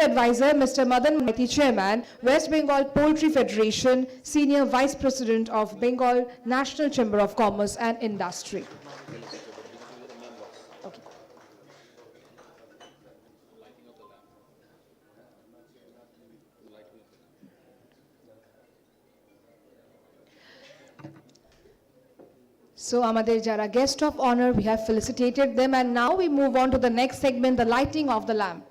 Advisor, Mr. Madan Maiti, Chairman, West Bengal Poultry Federation, Senior Vice President of Bengal National Chamber of Commerce and Industry. Okay. So, amader jara guest of honor, we have felicitated them, and now we move on to the next segment, the lighting of the lamp.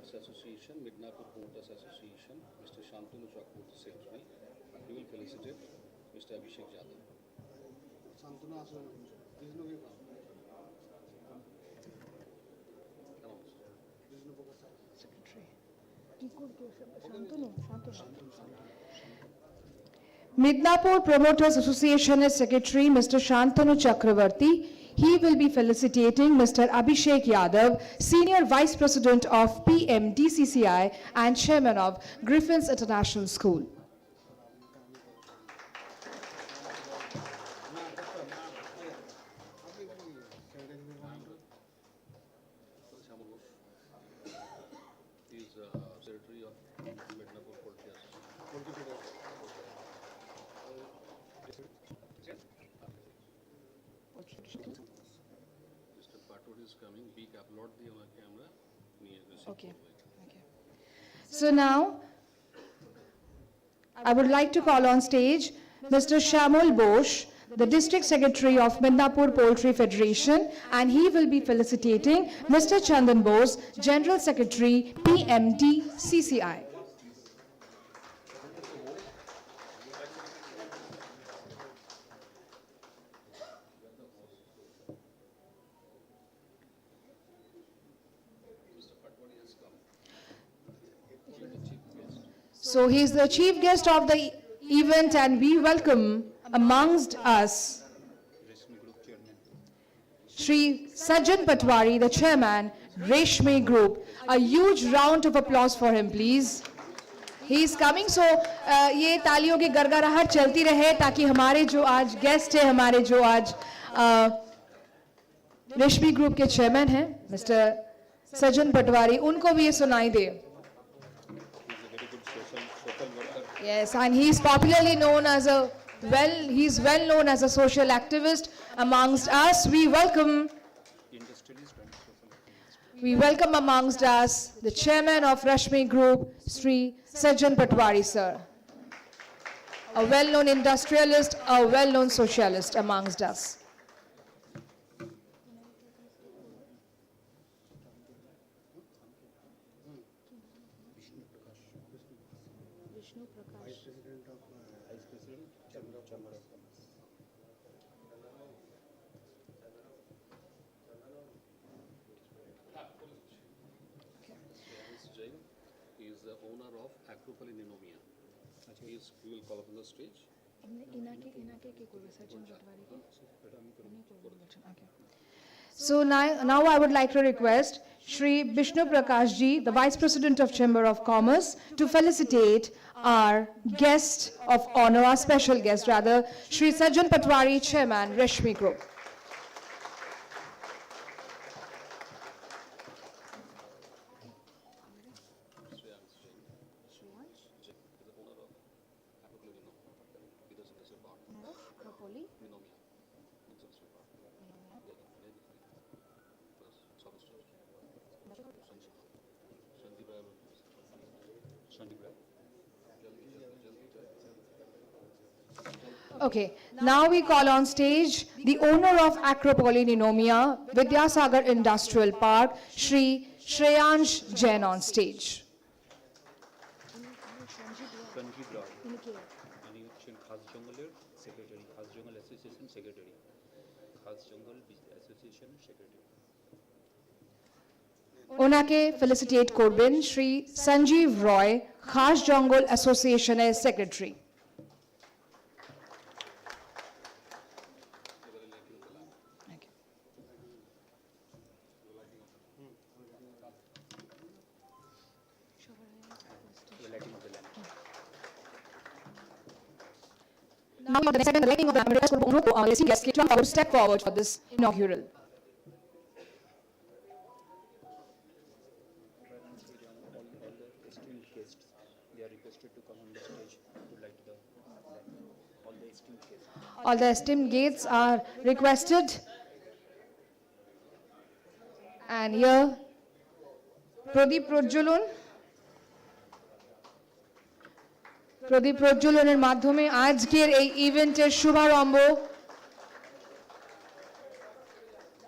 Association, Medinipur Promoters Association, Mr. Shantanu Chakravarti, Secretary. He will felicitate Mr. Abhishek Yadav. Shantanu Medinipur Promoters Association Secretary, Mr. Shantanu Chakravarti. He will be felicitating Mr. Abhishek Yadav, Senior Vice President of PMDCCI and Chairman of Griffins International School. He is Secretary of Medinipur Poultry Association. Mr. Patur is coming. We upload the camera. Okay. So now, I would like to call on stage Mr. Shamul Bosch, the District Secretary of Medinipur Poultry Federation, and he will be felicitating Mr. Chandan Bose, General Secretary, PMDCCI. So he is the chief guest of the event, and we welcome amongst us Shri Sajjan Patwari, the chairman, Reshmi Group. A huge round of applause for him, please. He is coming, so ये तालियों की गड़गड़ाहट चलती रहे ताकि हमारे जो आज गेस्ट है, हमारे जो आज रेशमी ग्रुप के चेयरमैन हैं, मिस्टर सज्जन पटवारी, उनको भी ये सुनाई दे. Yes, and he is popularly known as he's well known as a social activist amongst us. We welcome amongst us the chairman of Rashmi Group, Sri Sajjan Patwari, sir. A well-known industrialist, a well-known socialist amongst us. He is the owner of Acropolis Ninomia. He will call up on the stage. So now I would like to request Shri Vishnu Prakash ji, the Vice President of Chamber of Commerce, to felicitate our guest of honor, our special guest rather, Shri Sajjan Patwari, Chairman, Reshmi Group. Okay, now we call on stage the owner of Acropolis Ninomia, Vidyasagar Industrial Park, Shri Shreyansh Jain on stage. Onake felicitate Corbin, Shri Sanjeev Roy, Khas Jungle Association as Secretary. Now, the second lighting of the request for esteemed guests to come forward, step forward for this inaugural. All the esteemed guests, they are requested to come on the stage to light the lamp. All the esteemed guests. All the esteemed guests are requested. And here, Pradip প্রজ্বলনের মাধ্যমে আজকের এই ইভেন্টের শুভারম্ভ,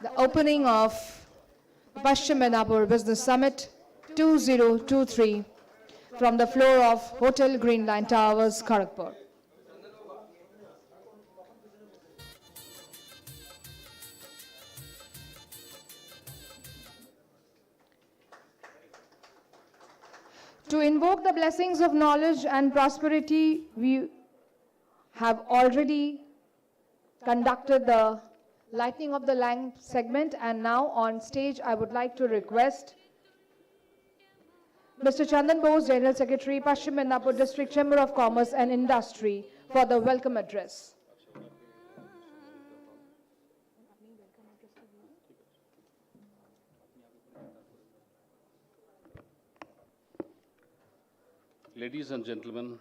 the opening of Paschim Medinipur Business Summit 2023 from the floor of Hotel Green Line Towers, Kharagpur. To invoke the blessings of knowledge and prosperity, we have already conducted the lighting of the lamp segment, and now on stage I would like to request Mr. Chandan Bose, General Secretary, Paschim Medinipur District Chamber of Commerce and Industry, for the welcome address. Ladies and gentlemen,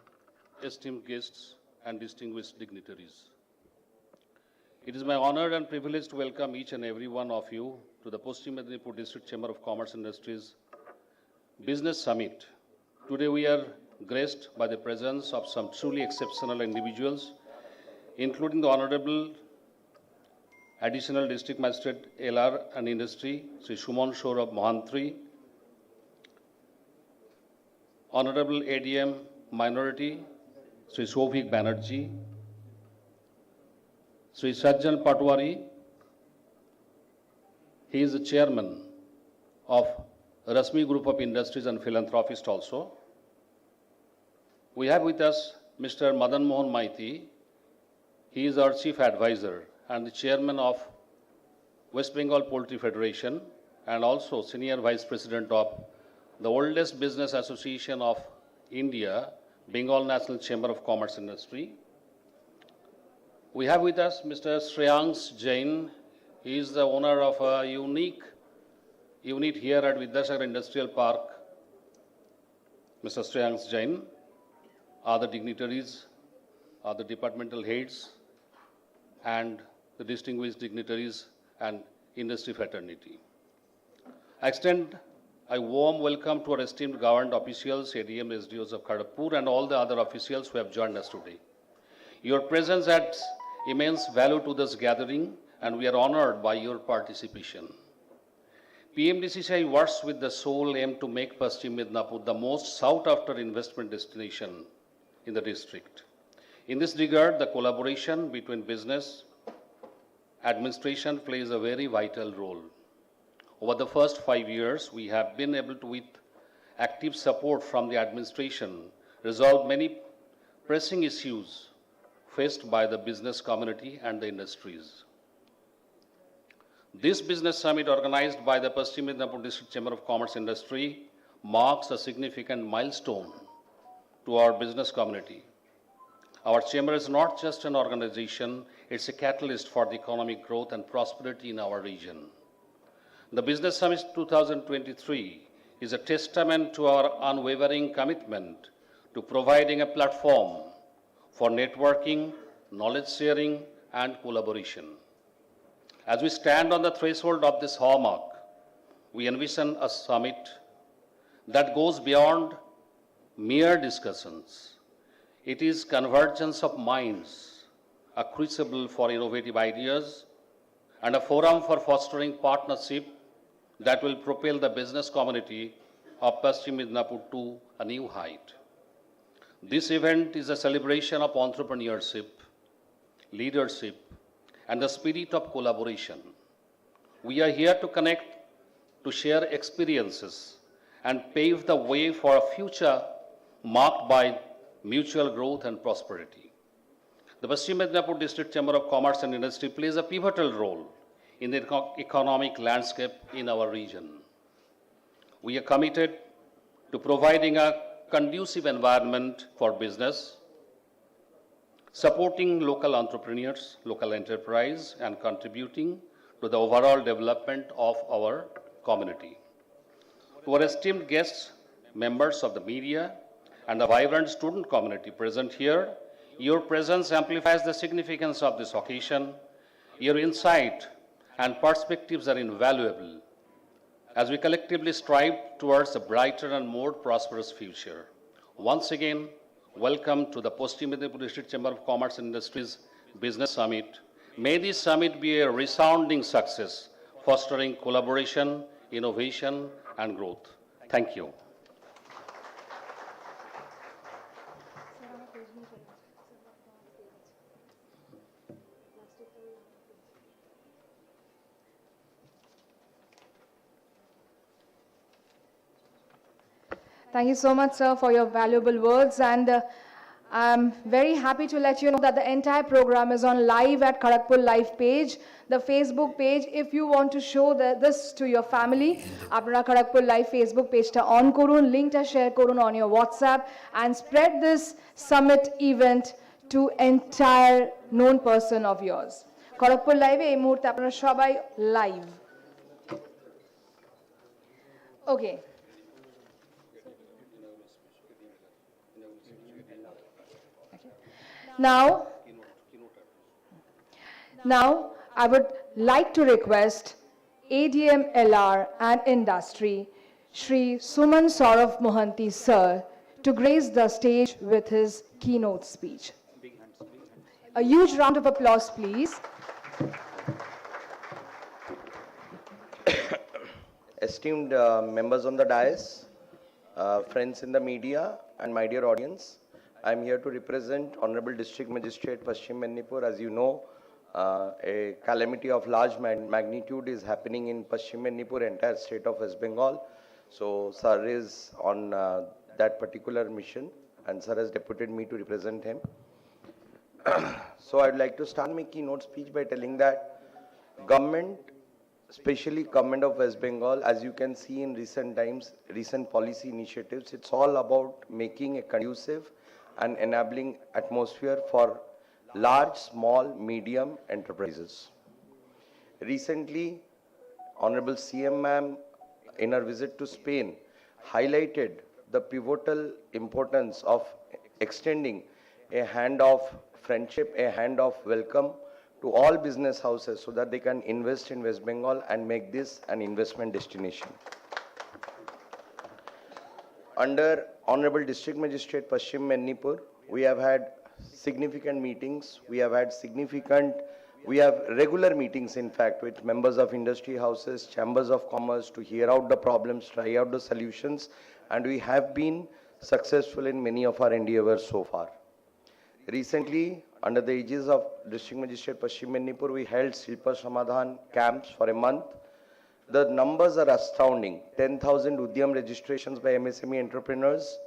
esteemed guests and distinguished dignitaries, it is my honor and privilege to welcome each and every one of you to the Paschim Medinipur District Chamber of Commerce and Industries Business Summit. Today we are graced by the presence of some truly exceptional individuals, including the Honorable Additional District Magistrate LR and Industry, Sri Shumon Saurabh Mohantri, Honorable ADM Minority, Sri Shovik Banerjee, Sri Sajjan Patwari. He is the chairman of Rasmi Group of Industries and philanthropist also. We have with us Mr. Madan Mohan Maiti. He is our chief advisor and the chairman of West Bengal Poultry Federation and also senior vice president of the oldest business association of India, Bengal National Chamber of Commerce and Industry. We have with us Mr. Shreyansh Jain. He is the owner of a unique unit here at Vidyasagar Industrial Park. Mr. Shreyansh Jain, other dignitaries, other departmental heads, and the distinguished dignitaries and industry fraternity. I extend a warm welcome to our esteemed government officials, ADM, SDOs of Kharagpur, and all the other officials who have joined us today. Your presence adds immense value to this gathering, and we are honored by your participation. PMDCCI works with the sole aim to make Paschim Medinipur the most sought-after investment destination in the district. In this regard, the collaboration between business administration plays a very vital role. Over the first 5 years, we have been able to, with active support from the administration, resolve many pressing issues faced by the business community and the industries. This business summit organized by the Paschim Medinipur District Chamber of Commerce Industry marks a significant milestone to our business community. Our chamber is not just an organization, it's a catalyst for the economic growth and prosperity in our region. The Business Summit 2023 is a testament to our unwavering commitment to providing a platform for networking, knowledge sharing, and collaboration. As we stand on the threshold of this hallmark, we envision a summit that goes beyond mere discussions. It is convergence of minds, a crucible for innovative ideas, and a forum for fostering partnership that will propel the business community of Paschim Medinipur to a new height. This event is a celebration of entrepreneurship, leadership, and the spirit of collaboration. We are here to connect, to share experiences, and pave the way for a future marked by mutual growth and prosperity. The Paschim Medinipur District Chamber of Commerce and Industry plays a pivotal role in the economic landscape in our region. We are committed to providing a conducive environment for business, supporting local entrepreneurs, local enterprise, and contributing to the overall development of our community. To our esteemed guests, members of the media, and the vibrant student community present here, your presence amplifies the significance of this occasion. Your insight and perspectives are invaluable as we collectively strive towards a brighter and more prosperous future. Once again, welcome to the Paschim Medinipur District Chamber of Commerce and Industries Business Summit. May this summit be a resounding success, fostering collaboration, innovation, and growth. Thank you. Thank you so much, sir, for your valuable words. And I'm very happy to let you know that the entire program is on live at Kharagpur Live page, the Facebook page. If you want to show this to your family, apnara Kharagpur Live Facebook page ta on korun, link ta share korun on your WhatsApp, and spread this summit event to entire known person of yours. Kharagpur Live ei muhurte apnara shobai live. Okay. Now, I would like to request ADM LR and Industry, Shri Suman Saurav Mohanty sir, to grace the stage with his keynote speech. A huge round of applause, please. Esteemed members on the dais, friends in the media, and my dear audience, I am here to represent Honorable District Magistrate Paschim Medinipur. As you know, a calamity of large magnitude is happening in Paschim Medinipur, entire state of West Bengal. So, sir is on that particular mission, and sir has deputed me to represent him. So, I'd like to start my keynote speech by telling that government, especially government of West Bengal, as you can see in recent times, recent policy initiatives, it's all about making a conducive and enabling atmosphere for large, small, medium enterprises. Recently, Honorable CM ma'am, in her visit to Spain, highlighted the pivotal importance of extending a hand of friendship, a hand of welcome to all business houses so that they can invest in West Bengal and make this an investment destination. Under Honorable District Magistrate Paschim Medinipur, we have had significant meetings. We have regular meetings, in fact, with members of industry houses, chambers of commerce to hear out the problems, try out the solutions, and we have been successful in many of our endeavors so far. Recently, under the aegis of District Magistrate Paschim Medinipur, we held Shilpa Samadhan camps for a month. The numbers are astounding. 10,000 Udyam registrations by MSME entrepreneurs,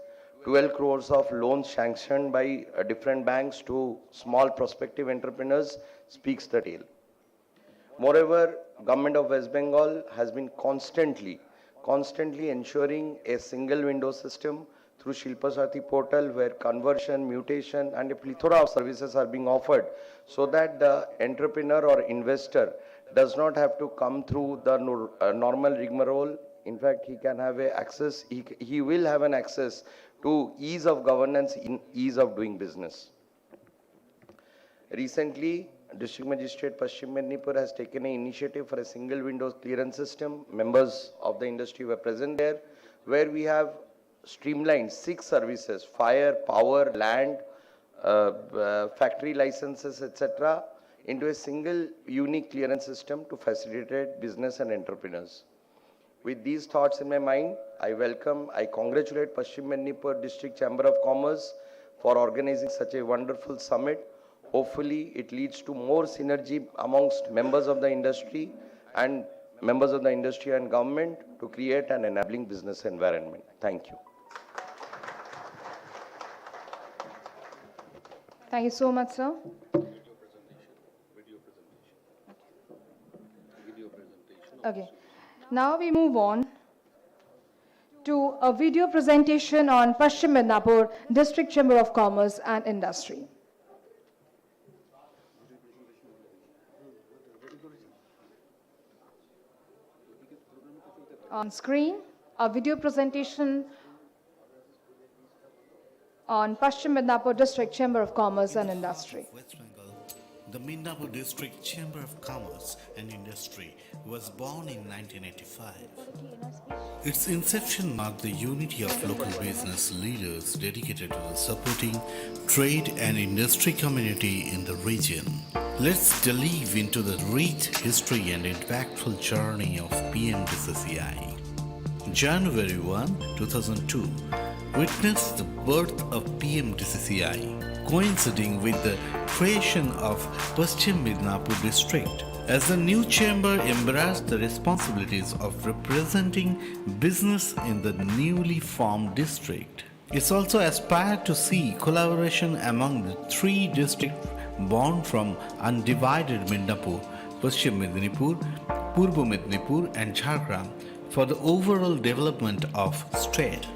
12 crores of loans sanctioned by different banks to small prospective entrepreneurs speaks the tale. Moreover, Government of West Bengal has been constantly ensuring a single window system through Shilpa Sati portal where conversion, mutation and a plethora of services are being offered so that the entrepreneur or investor does not have to come through the normal rigmarole. In fact, he can have access, he will have an access to ease of governance, in ease of doing business. Recently, District Magistrate Paschim Medinipur has taken an initiative for a single window clearance system. Members of the industry were present there, where we have streamlined 6 services: fire, power, land, factory licenses, etc., into a single unique clearance system to facilitate business and entrepreneurs. With these thoughts in my mind, I congratulate Paschim Medinipur District Chamber of Commerce for organizing such a wonderful summit. Hopefully, it leads to more synergy amongst members of the industry and government to create an enabling business environment. Thank you. Thank you so much, sir. Okay. Now we move on to a video presentation on Paschim Medinipur District Chamber of Commerce and Industry. On screen, a video presentation on Paschim Medinipur District Chamber of Commerce and Industry. West Bengal, the Medinipur District Chamber of Commerce and Industry was born in 1985. Its inception marked the unity of local business leaders dedicated to supporting trade and industry community in the region. Let's delve into the rich history and impactful journey of PMDCCI. January 1, 2002 witnessed the birth of PMDCCI, coinciding with the creation of Paschim Medinipur District, as the new chamber embraced the responsibilities of representing business in the newly formed district. It also aspired to see collaboration among the three districts born from undivided Medinipur, Paschim Medinipur, Purbo Medinipur and Jharkhand for the overall development of state.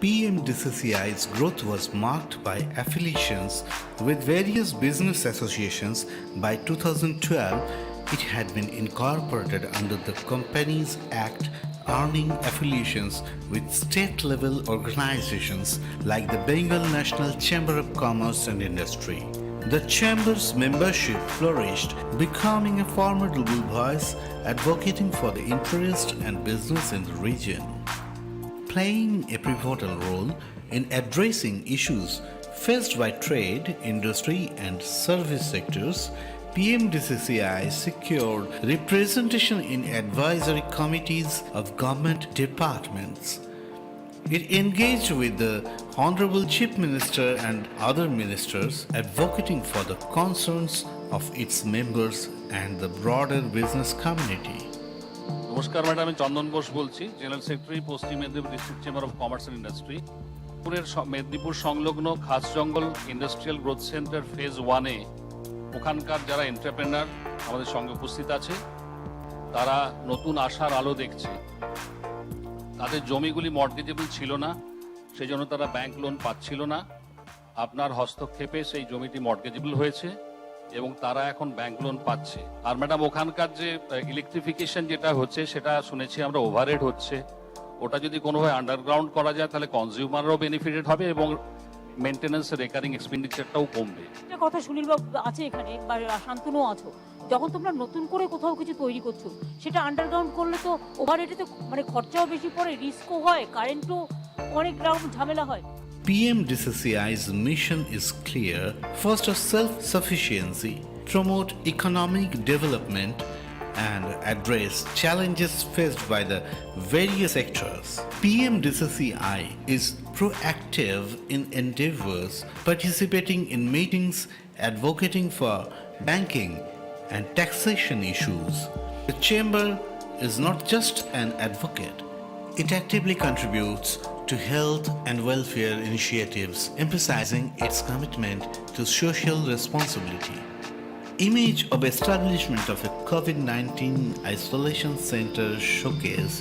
PMDCCI's growth was marked by affiliations with various business associations. By 2012, it had been incorporated under the Companies Act, earning affiliations with state-level organizations like the Bengal National Chamber of Commerce and Industry. The Chamber's membership flourished, becoming a formidable voice advocating for the interest and business in the region. Playing a pivotal role in addressing issues faced by trade, industry, and service sectors, PMDCCI secured representation in advisory committees of government departments. It engaged with the Honorable Chief Minister and other ministers, advocating for the concerns of its members and the broader business community. নমস্কার madam, আমি চন্দন ঘোষ বলছি, general secretary Paschim Medinipur district chamber of commerce and industry. Medinipur সংলগ্ন খাসজঙ্গল industrial growth centre phase 1-এ ওখানকার যারা entrepreneur আমাদের সঙ্গে উপস্থিত আছে, তারা নতুন আশার আলো দেখছে। তাদের জমিগুলি মর্টগেজেবল ছিল না, সেই জন্য তারা ব্যাংক লোন পাচ্ছিল না। আপনার হস্তক্ষেপে সেই জমিটি মর্টগেজেবল হয়েছে এবং তারা এখন ব্যাংক লোন পাচ্ছে। আর ম্যাডাম, ওখানকার যে ইলেকট্রিফিকেশন যেটা হচ্ছে সেটা শুনেছি আমরা ওভারহেড হচ্ছে, ওটা যদি কোনোভাবে আন্ডারগ্রাউন্ড করা যায় তাহলে কনজিউমারও বেনিফিটেড হবে এবং মেনটেন্যান্স রেকারিং এক্সপেন্ডিচারটাও কমবে। একটা কথা সুনীল বাবু আছে এখানে, বা শান্তনু আছো, যখন তোমরা নতুন করে কোথাও কিছু তৈরি করছো সেটা আন্ডারগ্রাউন্ড করলে তো ওভারহেডে তো মানে খরচাও বেশি পড়ে, রিস্কও হয়, কারেন্টও অনেক রকম ঝামেলা হয়। PMDCCI's mission is clear. First, a self-sufficiency, promote economic development, and address challenges faced by the various actors. PMDCCI is proactive in endeavors, participating in meetings, advocating for banking and taxation issues. The Chamber is not just an advocate, it actively contributes to health and welfare initiatives, emphasizing its commitment to social responsibility. Image of establishment of a COVID-19 isolation center showcase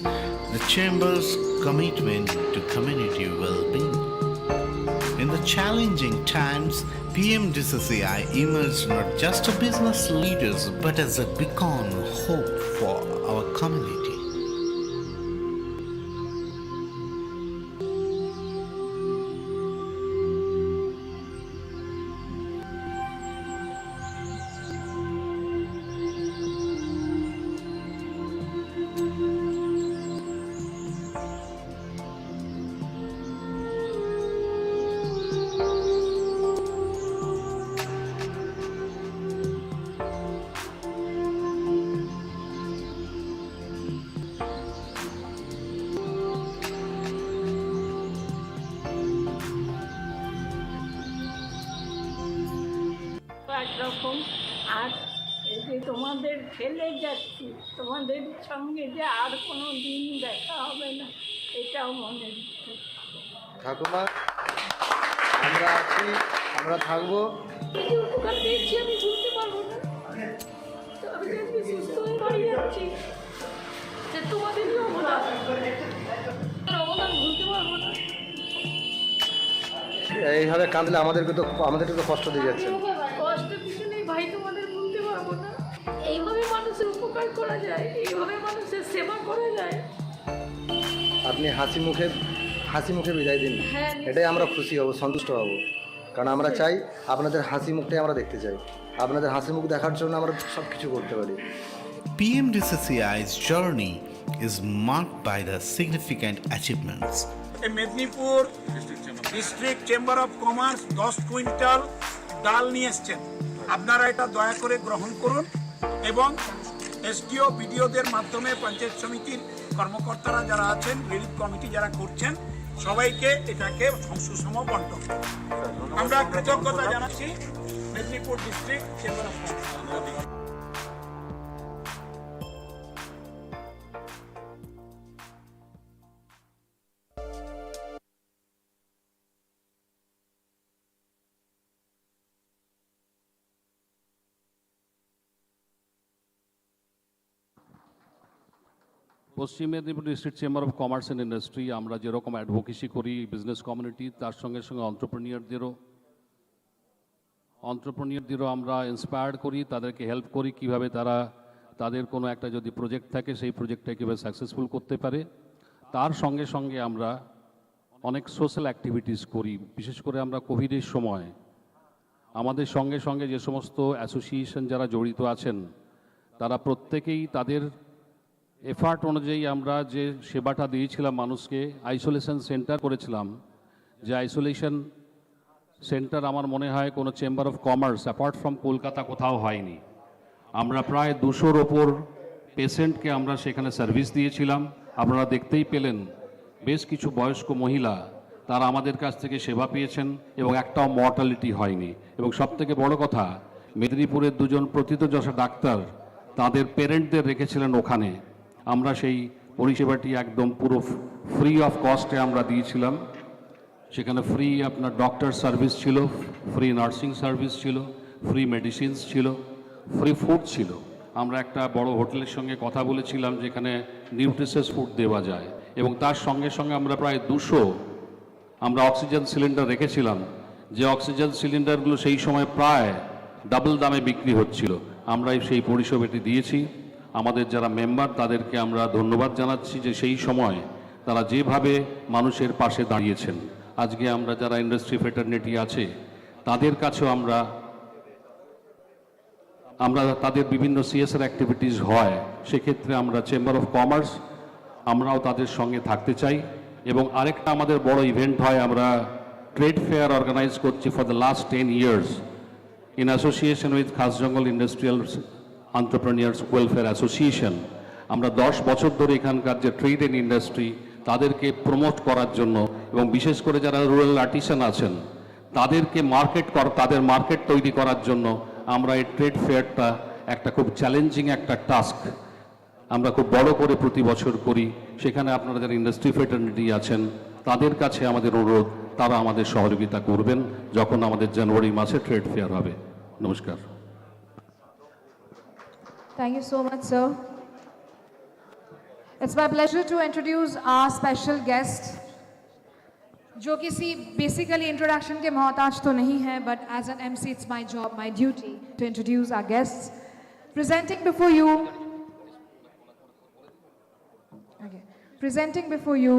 the Chamber's commitment to community well-being. In the challenging times, PMDCCI emerged not just as business leaders but as a beacon of hope for our community. একরকম। আর এই যে তোমাদের ফেলে যাচ্ছি, তোমাদের সঙ্গে যে আর কোনো দিন দেখা হবে না, এটাও মনে হচ্ছে। ঠাকুমা, আমরা আছি, আমরা থাকবো। এই যে উপকার দেখছি আমি ভুলতে পারবো না। তো আমি যেমনি সুস্থ হয়ে বাড়ি যাচ্ছি, যে তোমাদেরই অবদান ভুলতে পারবো না। এইভাবে কাঁদলে আমাদেরকে তো কষ্ট দিয়ে যাচ্ছে। কষ্ট কিছু নেই ভাই, তোমাদের ভুলতে পারবো না। এইভাবে মানুষের উপকার করা যায়, এইভাবে মানুষের সেবা করা যায়। আপনি হাসি মুখে বিদায় দিন, এটাই আমরা খুশি হব, সন্তুষ্ট হব। কারণ আমরা চাই আপনাদের হাসি মুখটাই আমরা দেখতে চাই, আপনাদের হাসি মুখ দেখার জন্য আমরা সব কিছু করতে পারি। PMDCCI's journey is marked by the significant achievements. Medinipur district chamber of commerce 10 quintal ডাল নিয়ে এসছেন। আপনারা এটা দয়া করে গ্রহণ করুন এবং এসডিও বিডিওদের মাধ্যমে পঞ্চায়েত সমিতির কর্মকর্তারা যারা আছেন, রিলিফ কমিটি যারা করছেন, সবাইকে এটাকে সুষম বন্টন। আমরা কৃতজ্ঞতা জানাচ্ছি Medinipur district chamber of commerce. Paschim Medinipur district chamber of commerce and industry আমরা যেরকম অ্যাডভোকেসি করি বিজনেস কমিউনিটি, তার সঙ্গে সঙ্গে অন্ত্রপ্রেনিয়রদেরও আমরা ইন্সপায়ার্ড করি, তাদেরকে হেল্প করি কীভাবে তারা তাদের কোনো একটা যদি প্রজেক্ট থাকে সেই প্রজেক্টটা কীভাবে সাকসেসফুল করতে পারে। তার সঙ্গে সঙ্গে আমরা অনেক সোশ্যাল অ্যাক্টিভিটিস করি। বিশেষ করে আমরা কোভিডের সময় আমাদের সঙ্গে সঙ্গে যে সমস্ত অ্যাসোসিয়েশন যারা জড়িত আছেন তারা প্রত্যেকেই তাদের এফার্ট অনুযায়ী আমরা যে সেবাটা দিয়েছিলাম মানুষকে, আইসোলেশন সেন্টার করেছিলাম, যে আইসোলেশন সেন্টার আমার মনে হয় কোনো chamber of commerce apart from Kolkata কোথাও হয়নি। আমরা প্রায় 200-র ওপর পেশেন্টকে আমরা সেখানে সার্ভিস দিয়েছিলাম। আপনারা দেখতেই পেলেন বেশ কিছু বয়স্ক মহিলা তারা আমাদের কাছ থেকে সেবা পেয়েছেন এবং একটাও মর্টালিটি হয়নি। এবং সবথেকে বড় কথা, মেদিনীপুরের 2জন প্রথিতযশা ডাক্তার তাদের পেরেন্টদের রেখেছিলেন ওখানে। আমরা সেই পরিষেবাটি একদম পুরো ফ্রি অফ কস্টে আমরা দিয়েছিলাম। সেখানে ফ্রি আপনার ডক্টর সার্ভিস ছিল, ফ্রি নার্সিং সার্ভিস ছিল, ফ্রি মেডিসিনস ছিল, ফ্রি ফুড ছিল। আমরা একটা বড় হোটেলের সঙ্গে কথা বলেছিলাম যেখানে নিউট্রিশিয়াস ফুড দেওয়া যায় এবং তার সঙ্গে সঙ্গে আমরা প্রায় 200 আমরা অক্সিজেন সিলিন্ডার রেখেছিলাম, যে অক্সিজেন সিলিন্ডারগুলো সেই সময় প্রায় ডাবল দামে বিক্রি হচ্ছিল। আমরা সেই পরিষেবাটি দিয়েছি। আমাদের যারা মেম্বার তাদেরকে আমরা ধন্যবাদ জানাচ্ছি যে সেই সময় তারা যেভাবে মানুষের পাশে দাঁড়িয়েছেন। আজকে আমরা যারা ইন্ডাস্ট্রি ফ্রেটার্নিটি আছে তাদের কাছেও আমরা তাদের বিভিন্ন সিএসআর অ্যাক্টিভিটিস হয়, সেক্ষেত্রে আমরা চেম্বার অফ কমার্স আমরাও তাদের সঙ্গে থাকতে চাই। এবং আরেকটা আমাদের বড় ইভেন্ট হয়, আমরা ট্রেড ফেয়ার অর্গানাইজ করছি for the last 10 years in association with Khasjangal industrial entrepreneurs welfare association. আমরা 10 বছর ধরে এখানকার যে ট্রেড অ্যান্ড ইন্ডাস্ট্রি তাদেরকে প্রমোট করার জন্য এবং বিশেষ করে যারা রুরাল আর্টিসান আছেন তাদেরকে তাদের মার্কেট তৈরি করার জন্য আমরা এই ট্রেড ফেয়ারটা একটা খুব চ্যালেঞ্জিং একটা টাস্ক আমরা খুব বড় করে প্রতি বছর করি। সেখানে আপনারা যারা ইন্ডাস্ট্রি ফ্রেটার্নিটি আছেন তাদের কাছে আমাদের অনুরোধ, তারা আমাদের সহযোগিতা করবেন যখন আমাদের জানুয়ারি মাসে ট্রেড ফেয়ার হবে। নমস্কার। Thank you so much, sir. It's my pleasure to introduce our special guest, जो किसी basically introduction के मोहताज तो नहीं है, but as an MC it's my job, my duty to introduce our guests. Presenting before you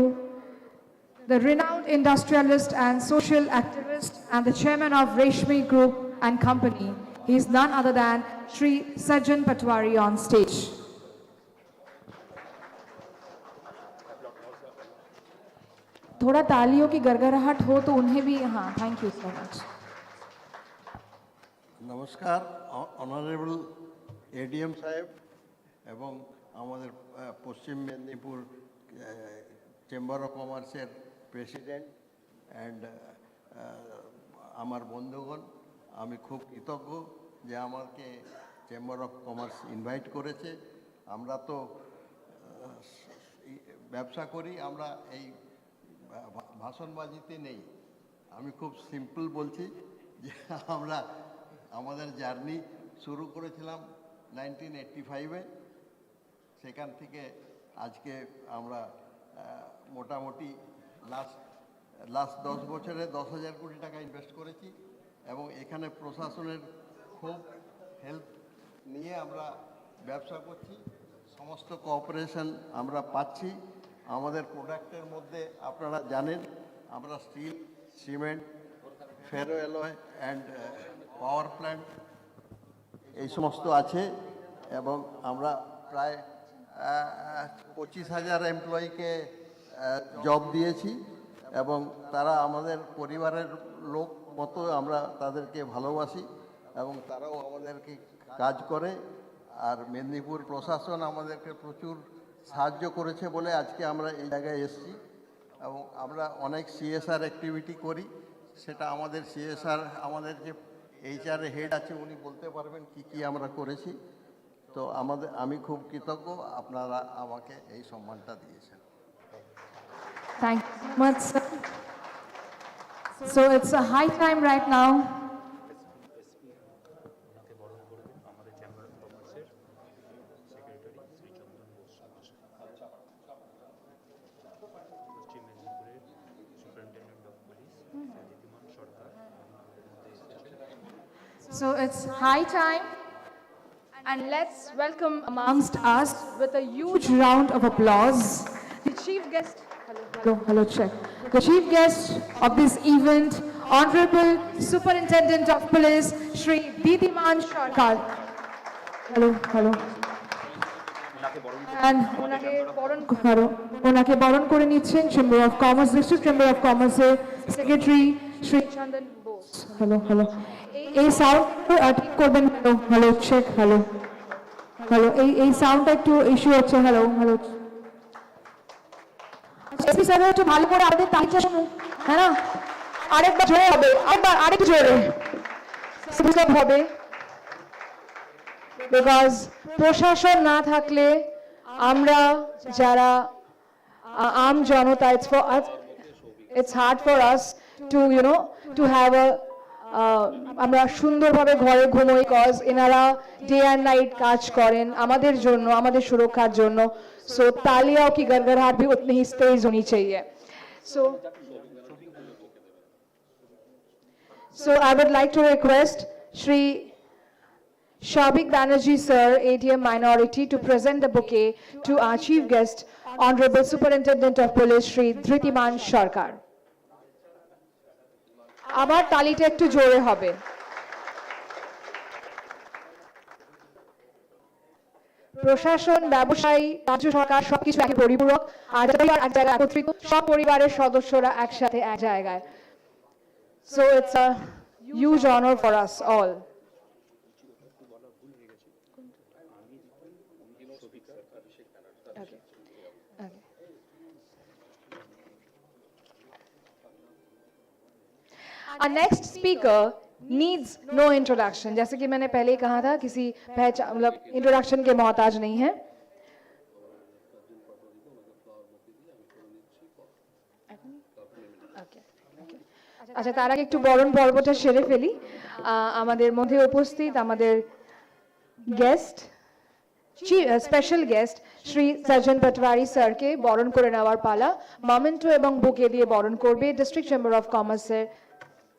the renowned industrialist and social activist and the chairman of Reshmi Group and Company. He is none other than Shri Sajjan Patwari on stage. थोड़ा तालियों की गड़गड़ाहट हो तो उन्हें भी, हाँ, thank you so much. নমস্কার, অনারেবল এডিএম সাহেব এবং আমাদের পশ্চিম মেদিনীপুর চেম্বার অফ কমার্সের প্রেসিডেন্ট অ্যান্ড আমার বন্ধুগণ, আমি খুব কৃতজ্ঞ যে আমাকে চেম্বার অফ কমার্স ইনভাইট করেছে। আমরা তো ব্যবসা করি, আমরা এই ভাষণবাজিতে নেই। আমি খুব সিম্পল বলছি যে আমরা আমাদের জার্নি শুরু করেছিলাম 1985-এ। সেখান থেকে আজকে আমরা মোটামুটি লাস্ট 10 বছরে 10,000 কোটি টাকা ইনভেস্ট করেছি এবং এখানে প্রশাসনের খুব হেল্প নিয়ে আমরা ব্যবসা করছি। সমস্ত কোঅপারেশন আমরা পাচ্ছি আমাদের প্রোডাক্টের মধ্যে আপনারা জানেন আমরা steel, cement, ferro alloy and power plant এই সমস্ত আছে এবং আমরা প্রায় 25,000 এমপ্লয়িকে জব দিয়েছি এবং তারা আমাদের পরিবারের লোক মতো আমরা তাদেরকে ভালোবাসি এবং তারাও আমাদেরকে কাজ করে। আর মেদিনীপুর প্রশাসন আমাদেরকে প্রচুর সাহায্য করেছে বলে আজকে আমরা এই জায়গায় এসেছি এবং আমরা অনেক সিএসআর অ্যাক্টিভিটি করি। সেটা আমাদের সিএসআর আমাদের যে HR হেড আছে উনি বলতে পারবেন কি কি আমরা করেছি। তো আমি খুব কৃতজ্ঞ আপনারা আমাকে এই সম্মানটা দিয়েছেন। Thank you so much, sir. So it's a high time right now. ওনাকে বরণ করবেন আমাদের চেম্বার অফ কমার্সের সেক্রেটারি শ্রী চন্দন বোস পশ্চিম মেদিনীপুরের superintendent of police Dyutiman Sarkar So it's high time, and let's welcome amongst us with a huge round of applause the chief guest. Hello, check. The chief guest of this event, Honorable Superintendent of Police, Shri Ditiman Sarkar. Hello. And ওনাকে বরণ করে নিচ্ছেন chamber of commerce, district chamber of কমার্সের secretary Shri চন্দন Bose. Hello. এই sound ঠিক করবেন। Hello check. Hello এই সাউন্ডটা একটু ইস্যু হচ্ছে। হ্যালো এসপি স্যার একটু ভালো করে আমাদের তালিকা শুনুন, হ্যাঁ না? আরেকবার জোরে হবে, আরেকটু জোরে হবে, বিকজ প্রশাসন না থাকলে আমরা যারা আম জনতা, it's hard for us to have a আমরা সুন্দরভাবে ঘরে ঘুমোই, কজ এনারা ডে অ্যান্ড নাইট কাজ করেন আমাদের জন্য, আমাদের সুরক্ষার জন্য। सो तालियों की गड़गड़ाहट भी उतनी ही तेज होनी चाहिए। So I would like to request Shri Shabik Banerjee sir, ADM minority, to present the bouquet to our chief guest, Honorable Superintendent of Police Shri Dhritiman Sarkar. আবার তালিটা একটু জোরে হবে। প্রশাসন, ব্যবসায়ী, রাজ্য সরকার সবকিছু একই পরিপূরক, আর এক জায়গায় একত্রিত, সব পরিবারের সদস্যরা একসাথে এক জায়গায়। So it's a huge honor for us all. Okay. Our next speaker needs no introduction. जैसे कि मैंने पहले ही कहा था, किसी मतलब इंट्रोडक्शन के मोहताज नहीं है। আচ্ছা, তার আগে একটু বরণ পর্বটা সেরে ফেলি। আমাদের মধ্যে উপস্থিত আমাদের গেস্ট, স্পেশাল গেস্ট শ্রী সজ্জন পাটওয়ারি স্যারকে বরণ করে নেওয়ার পালা। মোমেন্টো এবং বুকে দিয়ে বরণ করবে ডিস্ট্রিক্ট চেম্বার অফ কমার্সের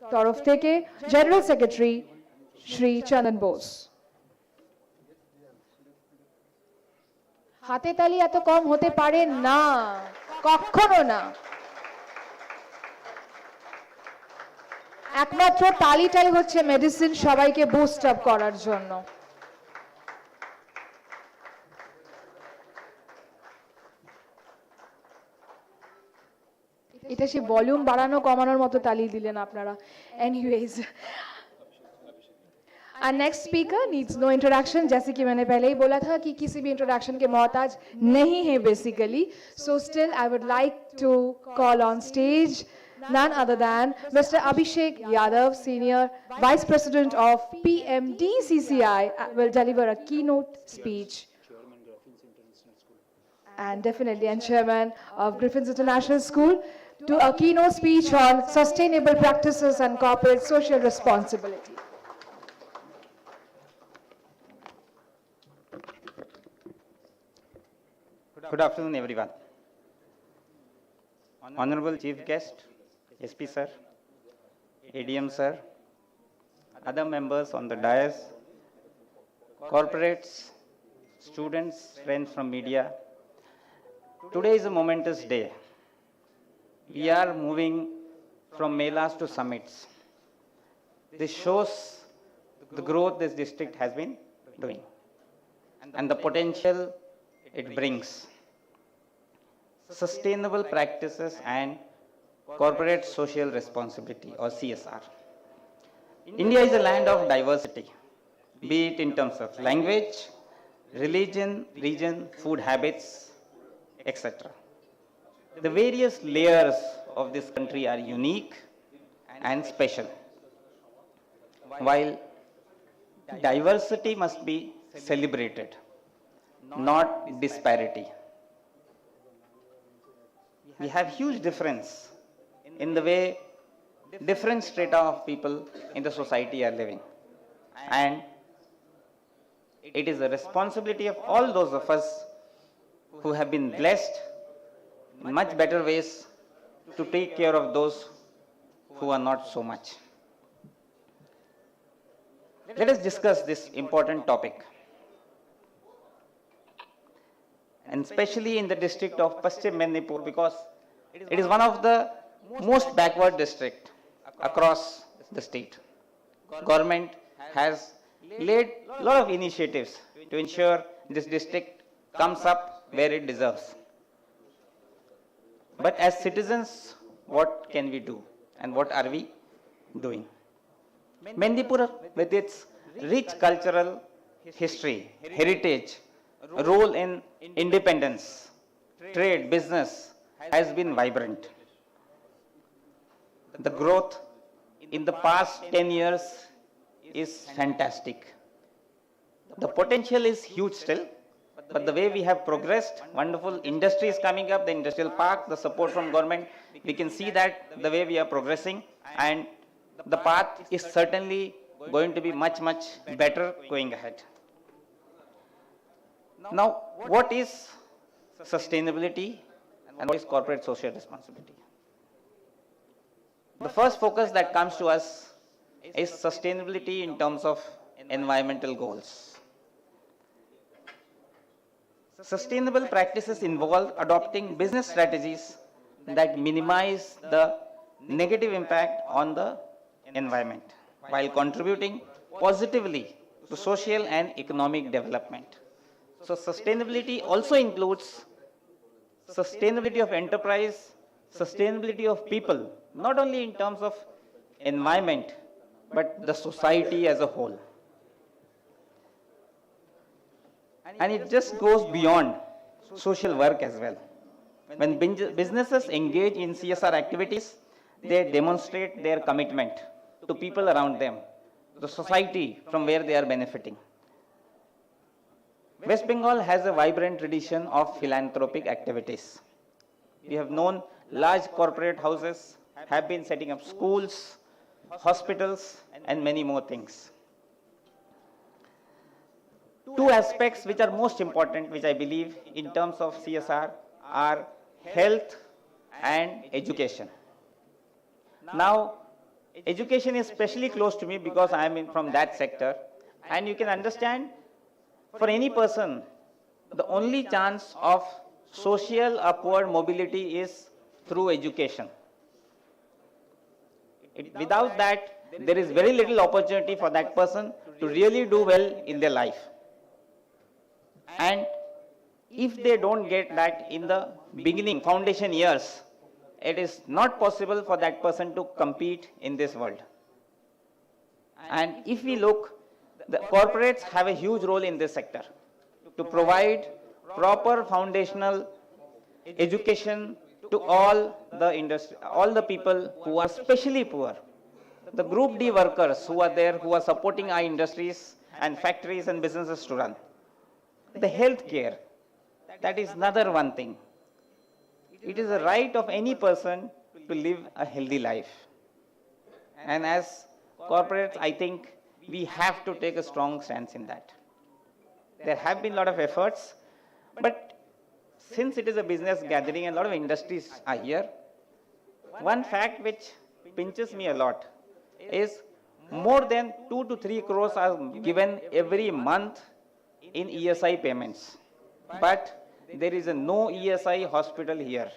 তরফ থেকে জেনারেল সেক্রেটারি শ্রী চন্দন বোস। হাতে তালি এত কম হতে পারে না, কখনো না। একমাত্র তালিটাই হচ্ছে মেডিসিন সবাইকে বুস্ট আপ করার জন্য। এটা সে ভলিউম বাড়ানো কমানোর মতো তালি দিলেন আপনারা। Anyways, our next speaker needs no introduction, जैसे कि मैंने पहले ही बोला था कि किसी भी इंट्रोडक्शन के मोहताज नहीं है basically. So still I would like to call on stage none other than Mr. Abhishek Yadav, Senior Vice President of PMDCCI, will deliver a keynote speech. And definitely, and Chairman of Griffin's International School, to a keynote speech on sustainable practices and corporate social responsibility. Good afternoon, everyone. Honorable Chief Guest, SP Sir, ADM Sir, other members on the dais, corporates, students, friends from media. Today is a momentous day. We are moving from melas to summits. This shows the growth this district has been doing and the potential it brings. Sustainable practices and corporate social responsibility or CSR. India is a land of diversity, be it in terms of language, religion, region, food habits, etc. The various layers of this country are unique and special. While diversity must be celebrated, not disparity. We have huge difference in the way different strata of people in the society are living. And it is the responsibility of all those of us who have been blessed in much better ways to take care of those who are not so much. Let us discuss this important topic. And especially in the district of Paschim Medinipur, because it is one of the most backward districts across the state. Government has laid a lot of initiatives to ensure this district comes up where it deserves. But as citizens, what can we do and what are we doing? Medinipur, with its rich cultural history, heritage, role in independence, trade, business, has been vibrant. The growth in the past 10 years is fantastic. The potential is huge still, but the way we have progressed, wonderful industries coming up, the industrial park, the support from government, we can see that the way we are progressing, and the path is certainly going to be much, much better going ahead. Now, what is sustainability and what is corporate social responsibility? The first focus that comes to us is sustainability in terms of environmental goals. Sustainable practices involve adopting business strategies that minimize the negative impact on the environment while contributing positively to social and economic development. So sustainability also includes sustainability of enterprise, sustainability of people, not only in terms of environment, but the society as a whole. And it just goes beyond social work as well. When businesses engage in CSR activities, they demonstrate their commitment to people around them, the society from where they are benefiting. West Bengal has a vibrant tradition of philanthropic activities. We have known large corporate houses have been setting up schools, hospitals, and many more things. Two aspects which are most important, which I believe in terms of CSR, are health and education. Now, education is especially close to me because I am from that sector, and you can understand, for any person, the only chance of social upward mobility is through education. Without that, there is very little opportunity for that person to really do well in their life. And if they don't get that in the beginning, foundation years, it is not possible for that person to compete in this world. And if we look, the corporates have a huge role in this sector to provide proper foundational education to all the industry, all the people who are especially poor. The Group D workers who are there, who are supporting our industries and factories and businesses to run. The health care, that is another one thing. It is a right of any person to live a healthy life. And as corporates, I think we have to take a strong stance in that. There have been a lot of efforts, but since it is a business gathering and a lot of industries are here, one fact which pinches me a lot is more than 2 to 3 crores are given every month in ESI payments. But there is a no ESI hospital here.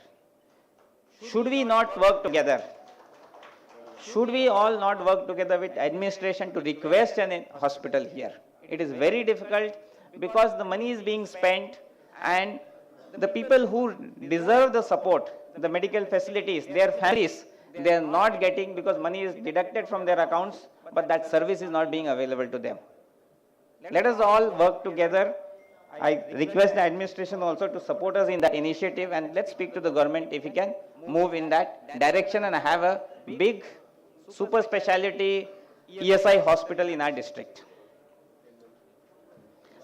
Should we not work together? Should we all not work together with administration to request an hospital here? It is very difficult because the money is being spent and the people who deserve the support, the medical facilities, their families, they are not getting because money is deducted from their accounts, but that service is not being available to them. Let us all work together. I request the administration also to support us in that initiative, and let's speak to the government if we can move in that direction and have a big super speciality ESI hospital in our district.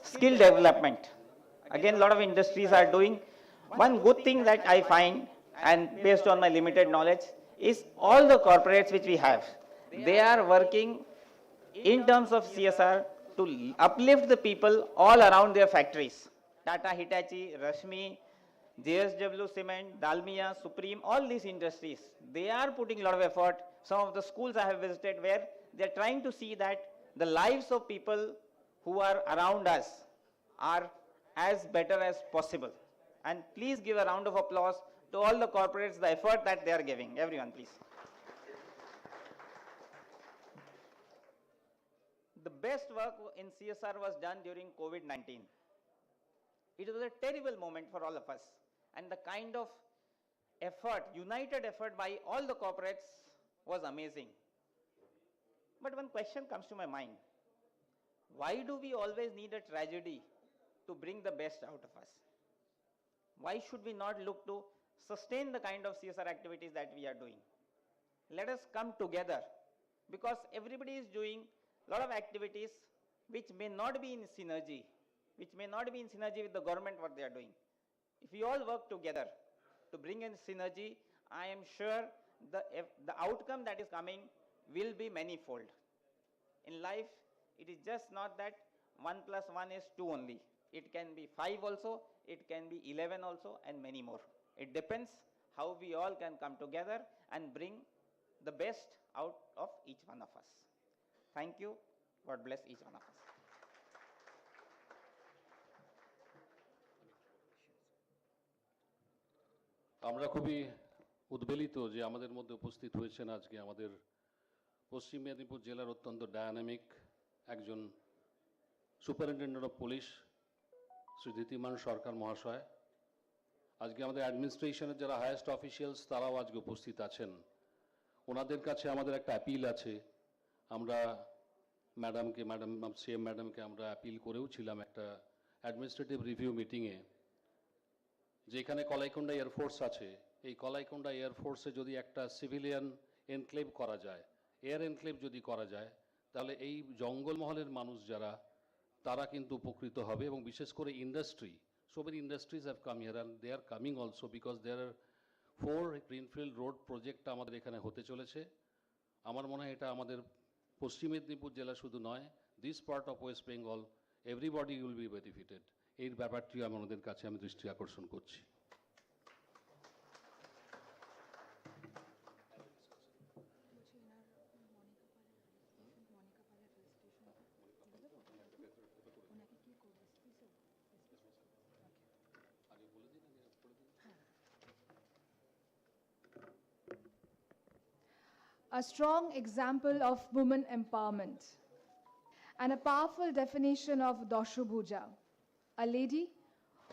Skill development. Again, a lot of industries are doing. One good thing that I find, and based on my limited knowledge, is all the corporates which we have, they are working in terms of CSR to uplift the people all around their factories. Tata, Hitachi, Rashmi, JSW Cement, Dalmia, Supreme, all these industries, they are putting a lot of effort. Some of the schools I have visited where they are trying to see that the lives of people who are around us are as better as possible. And please give a round of applause to all the corporates, the effort that they are giving. Everyone, please. The best work in CSR was done during COVID-19. It was a terrible moment for all of us. And the kind of effort, united effort by all the corporates was amazing. But one question comes to my mind. Why do we always need a tragedy to bring the best out of us? Why should we not look to sustain the kind of CSR activities that we are doing? Let us come together, because everybody is doing a lot of activities which may not be in synergy, with the government what they are doing. If we all work together to bring in synergy, I am sure the outcome that is coming will be manifold. In life, it is just not that 1 plus 1 is 2 only. It can be 5 also, it can be 11 also, and many more. It depends how we all can come together and bring the best out of each one of us. Thank you. God bless each one of us. আমরা খুবই উদ্বেলিত যে আমাদের মধ্যে উপস্থিত হয়েছেন আজকে আমাদের পশ্চিম মেদিনীপুর জেলার অত্যন্ত ডায়নামিক একজন superintendent of police Shri Dhitiman Sarkar মহাশয়। আজকে আমাদের অ্যাডমিনিস্ট্রেশনের যারা হায়েস্ট অফিসিয়ালস তারাও আজকে উপস্থিত আছেন। ওনাদের কাছে আমাদের একটা অ্যাপিল আছে। আমরা ম্যাডাম সিএম ম্যাডামকে আমরা অ্যাপিল করেও ছিলাম একটা অ্যাডমিনিস্ট্রেটিভ রিভিউ মিটিংয়ে, যেখানে কলাইকুণ্ডা এয়ারফোর্স আছে, এই কলাইকুণ্ডা এয়ারফোর্সে যদি একটা সিভিলিয়ান এনক্লেভ করা যায়, এয়ার এনক্লেভ যদি করা যায়, তাহলে এই জঙ্গলমহলের মানুষ যারা তারা কিন্তু উপকৃত হবে। এবং বিশেষ করে industry, so many industries have come here and they are coming also because there are 4 greenfield road project আমাদের এখানে হতে চলেছে। আমার মনে হয় এটা আমাদের পশ্চিম মেদিনীপুর জেলা শুধু নয়, this part of West Bengal, everybody will be benefited. এই ব্যাপারটি আমাদের কাছে আমি দৃষ্টি আকর্ষণ করছি। A strong example of women empowerment and a powerful definition of Doshubhuja, a lady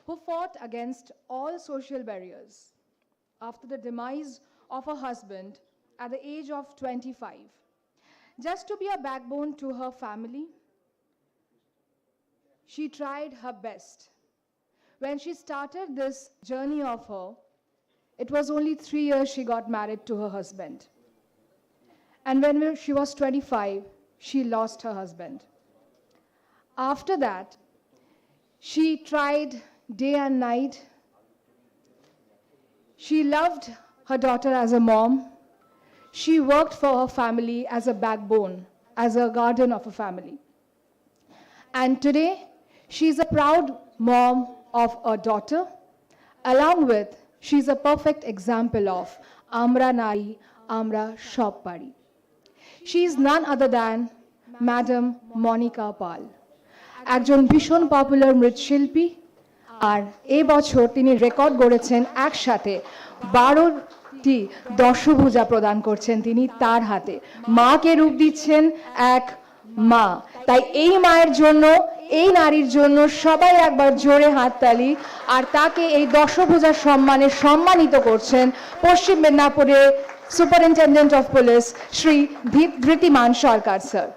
who fought against all social barriers after the demise of her husband at the age of 25. Just to be a backbone to her family, she tried her best. When she started this journey of her, it was only 3 years she got married to her husband. And when she was 25, she lost her husband. After that, she tried day and night. She loved her daughter as a mom. She worked for her family as a backbone, as a guardian of a family. And today, she's a proud mom of a daughter. Along with, she's a perfect example of Amra Nari, Amra Shoppari. She is none other than Madam Monica Pal, একজন ভীষণ popular মৃৎশিল্পী, আর এই বছর তিনি record গড়েছেন, একসাথে 12টি দশভুজা প্রদান করছেন তিনি তার হাতে। মাকে রূপ দিচ্ছেন এক মা। তাই এই মায়ের জন্য, এই নারীর জন্য সবাই একবার জোরে হাততালি। আর তাকে এই দশভুজার সম্মানে সম্মানিত করছেন পশ্চিম মেদিনীপুরের superintendent of police Shri Dhritiman Sarkar sir.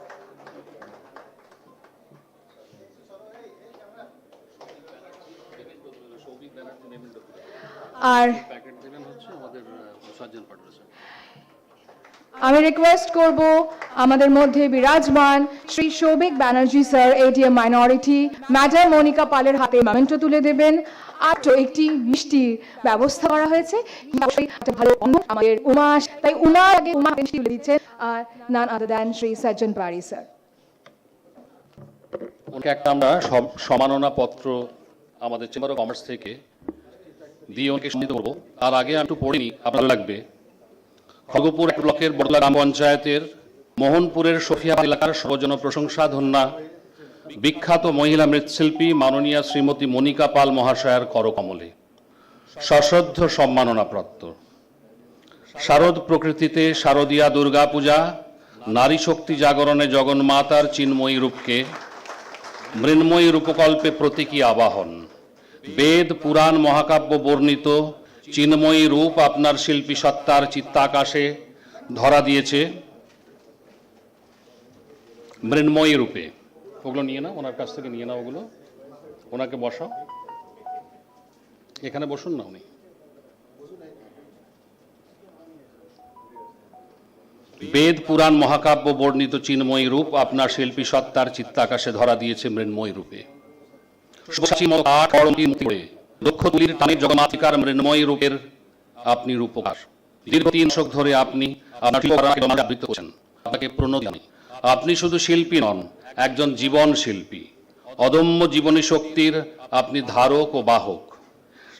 আর আমি রিকোয়েস্ট করব আমাদের মধ্যে বিরাজমান Shri Souvik Banerjee sir, ADM minority, madam Monika পালের হাতে মেমেন্টো তুলে দেবেন। আর তো একটি মিষ্টি ব্যবস্থা করা হয়েছে, ভালো আমাদের উমা, তাই উনার আগে উমা মিষ্টি তুলে দিচ্ছেন, আর নান আদার দ্যান শ্রী সজ্জন পাড়ি স্যার। ওকে একটা আমরা সম্মাননা পত্র আমাদের চেম্বার অফ কমার্স থেকে দিয়ে ওকে সম্মানিত করবো। তার আগে আমি একটু পড়িনি, আপনার লাগবে। খড়গপুর ব্লকের বড়লা গ্রাম পঞ্চায়েতের মোহনপুরের সফিয়া এলাকার সর্বজন প্রশংসা ধন্যা বিখ্যাত মহিলা মৃৎশিল্পী মাননীয়া শ্রীমতী মনিকা পাল মহাশয়ার করকমলে সশ্রদ্ধ সম্মাননাপ্রাপ্ত। শারদ প্রকৃতিতে শারদীয়া দুর্গা পূজা, নারী শক্তি জাগরণে জগন্মাতার চিন্ময়ী রূপকে মৃন্ময়ী রূপকল্পে প্রতীকী আবাহন। বেদ পুরাণ মহাকাব্য বর্ণিত চিন্ময়ী রূপ আপনার শিল্পী সত্তার চিত্তাকাশে ধরা দিয়েছে মৃন্ময়ী রূপে। ওগুলো নিয়ে নাও, ওনার কাছ থেকে নিয়ে নাও ওগুলো, ওনাকে বসাও, এখানে বসুন না উনি। বেদ পুরাণ মহাকাব্য বর্ণিত চিন্ময়ী রূপ আপনার শিল্পী সত্তার চিত্তাকাশে ধরা দিয়েছে মৃন্ময়ী রূপে। দক্ষ তুলির টানের জগন্মাতিকার মৃন্ময়ী রূপের আপনি রূপকার। দীর্ঘ 3 দশক ধরে আপনি আপনার আবৃত্ত করছেন, আপনাকে প্রণতি জানাই। আপনি শুধু শিল্পী নন, একজন জীবন শিল্পী। অদম্য জীবনী শক্তির আপনি ধারক ও বাহক।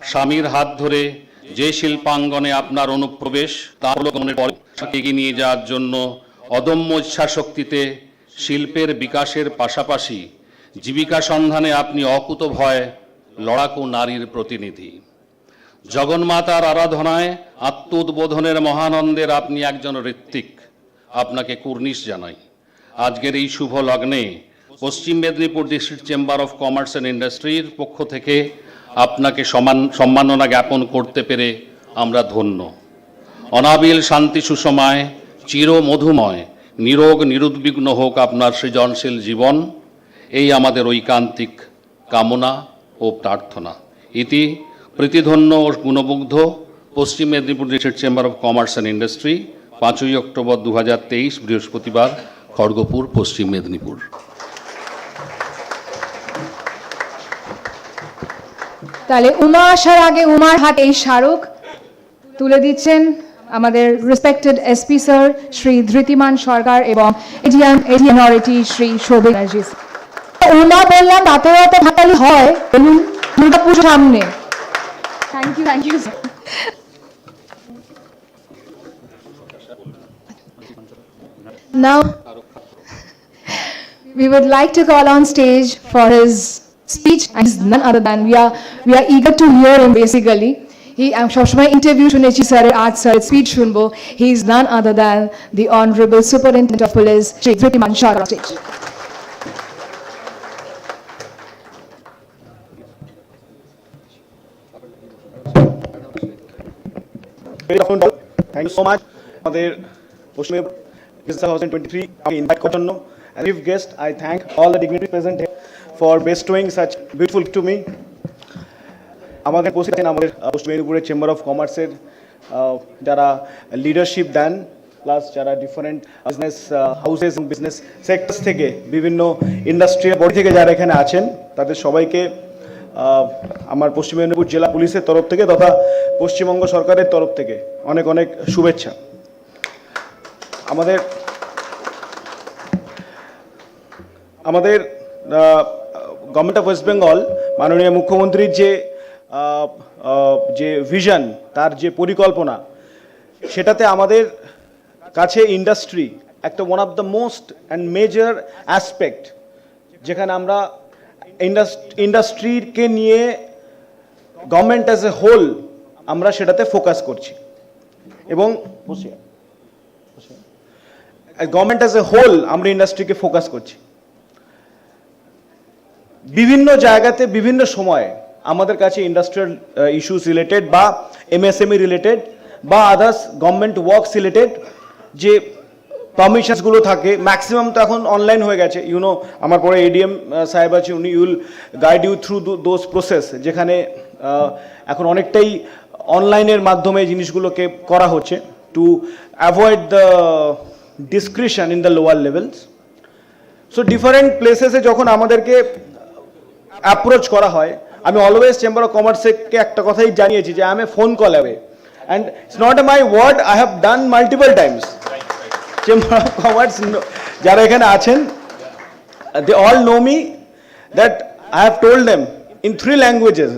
স্বামীর হাত ধরে যে শিল্পাঙ্গনে আপনার অনুপ্রবেশ, তার অবলোকনের পরে এগিয়ে নিয়ে যাওয়ার জন্য অদম্য ইচ্ছাশক্তিতে শিল্পের বিকাশের পাশাপাশি জীবিকা সন্ধানে আপনি অকুতভয় লড়াকু নারীর প্রতিনিধি। জগন্মাতার আরাধনায় আত্ম উদ্বোধনের মহানন্দের আপনি একজন ঋত্বিক, আপনাকে কুর্নিশ জানাই। আজকের এই শুভ লগ্নে পশ্চিম Medinipur district chamber of commerce and ইন্ডাস্ট্রির পক্ষ থেকে আপনাকে সম্মাননা জ্ঞাপন করতে পেরে আমরা ধন্য। অনাবিল শান্তি সুষমায়, চির মধুময়, নিরোগ নিরুদ্বিগ্ন হোক আপনার সৃজনশীল জীবন, এই আমাদের ঐকান্তিক কামনা ও প্রার্থনা। ইতি প্রীতিধন্য ও গুণমুগ্ধ Paschim Medinipur district chamber of commerce and industry, 5ই অক্টোবর 2023 বৃহস্পতিবার, খড়গপুর, পশ্চিম মেদিনীপুর। তাহলে উমা আসার আগে উমার হাতে এই স্মারক তুলে দিচ্ছেন আমাদের respected SP sir Shri Dhritiman Sarkar এবং এডিএম মাইনরিটি শ্রী সৌভিক ব্যানার্জি। উমা বললাম তাতে হাতে হাতালি হয়, বলুন দুর্গা পুজোর সামনে। Thank you sir. Now we would like to call on stage for his speech, and he's none other than we are eager to hear him basically. I'm সবসময় ইন্টারভিউ শুনেছি স্যারের, আজ স্যারের স্পিচ শুনবো। He is none other than the Honorable Superintendent of Police Shri Dhriman Sharma stage. Thank you so much. আমাদের পশ্চিম 2023 আমি invite করার জন্য as chief guest, I thank all the dignitaries present here for bestowing such beautiful to me. আমাদের উপস্থিত আছেন আমাদের পশ্চিম মেদিনীপুরের chamber of কমার্সের যারা লিডারশিপ দেন, প্লাস যারা ডিফারেন্ট বিজনেস হাউসেস এবং বিজনেস সেক্টরস থেকে বিভিন্ন ইন্ডাস্ট্রিয়াল বডি থেকে যারা এখানে আছেন, তাদের সবাইকে আমার পশ্চিম মেদিনীপুর জেলা পুলিশের তরফ থেকে তথা পশ্চিমবঙ্গ সরকারের তরফ থেকে অনেক অনেক শুভেচ্ছা। আমাদের গভর্নমেন্ট অফ ওয়েস্ট বেঙ্গল মাননীয় মুখ্যমন্ত্রীর যে ভিশন, তার যে পরিকল্পনা, সেটাতে আমাদের কাছে ইন্ডাস্ট্রি একটা one of the most and major aspect, যেখানে আমরা ইন্ডাস্ট্রিকে নিয়ে গভর্নমেন্ট অ্যাজ এ হোল আমরা সেটাতে ফোকাস করছি এবং গভর্নমেন্ট অ্যাজ এ হোল আমরা ইন্ডাস্ট্রিকে ফোকাস করছি। বিভিন্ন জায়গাতে বিভিন্ন সময়ে আমাদের কাছে ইন্ডাস্ট্রিয়াল ইস্যুস রিলেটেড বা এমএসএমই রিলেটেড বা আদার্স গভর্নমেন্ট ওয়ার্কস রিলেটেড যে পারমিশনসগুলো থাকে, ম্যাক্সিমাম তো এখন অনলাইন হয়ে গেছে। ইউনো আমার পরে এডিএম সাহেব আছে, উনি will guide you through those process, যেখানে এখন অনেকটাই অনলাইনের মাধ্যমে জিনিসগুলোকে করা হচ্ছে to avoid the discretion in the lower levels. So different প্লেসেসে যখন আমাদেরকে অ্যাপ্রোচ করা হয়, আমি অলওয়েজ চেম্বার অফ কমার্সকে একটা কথাই জানিয়েছি যে I am a phone call away, and it's not my word, I have done multiple times. Chamber of Commerce যারা এখানে আছেন, they all know me that I have told them in 3 languages,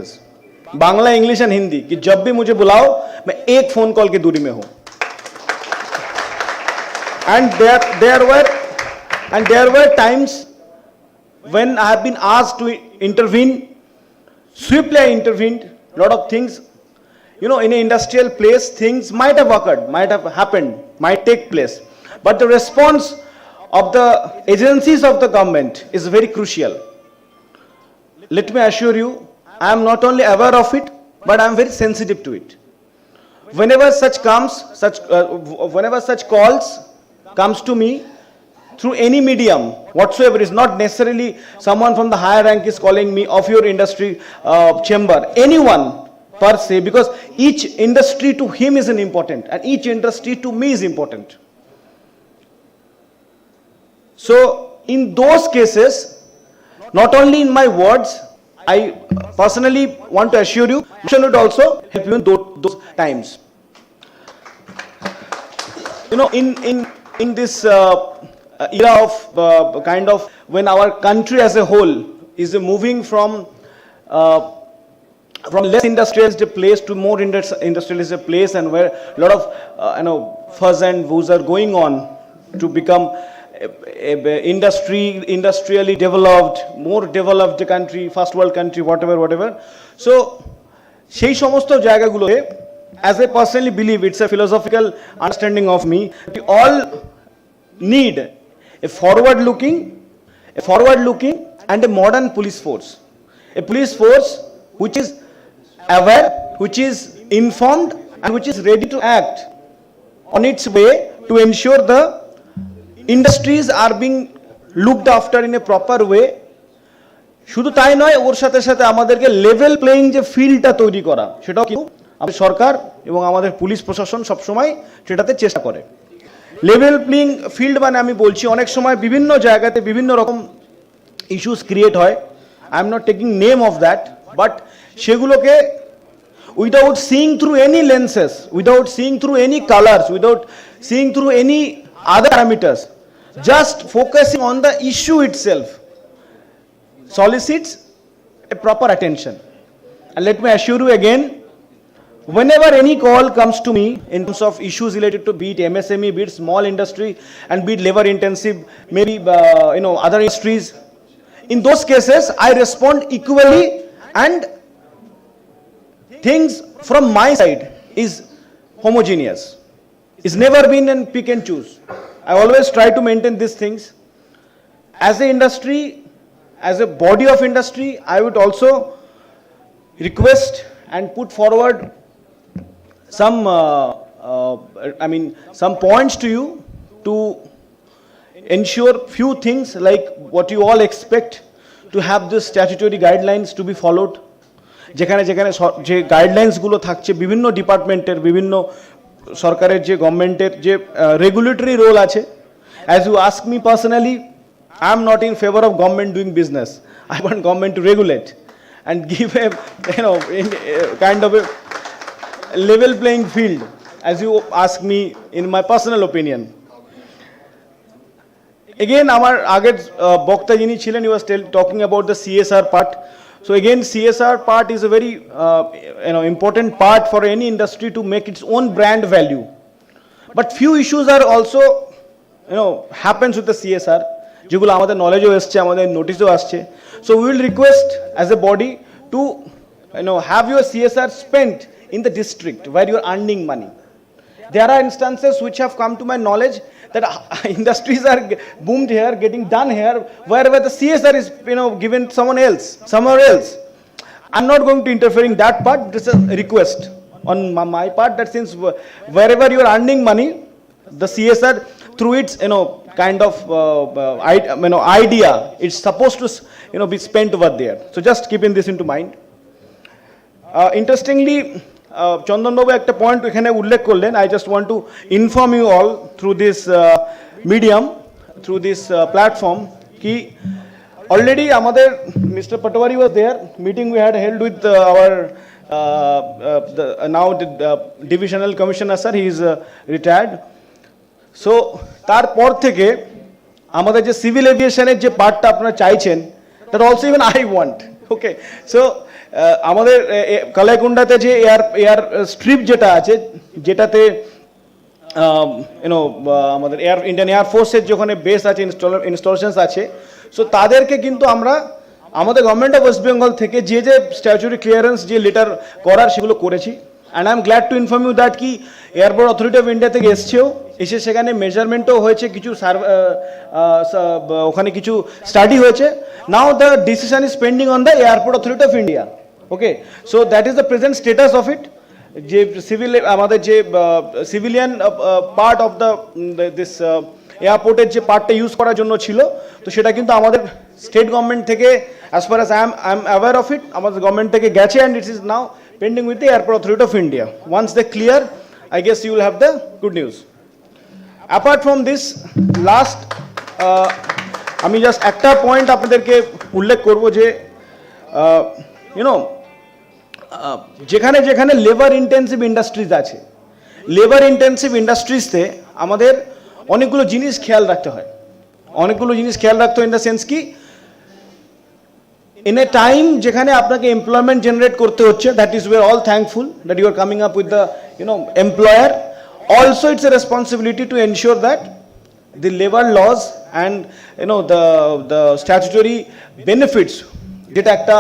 Bangla, English and Hindi, कि जब भी मुझे बुलाओ मैं एक फोन कॉल की दूरी में हूं। And there were times when I have been asked to intervene. Swiftly I intervened. Lot of things, you know, in an industrial place, things might have occurred, might have happened, might take place, but the response of the agencies of the government is very crucial. Let me assure you, I am not only aware of it, but I am very sensitive to it. Whenever such calls comes to me through any medium whatsoever, is not necessarily someone from the higher rank is calling me of your industry chamber, anyone per se, because each industry to him is an important and each industry to me is important. So in those cases, not only in my words, I personally want to assure you, action would also help you in those times. You know, in this era of kind of when our country as a whole is moving from less industrialized place to more industrialized place, and where a lot of fuzz and woos are going on to become industrially developed, more developed country, first world country, whatever. So সেই সমস্ত জায়গাগুলোতে, as I personally believe, it's a philosophical understanding of me, we all need a forward looking and a modern police force, a police force which is aware, which is informed, and which is ready to act on its way to ensure the industries are being looked after in a proper way. শুধু তাই নয়, ওর সাথে সাথে আমাদেরকে level playing যে ফিল্ডটা তৈরি করা, সেটাও কিন্তু আমাদের সরকার এবং আমাদের পুলিশ প্রশাসন সবসময় সেটাতে চেষ্টা করে। লেভেল প্লেইং ফিল্ড মানে আমি বলছি, অনেক সময় বিভিন্ন জায়গাতে বিভিন্ন রকম ইস্যুস ক্রিয়েট হয়, I am not taking name of that, but সেগুলোকে without seeing through any lenses, without seeing through any colours, without seeing through any other parameters, just focusing on the issue itself solicits a proper attention. And let me assure you again, whenever any call comes to me in terms of issues related to be it MSME, be it small industry, and be it labor intensive, maybe other industries, in those cases I respond equally, and things from my side is homogeneous. It's never been a pick and choose. I always try to maintain these things. As an industry, as a body of industry, I would also request and put forward some points to you to ensure few things like what you all expect, to have the statutory guidelines to be followed. যেখানে যে গাইডলাইন্সগুলো থাকছে বিভিন্ন ডিপার্টমেন্টের, বিভিন্ন সরকারের যে গভর্নমেন্টের যে রেগুলেটরি রোল আছে, as you ask me personally, I am not in favor of government doing business. I want government to regulate and give a kind of a level playing field, as you ask me, in my personal opinion. Again, আমার আগের বক্তা যিনি ছিলেন, he was talking about the CSR part. So again, CSR part is a very important part for any industry to make its own brand value. But few issues are also happens with the CSR, যেগুলো আমাদের নলেজও এসছে, আমাদের নোটিশও আসছে. So we will request as a body to have your CSR spent in the district where you are earning money. There are instances which have come to my knowledge that industries are boomed here, getting done here, wherever the CSR is, given someone else, somewhere else. I'm not going to interfere in that part. This is a request on my part that since wherever you are earning money, the CSR through its, kind of idea, it's supposed to, be spent over there. So just keeping this into mind. Interestingly, চন্দন বাবু একটা point এখানে উল্লেখ করলেন. I just want to inform you all through this medium, through this platform, ki already আমাদের Mr. Patwari was there, meeting we had held with our now the divisional commissioner sir, he is retired. So তারপর থেকে আমাদের যে civil এভিয়েশনের যে পার্টটা আপনারা চাইছেন, that also even I want. Okay, so আমাদের কালাইকুন্ডাতে যে এয়ার স্ট্রিপ যেটা আছে, যেটাতে আমাদের ইন্ডিয়ান এয়ার ফোর্সের যেখানে বেস আছে, ইনস্টলেশনস আছে, সো তাদেরকে কিন্তু আমরা আমাদের গভর্নমেন্ট অফ ওয়েস্ট বেঙ্গল থেকে যে স্ট্যাচুরি ক্লিয়ারেন্স যে লেটার করার সেগুলো করেছি. And I am glad to inform you that কি এয়ারপোর্ট অথরিটি অফ ইন্ডিয়া থেকে এসে সেখানে মেজারমেন্টও হয়েছে, কিছু ওখানে কিছু স্টাডি হয়েছে. Now the decision is pending on the airport authority of India. Okay, so that is the present status of it. যে সিভিল আমাদের যে civilian part of the this এয়ারপোর্টের যে পার্টটা ইউজ করার জন্য ছিল, তো সেটা কিন্তু আমাদের স্টেট গভর্নমেন্ট থেকে as far as I am aware of it, আমাদের গভর্নমেন্ট থেকে গেছে, and it is now pending with the Airport Authority of India. Once they clear, I guess you will have the good news. Apart from this, last, আমি just একটা point আপনাদেরকে উল্লেখ করব যে যেখানে যেখানে লেবার ইন্টেন্সিভ ইন্ডাস্ট্রিজ আছে, labour intensive ইন্ডাস্ট্রিজতে আমাদের অনেকগুলো জিনিস খেয়াল রাখতে হয়. ইন দ্য সেন্স কি, in a time যেখানে আপনাকে এমপ্লয়মেন্ট জেনারেট করতে হচ্ছে, that is we are all thankful that you are coming up with the employer. Also it's a responsibility to ensure that the labor laws and the statutory benefits যেটা একটা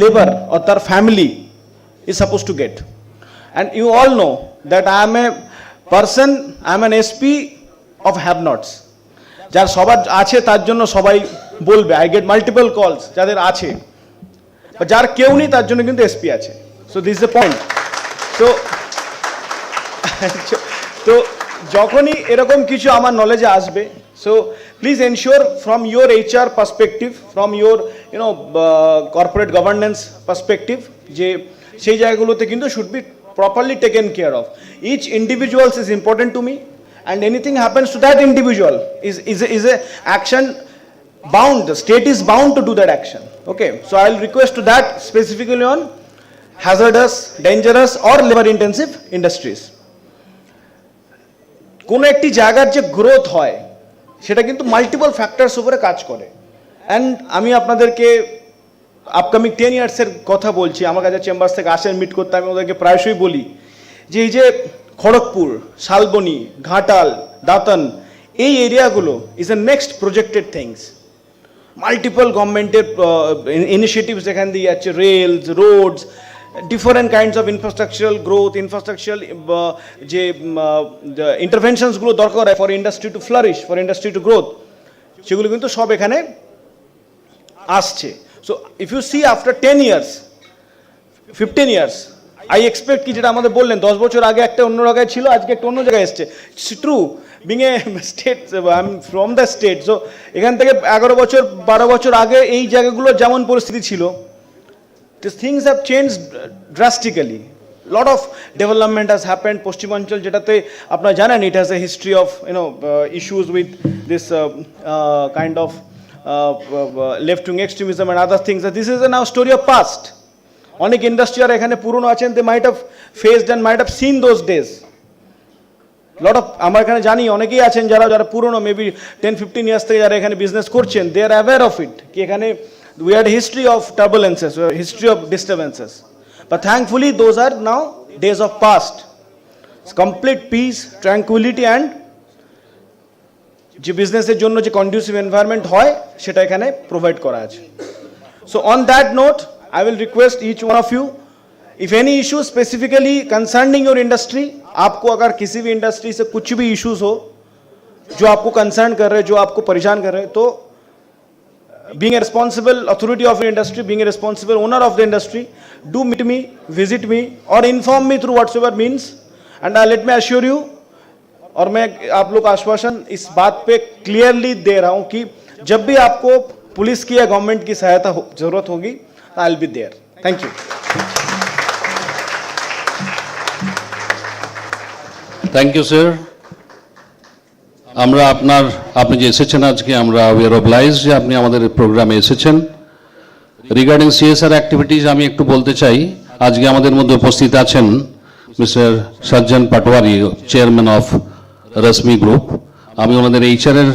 labor or তার family is supposed to get. And you all know that I am a person, I am an SP of have-nots. যার সবার আছে তার জন্য সবাই বলবে, আই গেট মাল্টিপল কলস যাদের আছে, যার কেউ নেই তার জন্য কিন্তু এসপি আছে. So this is the point. তো যখনই এরকম কিছু আমার নলেজে আসবে, so please ensure from your HR perspective, from your corporate governance perspective, যে সেই জায়গাগুলোতে কিন্তু should be properly taken care of. Each individuals is important to me, and anything happens to that individual is a action bound. The state is bound to do that action. Okay, so I'll request to that specifically on hazardous, dangerous or labor intensive industries. কোন একটি জায়গার যে growth হয় সেটা কিন্তু multiple factors উপরে কাজ করে. অ্যান্ড আমি আপনাদেরকে আপকামিং 10 ইয়ার্সের কথা বলছি. আমার কাছে চেম্বার্স থেকে আসেন মিট করতে, আমি ওদেরকে প্রায়শই বলি যে এই যে খড়গপুর, শালবনী, ঘাটাল, দাতন, এই এরিয়াগুলো is a next projected things. Multiple গভর্নমেন্টের ইনিশিয়েটিভস এখান দিয়ে যাচ্ছে, rails, roads, different kinds of infrastructural growth, infrastructural যে ইন্টারভেনশনসগুলো দরকার হয় for industry to flourish, for industry to growth, সেগুলো কিন্তু সব এখানে আসছে. So if you see after 10 years, 15 years, I expect কি যেটা আমাদের বললেন 10 বছর আগে একটা অন্য জায়গায় ছিল, আজকে একটা অন্য জায়গায় এসছে. It's true, being a state, I am from the state. So এখান থেকে 11 বছর 12 বছর আগে এই জায়গাগুলো যেমন পরিস্থিতি ছিল, these things have changed drastically. Lot of development has happened. পশ্চিমাঞ্চল যেটাতে আপনারা জানেন, it has a history of issues with this kind of left-wing extremism and other things. This is a now story of past. অনেক industry আর এখানে পুরনো আছেন, they might have faced and might have seen those days. Lot of আমার এখানে জানি অনেকেই আছেন যারা পুরনো, মেবি 10-15 ইয়ার্স থেকে যারা এখানে বিজনেস করছেন, they are aware of it, কি এখানে we had a history of turbulences, we had a history of disturbances, but thankfully those are now days of past. It's complete peace, tranquility and যে বিজনেসের জন্য যে conducive environment হয় সেটা এখানে provide করা আছে. So on that note, I will request each one of you, if any issue specifically concerning your industry, आपको अगर किसी भी इंडस्ट्री से कुछ भी issues हो जो आपको कंसर्न कर रहे हैं, जो आपको परेशान कर रहे हैं, तो being a responsible authority of the industry, being a responsible owner of the industry, do meet me, visit me, or inform me through whatsoever means. And let me assure you, और मैं आप लोग आश्वासन इस बात पे क्लियरली दे रहा हूं कि जब भी आपको पुलिस की या गवर्नमेंट की सहायता जरूरत होगी, I will be there. Thank you. Thank you sir. আমরা আপনি যে এসেছেন আজকে, আমরা উই আর অবলাইজ যে আপনি আমাদের প্রোগ্রামে এসেছেন। রিগার্ডিং সিএসআর অ্যাক্টিভিটিজ আমি একটু বলতে চাই। আজকে আমাদের মধ্যে উপস্থিত আছেন mister Sajjan Patwari, chairman of Rashmi Group. আমি ওনাদের এইচআরের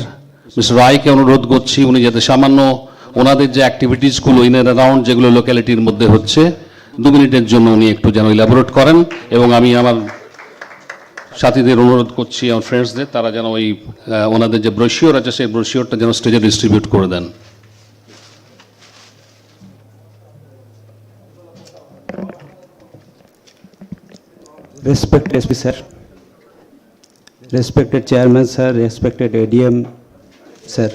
মিস্টার রায়কে অনুরোধ করছি উনি যাতে সামান্য ওনাদের যে অ্যাক্টিভিটিসগুলো ইন অ্যান্ড অ্যারাউন্ড যেগুলো লোক্যালিটির মধ্যে হচ্ছে 2 মিনিটের জন্য উনি একটু যেন ইলাবোরেট করেন। এবং আমি আমার সাথীদের অনুরোধ করছি, আমার ফ্রেন্ডসদের, তারা যেন ওই ওনাদের যে ব্রোশিওর আছে সেই ব্রোশিওরটা যেন স্টেজে ডিস্ট্রিবিউট করে দেন। Respected SP sir, respected chairman sir, respected ADM sir,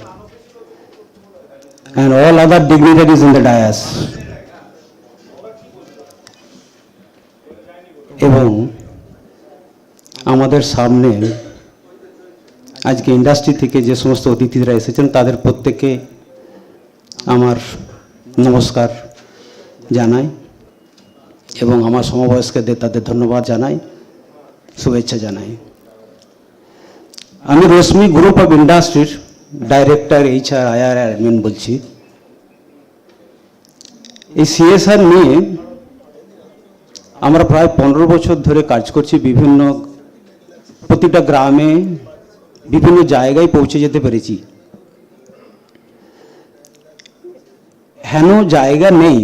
and all other dignitaries in the dais. এবং আমাদের সামনে আজকে ইন্ডাস্ট্রি থেকে যে সমস্ত অতিথিরা এসেছেন তাদের প্রত্যেককে আমার নমস্কার জানাই এবং আমার সমবয়স্কদের তাদের ধন্যবাদ জানাই, শুভেচ্ছা জানাই। আমি রশ্মি গ্রুপ অফ ইন্ডাস্ট্রির ডাইরেক্টর HR IR অ্যাডমিন বলছি। এই CSR নিয়ে আমরা প্রায় 15 বছর ধরে কাজ করছি। বিভিন্ন প্রতিটা গ্রামে বিভিন্ন জায়গায় পৌঁছে যেতে পেরেছি। হেন জায়গা নেই,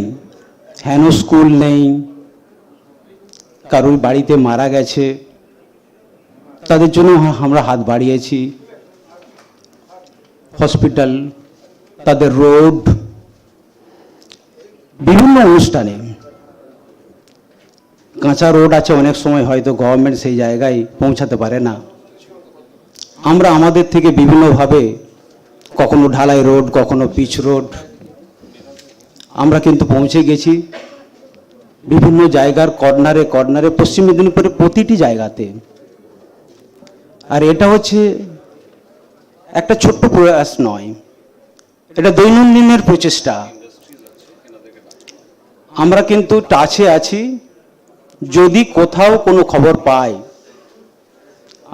হেন স্কুল নেই, কারোর বাড়িতে মারা গেছে তাদের জন্য আমরা হাত বাড়িয়েছি। হসপিটাল, তাদের রোড, বিভিন্ন অনুষ্ঠানে কাঁচা রোড আছে, অনেক সময় হয়তো গভর্নমেন্ট সেই জায়গায় পৌঁছাতে পারে না। আমরা আমাদের থেকে বিভিন্নভাবে, কখনো ঢালাই রোড, কখনো পিচ রোড, আমরা কিন্তু পৌঁছে গেছি বিভিন্ন জায়গার কর্নারে কর্নারে, পশ্চিম মেদিনীপুরের প্রতিটি জায়গাতে। আর এটা হচ্ছে একটা ছোট্ট প্রয়াস নয়, এটা দৈনন্দিনের প্রচেষ্টা। আমরা কিন্তু টাচে আছি, যদি কোথাও কোনো খবর পাই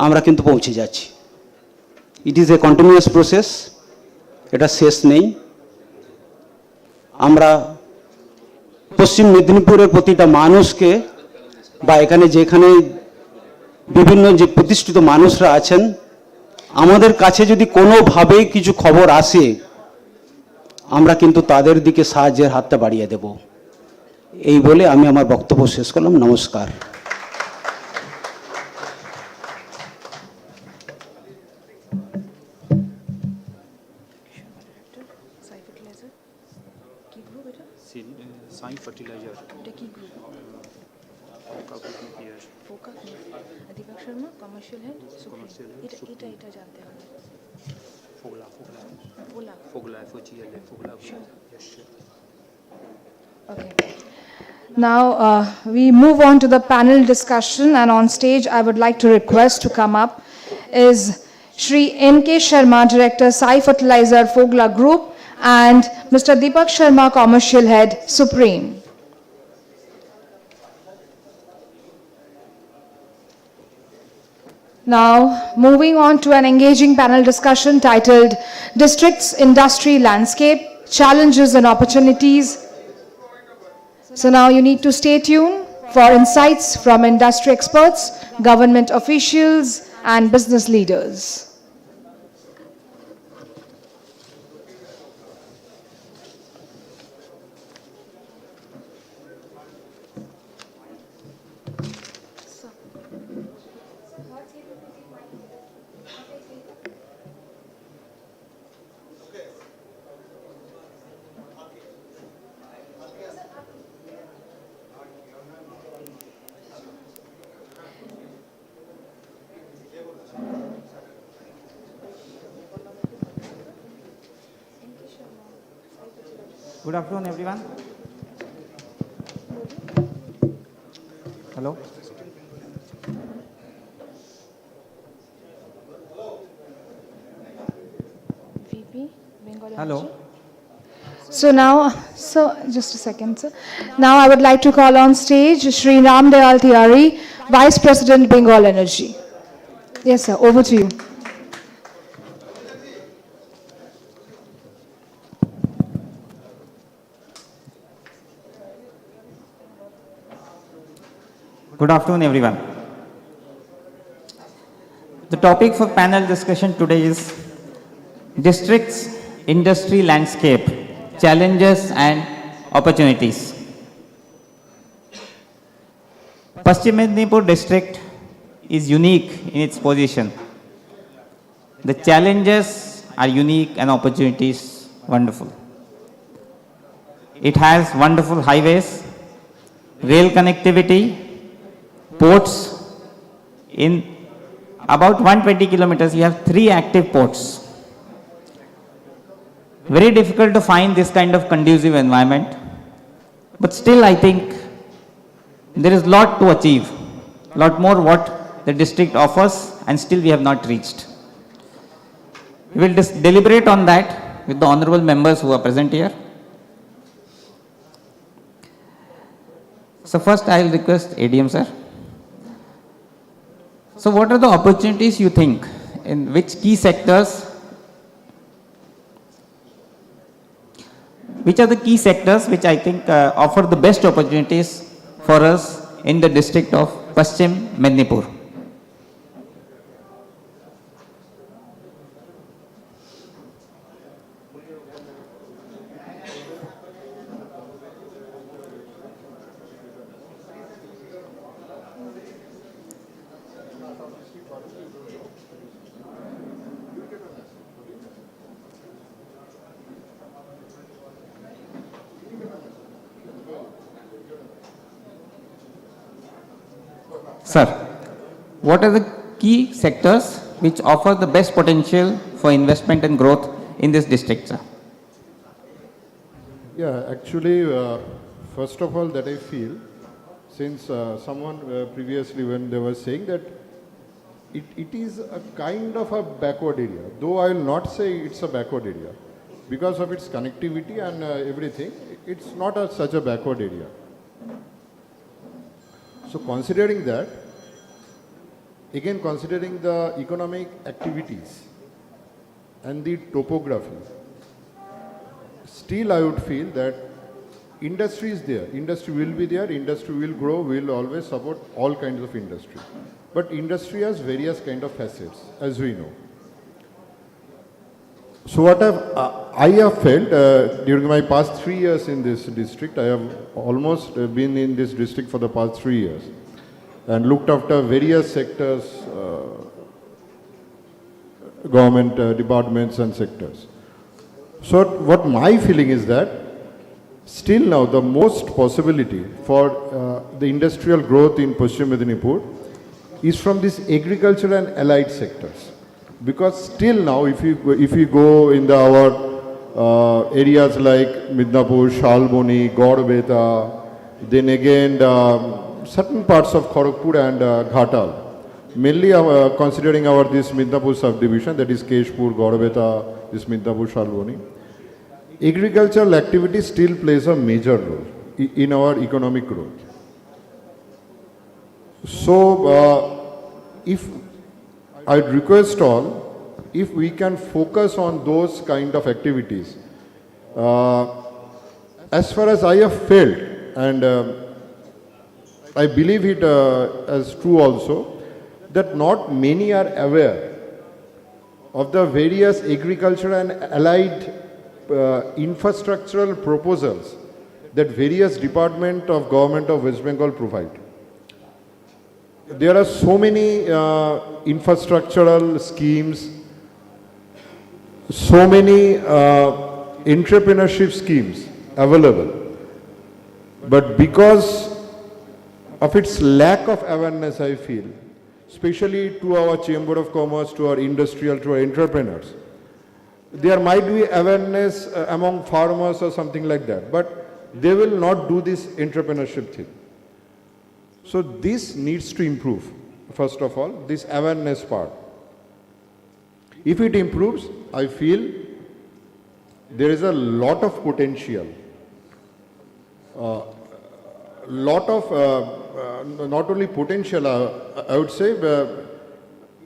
আমরা কিন্তু পৌঁছে যাচ্ছি। It is a continuous process, এটা শেষ নেই। আমরা পশ্চিম মেদিনীপুরের প্রতিটা মানুষকে বা এখানে যেখানে বিভিন্ন যে প্রতিষ্ঠিত মানুষরা আছেন, আমাদের কাছে যদি কোনোভাবেই কিছু খবর আসে আমরা কিন্তু তাদের দিকে সাহায্যের হাতটা বাড়িয়ে দেব। এই বলে আমি আমার বক্তব্য শেষ করলাম। নমস্কার। সাই ফার্টিলাইজার এটা কি গ্রুপ? ফোকা Deepak Sharma commercial head commercial এটা জানতে হবে। Fogla FOGLA Fogla. Yes, sure. Okay. Now we move on to the panel discussion, and on stage I would like to request to come up is Shri N.K. Sharma, Director, Sai Fertilizer Fogla Group, and Mr. Deepak Sharma, Commercial Head, Supreme. Now, moving on to an engaging panel discussion titled District's Industry Landscape, Challenges and Opportunities. So now you need to stay tuned for insights from industry experts, government officials, and business leaders. Good afternoon, everyone. Hello. Hello. So just a second, sir. Now I would like to call on stage Shri Ram Dayal Tiwari, Vice President, Bengal Energy. Yes, sir. Over to you. Good afternoon, everyone. The topic for panel discussion today is districts, industry landscape, challenges and opportunities. Paschim Medinipur district is unique in its position. The challenges are unique and opportunities wonderful. It has wonderful highways, rail connectivity, ports. In about 120 kilometers, you have 3 active ports. Very difficult to find this kind of conducive environment, but still I think there is a lot to achieve, lot more what the district offers, and still we have not reached. We will deliberate on that with the honorable members who are present here. So first I will request ADM sir. So what are the opportunities you think, in which key sectors, which are the key sectors which I think offer the best opportunities for us in the district of Paschim Medinipur? Sir, what are the key sectors which offer the best potential for investment and growth in this district, sir? Yeah, actually, first of all, that I feel, since someone previously when they were saying that it is a kind of a backward area, though I will not say it's a backward area, because of its connectivity and everything, it's not such a backward area. So considering that, again considering the economic activities and the topography, still I would feel that industry is there, industry will be there, industry will grow, we will always support all kinds of industry. But industry has various kind of facets, as we know. So what I have felt during my past 3 years in this district, I have almost been in this district for the past 3 years and looked after various sectors, government departments and sectors. So what my feeling is that still now the most possibility for the industrial growth in Paschim Medinipur is from this agriculture and allied sectors. Because still now, if you go in our areas like Midnapur, Shalboni, Gaudbeta, then again certain parts of Kharagpur and Ghatal, mainly considering this Midnapur subdivision, that is Keshpur, Gaudbeta, this Midnapur, Shalboni, agricultural activity still plays a major role in our economic growth. So, if I'd request all, if we can focus on those kind of activities, as far as I have felt, and I believe it as true also, that not many are aware of the various agriculture and allied infrastructural proposals that various departments of government of West Bengal provide. There are so many infrastructural schemes, so many entrepreneurship schemes available, but because of its lack of awareness, I feel, especially to our Chamber of Commerce, to our industrial, to our entrepreneurs, there might be awareness among farmers or something like that, but they will not do this entrepreneurship thing. So this needs to improve, first of all, this awareness part. If it improves, I feel there is a lot of potential, lot of not only potential, I would say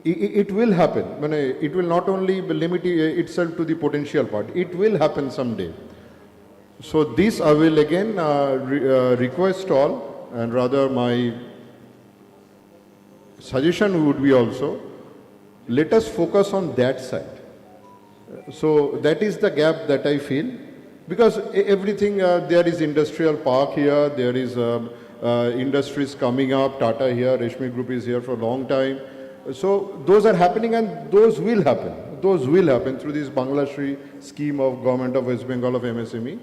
it will happen. It will not only limit itself to the potential part, it will happen someday. So this I will again request all, and rather my suggestion would be also, let us focus on that side. So that is the gap that I feel, because everything, there is industrial park here, there is industries coming up, Tata here, Reshmi Group is here for a long time. So those are happening, and those will happen. Those will happen through this Bangladeshi scheme of Government of West Bengal of MSME.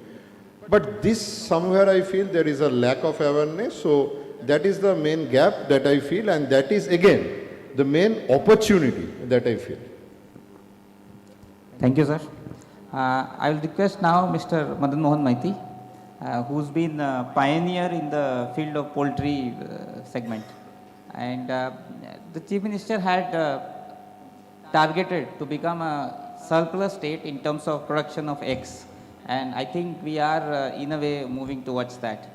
But this somewhere I feel there is a lack of awareness. So that is the main gap that I feel, and that is again the main opportunity that I feel. Thank you, sir. I will request now Mr. Madan Mohan Maiti, who's been a pioneer in the field of poultry segment. And the Chief Minister had targeted to become a surplus state in terms of production of eggs. And I think we are in a way moving towards that.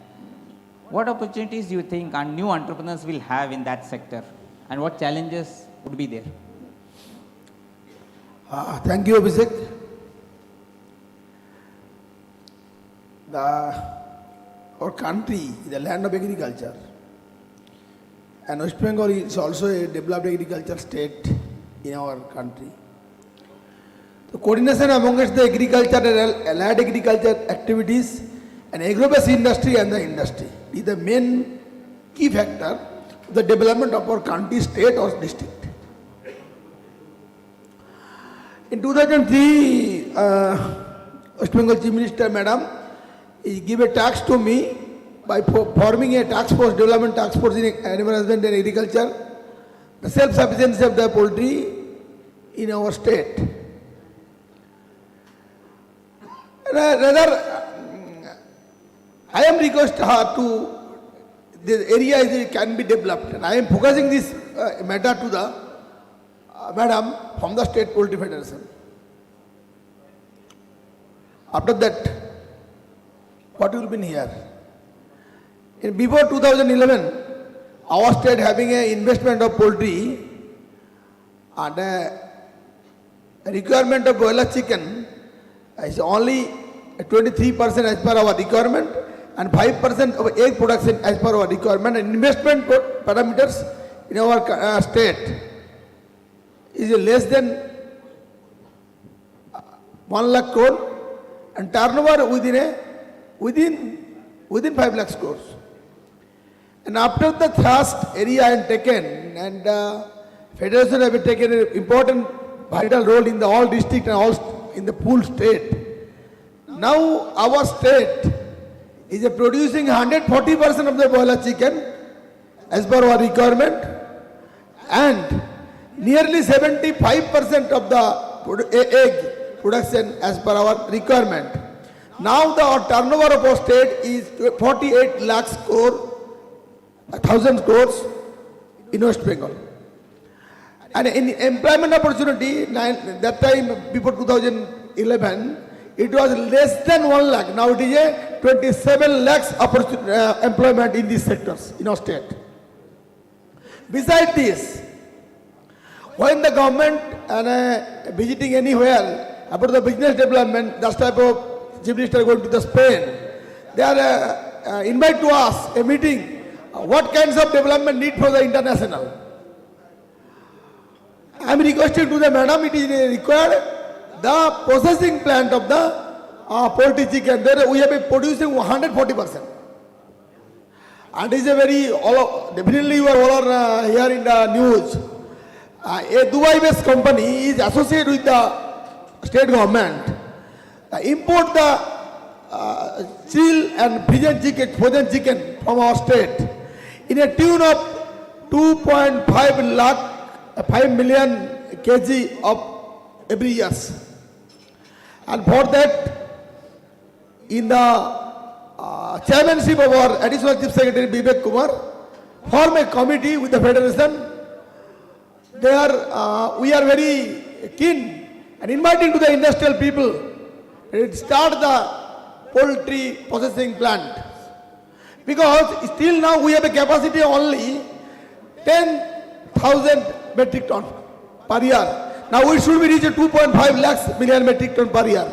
What opportunities do you think our new entrepreneurs will have in that sector? And what challenges would be there? Thank you, Abhishek. Our country is a land of agriculture. And West Bengal is also a developed agriculture state in our country. The coordination amongst the agriculture and allied agriculture activities and agro-based industry and the industry is the main key factor of the development of our country, state or district. In 2003, West Bengal Chief Minister Madam, he gave a task to me by forming a task force, development task force in animal husbandry and agriculture, the self-sufficiency of the poultry in our state. Rather, I am request her to, the area can be developed, and I am focusing this matter to the Madam from the State Poultry Federation. After that, what will be here? Before 2011, our state having an investment of poultry and a requirement of broiler chicken is only 23% as per our requirement and 5% of egg production as per our requirement, and investment parameters in our state is less than 1 lakh crore and turnover within 5 lakh crores. And after the thrust area and taken, and Federation have taken an important vital role in the all district and all in the pool state. Now our state is producing 140% of the broiler chicken as per our requirement, and nearly 75% of the egg production as per our requirement. Now our turnover of our state is 48 lakhs crore, 1,000 crores in West Bengal. And in employment opportunity, that time before 2011, it was less than 1 lakh. Now it is a 27 lakhs employment in these sectors in our state. Besides this, when the government visiting anywhere about the business development, that type of Chief Minister going to the Spain, they are invite to us a meeting. What kinds of development need for the international? I am requesting to the madam, it is required the processing plant of the poultry chicken. There we have been producing 140%. And it is a very, definitely you are all here in the news. A Dubai-based company is associated with the state government. Import the chill and frozen chicken from our state in a tune of 2.5 million kg of every year. And for that, in the chairmanship of our Additional Chief Secretary Vivek Kumar, form a committee with the Federation. We are very keen and inviting to the industrial people to start the poultry processing plant. Because still now we have a capacity of only 10,000 metric ton per year. Now we should be reaching 2.5 lakhs million metric ton per year.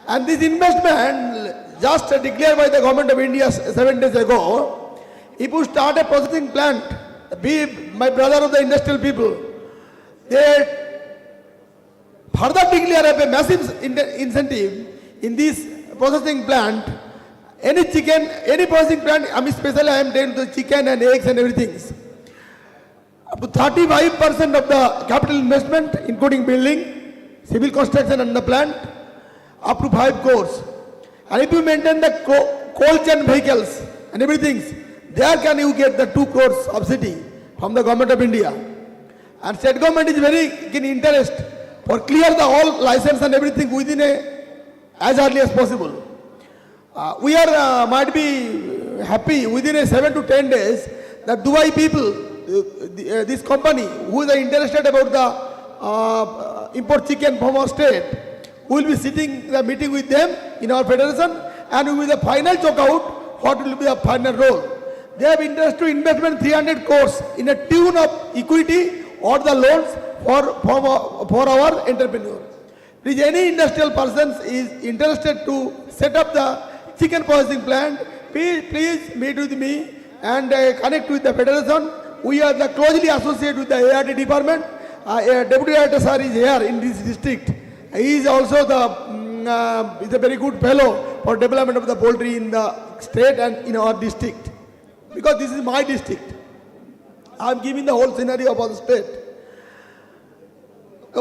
And this investment just declared by the government of India 7 days ago, if you start a processing plant, my brother of the industrial people, they further declare a massive incentive in this processing plant. Any chicken, any processing plant, especially I am doing the chicken and eggs and everything. Up to 35% of the capital investment, including building, civil construction and the plant, up to 5 crores. And if you maintain the cold chain vehicles and everything, there can you get the 2 crores subsidy from the government of India. And state government is very keen interest for clear the all license and everything within as early as possible. We are might be happy within 7 to 10 days that Dubai people, this company who is interested about the import chicken from our state, we will be sitting the meeting with them in our federation, and we will the final check out what will be the final role. They have interest to investment 300 crores in a tune of equity or the loans for our entrepreneur. Please, any industrial person is interested to set up the chicken processing plant, please meet with me and connect with the federation. We are closely associated with the ARD department. Deputy Director sir is here in this district. He is also is a very good fellow for development of the poultry in the state and in our district. Because this is my district. I am giving the whole scenario of our state.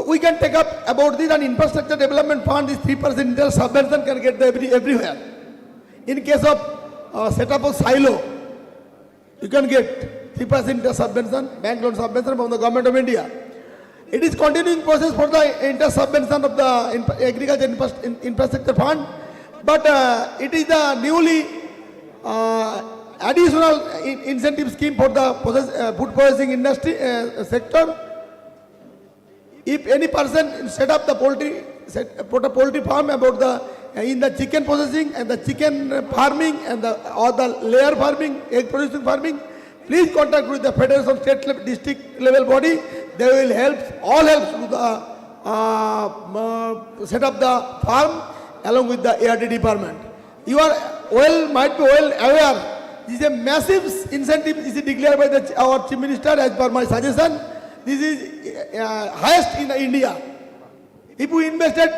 We can take up about this, and infrastructure development fund, this 3% interest subvention can get everywhere. In case of setup of silo, you can get 3% interest subvention, bank loan subvention from the government of India. It is continuing process for the interest subvention of the agriculture infrastructure fund, but it is the newly additional incentive scheme for the food processing industry sector. If any person set up the put a poultry farm about in the chicken processing and the chicken farming and or the layer farming, egg producing farming, please contact with the federation, state level, district level body. They will help, all helps to the set up the farm along with the ARD department. You are might be well aware, this is a massive incentive is declared by our Chief Minister as per my suggestion. This is highest in India. If you invested,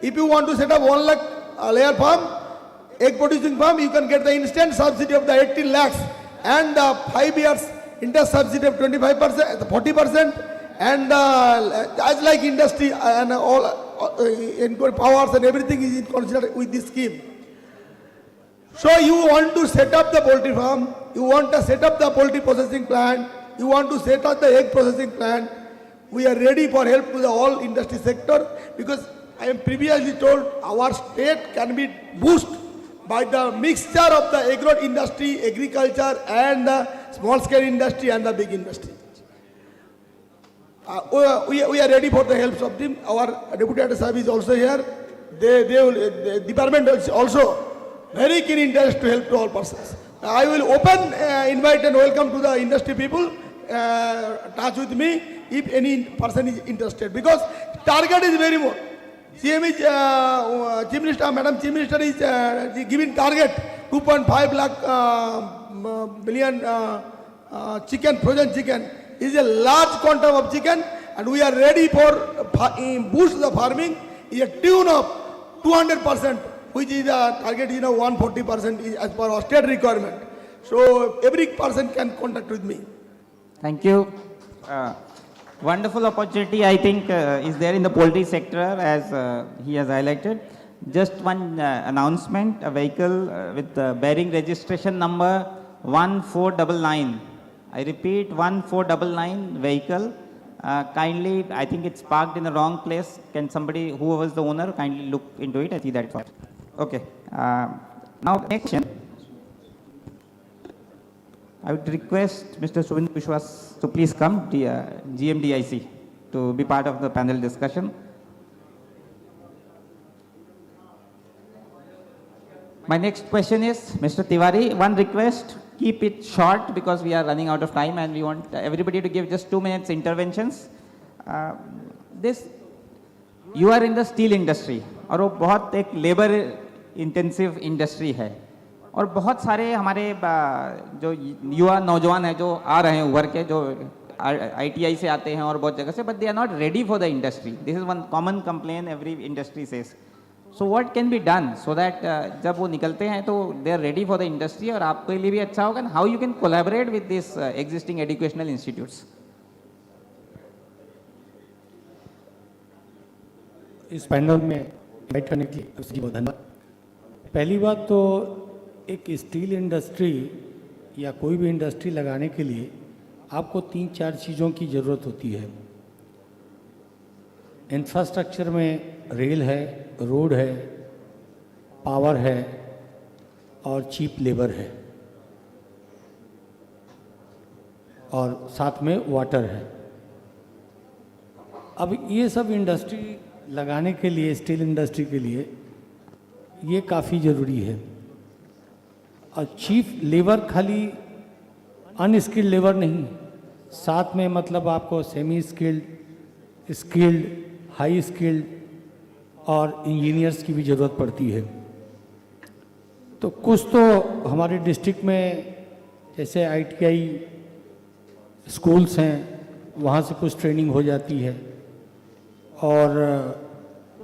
if you want to set up 1 lakh layer farm, egg producing farm, you can get the instant subsidy of the 18 lakhs and the 5 years interest subsidy of 25%, 40%, and as like industry and all powers and everything is considered with this scheme. So you want to set up the poultry farm, you want to set up the poultry processing plant, you want to set up the egg processing plant, we are ready for help to the all industry sector, because I am previously told our state can be boosted by the mixture of the agro industry, agriculture and the small scale industry and the big industry. We are ready for the help of them. Our Deputy Director Sahib is also here. The department is also very keen interest to help to all persons. I will invite and welcome to the industry people, touch with me if any person is interested, because target is very more. CM is, Chief Minister, Madam Chief Minister is giving target 2.5 lakh million chicken, frozen chicken. Is a large quantum of chicken, and we are ready for boost the farming is a tune of 200%, which is the target is 140% as per our state requirement. So every person can contact with me. Thank you. Wonderful opportunity, I think, is there in the poultry sector, as he has highlighted. Just one announcement, a vehicle with bearing registration number 1499. I repeat, 1499 vehicle Kindly, I think it's parked in the wrong place. Can somebody, whoever is the owner, kindly look into it? I see that. Okay. Now, next question. I would request Mr. Suvin Vishwas to please come, GMDIC, to be part of the panel discussion. My next question is, Mr. Tiwari, one request, keep it short because we are running out of time and we want everybody to give just 2 minutes interventions. You are in the steel industry और वो बहुत एक labor intensive industry है और बहुत सारे हमारे जो युवा नौजवान हैं जो आ रहे हैं उभर के जो ITI से आते हैं और बहुत जगह से, but they are not ready for the industry. This is one common complaint every industry says. So what can be done so that जब वो निकलते हैं तो they are ready for the industry और आपके लिए भी अच्छा होगा, and how you can collaborate with these existing educational institutes? इस पैनल में इनवाइट करने के लिए जी बहुत धन्यवाद। पहली बात तो एक स्टील इंडस्ट्री या कोई भी इंडस्ट्री लगाने के लिए आपको 3-4 चीज़ों की ज़रूरत होती है। इंफ्रास्ट्रक्चर में रेल है, रोड है, पावर है और चीप लेबर है और साथ में वाटर है। अब ये सब इंडस्ट्री लगाने के लिए, स्टील इंडस्ट्री के लिए ये काफ़ी ज़रूरी है। और चीप लेबर खाली अनस्किल्ड लेबर नहीं, साथ में मतलब आपको semi skilled, skilled, high skilled और इंजीनियर्स की भी ज़रूरत पड़ती है। तो कुछ तो हमारे डिस्ट्रिक्ट में जैसे ITI स्कूल्स हैं, वहाँ से कुछ ट्रेनिंग हो जाती है और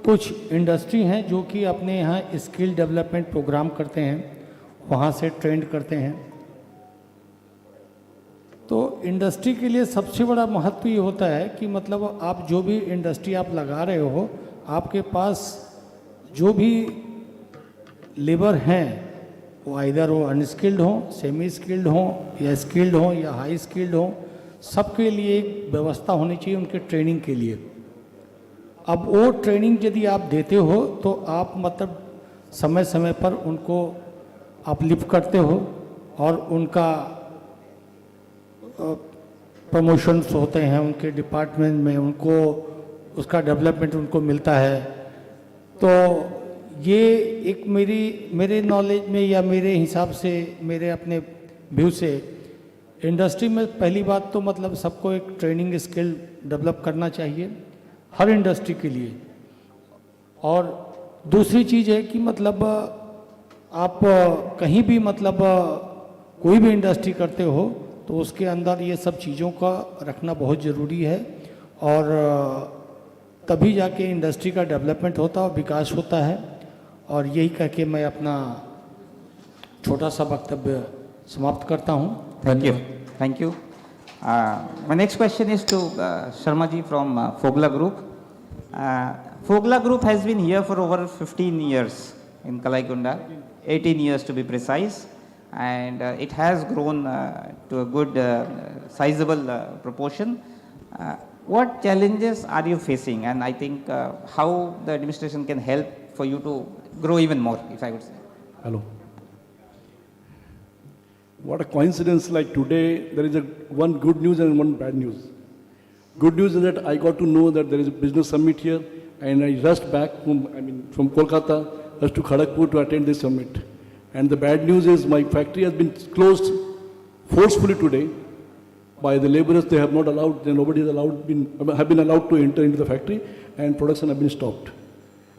कुछ इंडस्ट्री हैं जो कि अपने यहाँ स्किल डेवलपमेंट प्रोग्राम करते हैं, वहाँ से ट्रेंड करते हैं। तो इंडस्ट्री के लिए सबसे बड़ा महत्व ये होता है कि मतलब आप जो भी इंडस्ट्री आप लगा रहे हो, आपके पास जो भी लेबर हैं वो आइदर वो अनस्किल्ड हो, सेमी स्किल्ड हो या स्किल्ड हो या हाई स्किल्ड हो, सबके लिए एक व्यवस्था होनी चाहिए उनके ट्रेनिंग के लिए। अब वो ट्रेनिंग यदि आप देते हो तो आप मतलब समय समय पर उनको आप लिफ्ट करते हो और उनका प्रमोशंस होते हैं उनके डिपार्टमेंट में, उनको उसका डेवलपमेंट उनको मिलता है। तो ये एक मेरे नॉलेज में या मेरे हिसाब से, मेरे अपने व्यू से इंडस्ट्री में पहली बात तो मतलब सबको एक ट्रेनिंग स्किल डेवलप करना चाहिए हर इंडस्ट्री के लिए। और दूसरी चीज़ है कि मतलब आप कहीं भी मतलब कोई भी इंडस्ट्री करते हो तो उसके अंदर ये सब चीज़ों का रखना बहुत ज़रूरी है और तभी जाके इंडस्ट्री का डेवलपमेंट होता है और विकास होता है। और यही कह के मैं अपना छोटा सा वक्तव्य समाप्त करता हूँ। Thank you. My next question is to Sharma ji from Fogla Group. Fogla Group has been here for over 15 years in Kalaikunda, 18 years to be precise, and it has grown to a good sizable proportion. What challenges are you facing, and I think how the administration can help for you to grow even more, if I would say? Hello. What a coincidence, like today there is one good news and one bad news. Good news is that I got to know that there is a business summit here and I rushed back from Kolkata to Kharagpur to attend this summit. And the bad news is my factory has been closed forcefully today by the laborers. They have not allowed, nobody has have been allowed to enter into the factory and production have been stopped.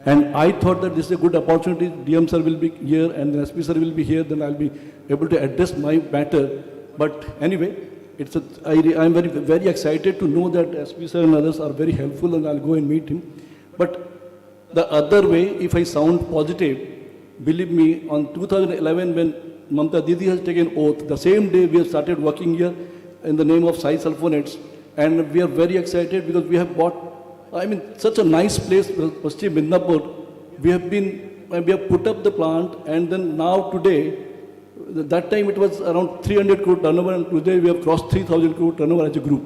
And I thought that this is a good opportunity. DM sir will be here and the SP sir will be here, then I'll be able to address my matter. But anyway, I'm very, very excited to know that SP sir and others are very helpful and I'll go and meet him. But the other way, if I sound positive, believe me, on 2011 when Mamta Didi has taken oath, the same day we have started working here in the name of Sai Sulfonates, and we are very excited because we have bought, such a nice place, Paschim Medinipur. We have put up the plant, and then now today, that time it was around 300 crore turnover, and today we have crossed 3,000 crore turnover as a group.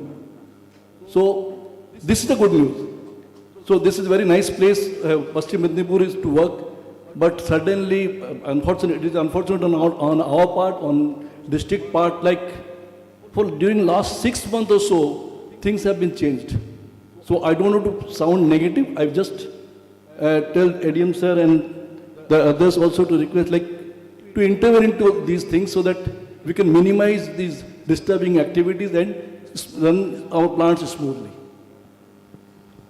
So This is the good news. So this is a very nice place, Paschim Medinipur is to work, but suddenly, it is unfortunate on our part, on district part, like during last 6 months or so, things have been changed. So I don't want to sound negative, I just tell ADM sir and the others also to request to intervene into these things so that we can minimize these disturbing activities and run our plants smoothly.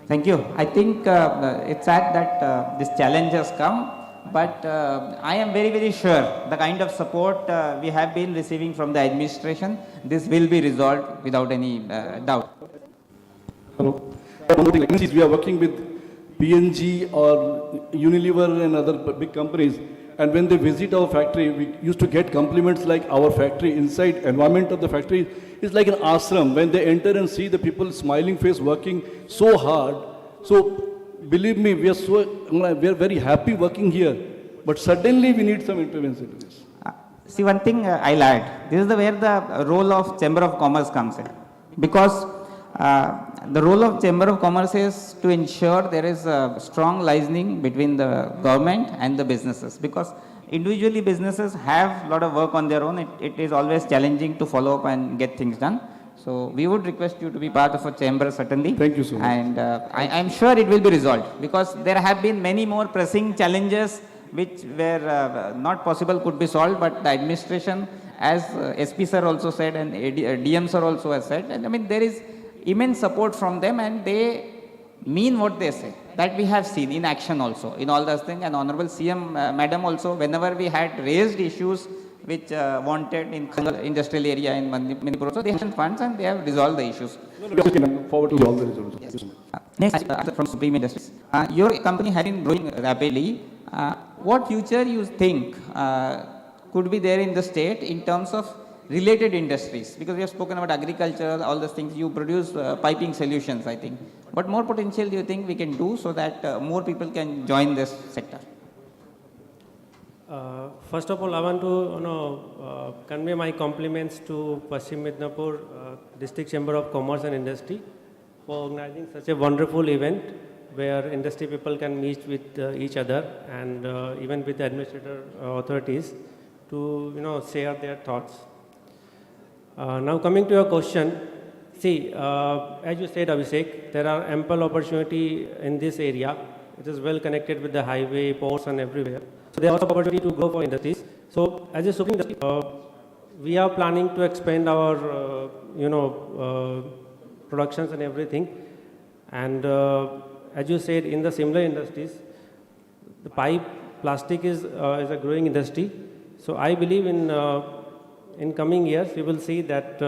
Thank you. I think it's sad that this challenge has come, but I am very, very sure the kind of support we have been receiving from the administration, this will be resolved without any doubt. Hello. We are working with P&G or Unilever and other big companies, and when they visit our factory, we used to get compliments like our factory inside, environment of the factory is like an ashram. When they enter and see the people smiling face working so hard, so believe me, we are very happy working here, but suddenly we need some intervention to this. See, one thing I'll add, this is where the role of Chamber of Commerce comes in, because the role of Chamber of Commerce is to ensure there is a strong liaising between the government and the businesses, because individually businesses have a lot of work on their own. It is always challenging to follow up and get things done. So we would request you to be part of a chamber, certainly. Thank you so much. And I'm sure it will be resolved, because there have been many more pressing challenges which were not possible could be solved, but the administration, as SP sir also said and DM sir also has said, and I mean there is immense support from them, and they mean what they say. That we have seen in action also, in all those things. And Honorable CM Madam also, whenever we had raised issues which wanted in industrial area in Manipur, so they have funds and they have resolved the issues. Forward to all the resolutions. Next, from Supreme Industries. Your company has been growing rapidly. What future you think could be there in the state in terms of related industries? Because we have spoken about agriculture, all those things. You produce piping solutions, I think. What more potential do you think we can do so that more people can join this sector? First of all, I want to convey my compliments to Paschim Medinipur District Chamber of Commerce and Industry for organizing such a wonderful event where industry people can meet with each other and even with the administrative authorities to share their thoughts. Now coming to your question, see, as you said, Abhishek, there are ample opportunity in this area. It is well connected with the highway, ports and everywhere. So there are also opportunity to grow for industries. So as a Supreme Industry, we are planning to expand our, productions and everything. And as you said, in the similar industries, the pipe, plastic is a growing industry. So I believe in coming years, we will see that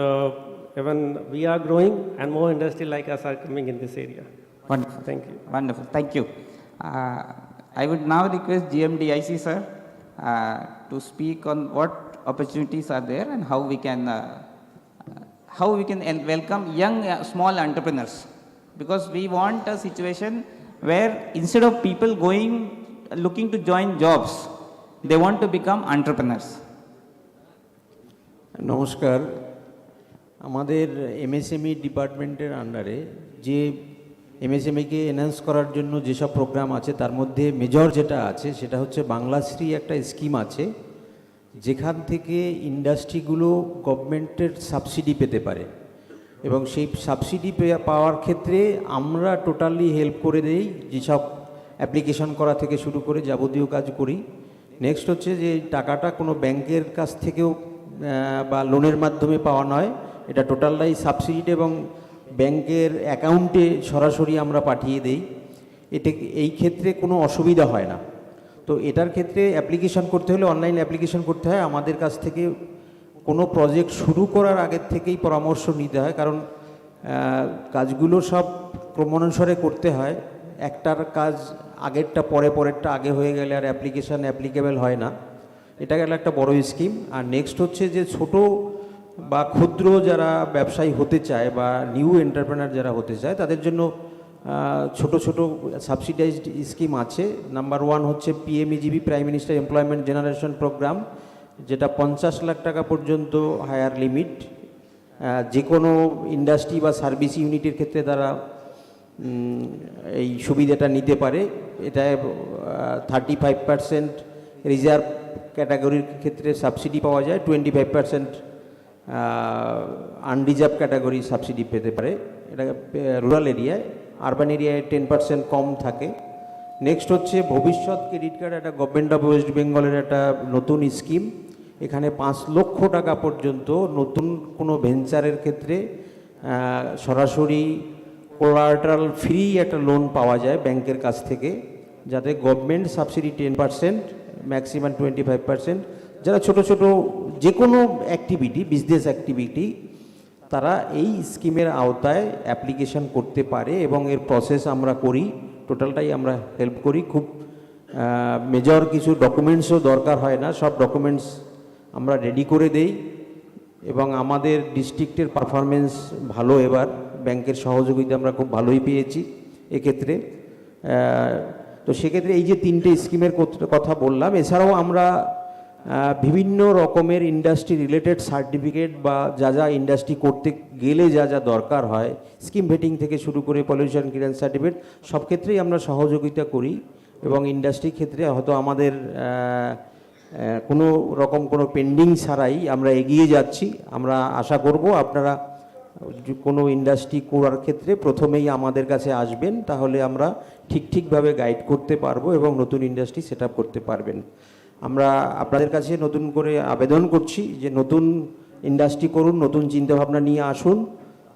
even we are growing and more industry like us are coming in this area. Wonderful. Thank you. Wonderful. Thank you. I would now request GMDIC sir to speak on what opportunities are there and how we can welcome young small entrepreneurs, because we want a situation where instead of people looking to join jobs, they want to become entrepreneurs. নমস্কার, আমাদের MSME ডিপার্টমেন্টের আন্ডারে যে এমএসএমইকে enhance করার জন্য যেসব programme আছে তার মধ্যে মেজর যেটা আছে সেটা হচ্ছে বাংলাশ্রী একটা স্কিম আছে, যেখান থেকে ইন্ডাস্ট্রিগুলো গভর্নমেন্টের সাবসিডি পেতে পারে এবং সেই সাবসিডি পাওয়ার ক্ষেত্রে আমরা টোটালি হেল্প করে দেই, যেসব অ্যাপ্লিকেশন করা থেকে শুরু করে যাবতীয় কাজ করি। নেক্সট হচ্ছে যে টাকাটা কোনো ব্যাংকের কাছ থেকেও বা লোনের মাধ্যমে পাওয়া নয়, এটা টোটালটাই সাবসিডি এবং ব্যাংকের অ্যাকাউন্টে সরাসরি আমরা পাঠিয়ে দেই। এই ক্ষেত্রে কোনো অসুবিধা হয় না। তো এটার ক্ষেত্রে অ্যাপ্লিকেশন করতে হলে অনলাইন অ্যাপ্লিকেশন করতে হয়। আমাদের কাছ থেকে কোনো প্রজেক্ট শুরু করার আগের থেকেই পরামর্শ নিতে হয়, কারণ কাজগুলো সব ক্রমানুসারে করতে হয়। একটার কাজ আগেরটা পরেরটা আগে হয়ে গেলে আর অ্যাপ্লিকেশান অ্যাপ্লিকেবল হয় না। এটা গেল একটা বড় স্কিম। আর নেক্সট হচ্ছে যে ছোট বা ক্ষুদ্র যারা ব্যবসায়ী হতে চায় বা নিউ এন্টারপ্রেনার যারা হতে চায় তাদের জন্য ছোট ছোট সাবসিডাইজড স্কিম আছে। নাম্বার 1 হচ্ছে PMEGP, prime minister employment generation programme, যেটা 50 লাখ টাকা পর্যন্ত হায়ার লিমিট। যে কোনো ইন্ডাস্ট্রি বা সার্ভিস ইউনিটের ক্ষেত্রে তারা এই সুবিধাটা নিতে পারে। এটা 35% রিজার্ভ ক্যাটাগরির ক্ষেত্রে সাবসিডি পাওয়া যায়, 25% আনরিজার্ভ ক্যাটাগরি সাবসিডি পেতে পারে। এটা রুরাল এরিয়ায়, আরবান এরিয়ায় 10% কম থাকে। নেক্সট হচ্ছে ভবিষ্যৎ ক্রেডিট কার্ড, একটা গভর্নমেন্ট অফ ওয়েস্ট বেঙ্গলের একটা নতুন স্কিম। এখানে 5 লক্ষ টাকা পর্যন্ত নতুন কোনো ভেঞ্চারের ক্ষেত্রে সরাসরি কোলাটারাল ফ্রি একটা লোন পাওয়া যায় ব্যাংকের কাছ থেকে, যাতে গভর্নমেন্ট সাবসিডি 10%, ম্যাক্সিমাম 25%। যারা ছোট ছোট যে কোনো অ্যাক্টিভিটি, বিজনেস অ্যাক্টিভিটি, তারা এই স্কিমের আওতায় অ্যাপ্লিকেশন করতে পারে এবং এর প্রসেস আমরা করি, টোটালটাই আমরা হেল্প করি। খুব মেজর কিছু ডকুমেন্টসও দরকার হয় না, সব ডকুমেন্টস আমরা রেডি করে দেই এবং আমাদের ডিস্ট্রিক্টের পারফরমেন্স ভালো। এবার ব্যাংকের সহযোগিতা আমরা খুব ভালোই পেয়েছি এক্ষেত্রে। তো সেক্ষেত্রে এই যে 3টে স্কিমের কথা বললাম, এছাড়াও আমরা বিভিন্ন রকমের ইন্ডাস্ট্রি রিলেটেড সার্টিফিকেট বা যা যা ইন্ডাস্ট্রি করতে গেলে যা যা দরকার হয়, স্কিম ভেটিং থেকে শুরু করে পলিউশন ক্লিয়ারেন্স সার্টিফিকেট, সব ক্ষেত্রেই আমরা সহযোগিতা করি। এবং ইন্ডাস্ট্রির ক্ষেত্রে হয়তো আমাদের কোনো রকম কোনো পেন্ডিং ছাড়াই আমরা এগিয়ে যাচ্ছি। আমরা আশা করব আপনারা কোনো ইন্ডাস্ট্রি করার ক্ষেত্রে প্রথমেই আমাদের কাছে আসবেন, তাহলে আমরা ঠিকভাবে গাইড করতে পারবো এবং নতুন ইন্ডাস্ট্রি সেট আপ করতে পারবেন। আমরা আপনাদের কাছে নতুন করে আবেদন করছি যে নতুন ইন্ডাস্ট্রি করুন, নতুন চিন্তাভাবনা নিয়ে আসুন,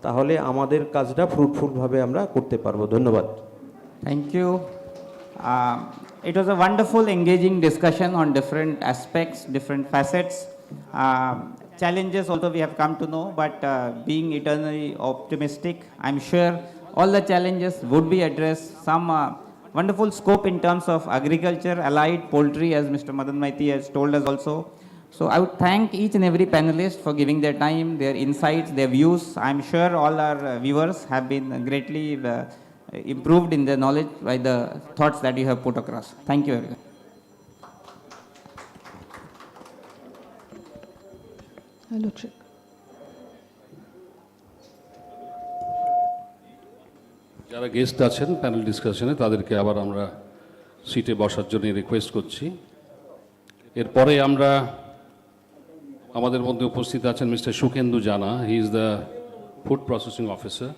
তাহলে আমাদের কাজটা ফ্রুটফুলভাবে আমরা করতে পারবো। ধন্যবাদ। Thank you. It was a wonderful, engaging discussion on different aspects, different facets. Challenges also we have come to know, but being eternally optimistic, I'm sure all the challenges would be addressed. Some wonderful scope in terms of agriculture, allied, poultry, as Mr. Madan Maiti has told us also. So I would thank each and every panelist for giving their time, their insights, their views. I'm sure all our viewers have been greatly improved in their knowledge by the thoughts that you have put across. Thank you, everyone. Hello, Trick. যারা guest আছেন panel ডিসকাশনে, তাদেরকে আবার আমরা সিটে বসার জন্য request করছি। এরপরে আমরা আমাদের মধ্যে উপস্থিত আছেন মিস্টার সুখেন্দু জানা। He is the food processing officer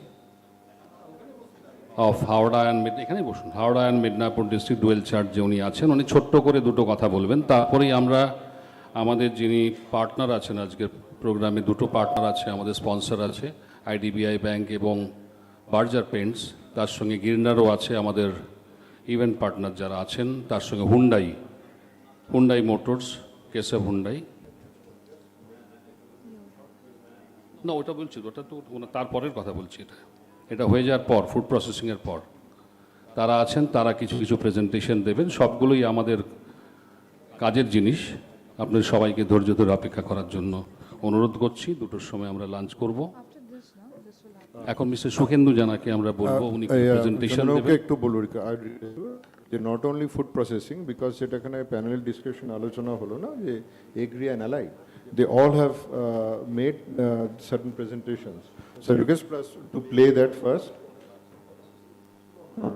of Howrah and এখানেই বসুন, Howrah and Midnapore district dual চার্জে উনি আছেন। উনি ছোট্ট করে দুটো কথা বলবেন, তারপরেই আমরা আমাদের যিনি পার্টনার আছেন আজকের প্রোগ্রামে, দুটো পার্টনার আছে আমাদের, স্পন্সর আছে আইডিবিআই ব্যাংক এবং বার্জার পেন্টস, তার সঙ্গে গির্নারও আছে আমাদের ইভেন্ট পার্টনার যারা আছেন, তার সঙ্গে হুন্ডাই মোটরস, কেশব হুন্ডাই। না ওটা বলছি, ওটা তো তারপরের কথা বলছি, এটা হয়ে যাওয়ার পর, ফুড প্রসেসিংয়ের পর তারা আছেন, তারা কিছু প্রেজেন্টেশন দেবেন। সবগুলোই আমাদের কাজের জিনিস। আপনাদের সবাইকে ধৈর্য ধরে অপেক্ষা করার জন্য অনুরোধ করছি। 2টোর সময় আমরা লাঞ্চ করব। এখন মিস্টার সুখেন্দু জানাকে আমরা বলবো, উনি প্রেজেন্টেশন দেবেন। একটু বলবো যে not only food processing, because সেটা এখানে প্যানেল ডিসকাশন আলোচনা হলো না, যে agri and allied, they all have made certain presentations. So I request us to play that first.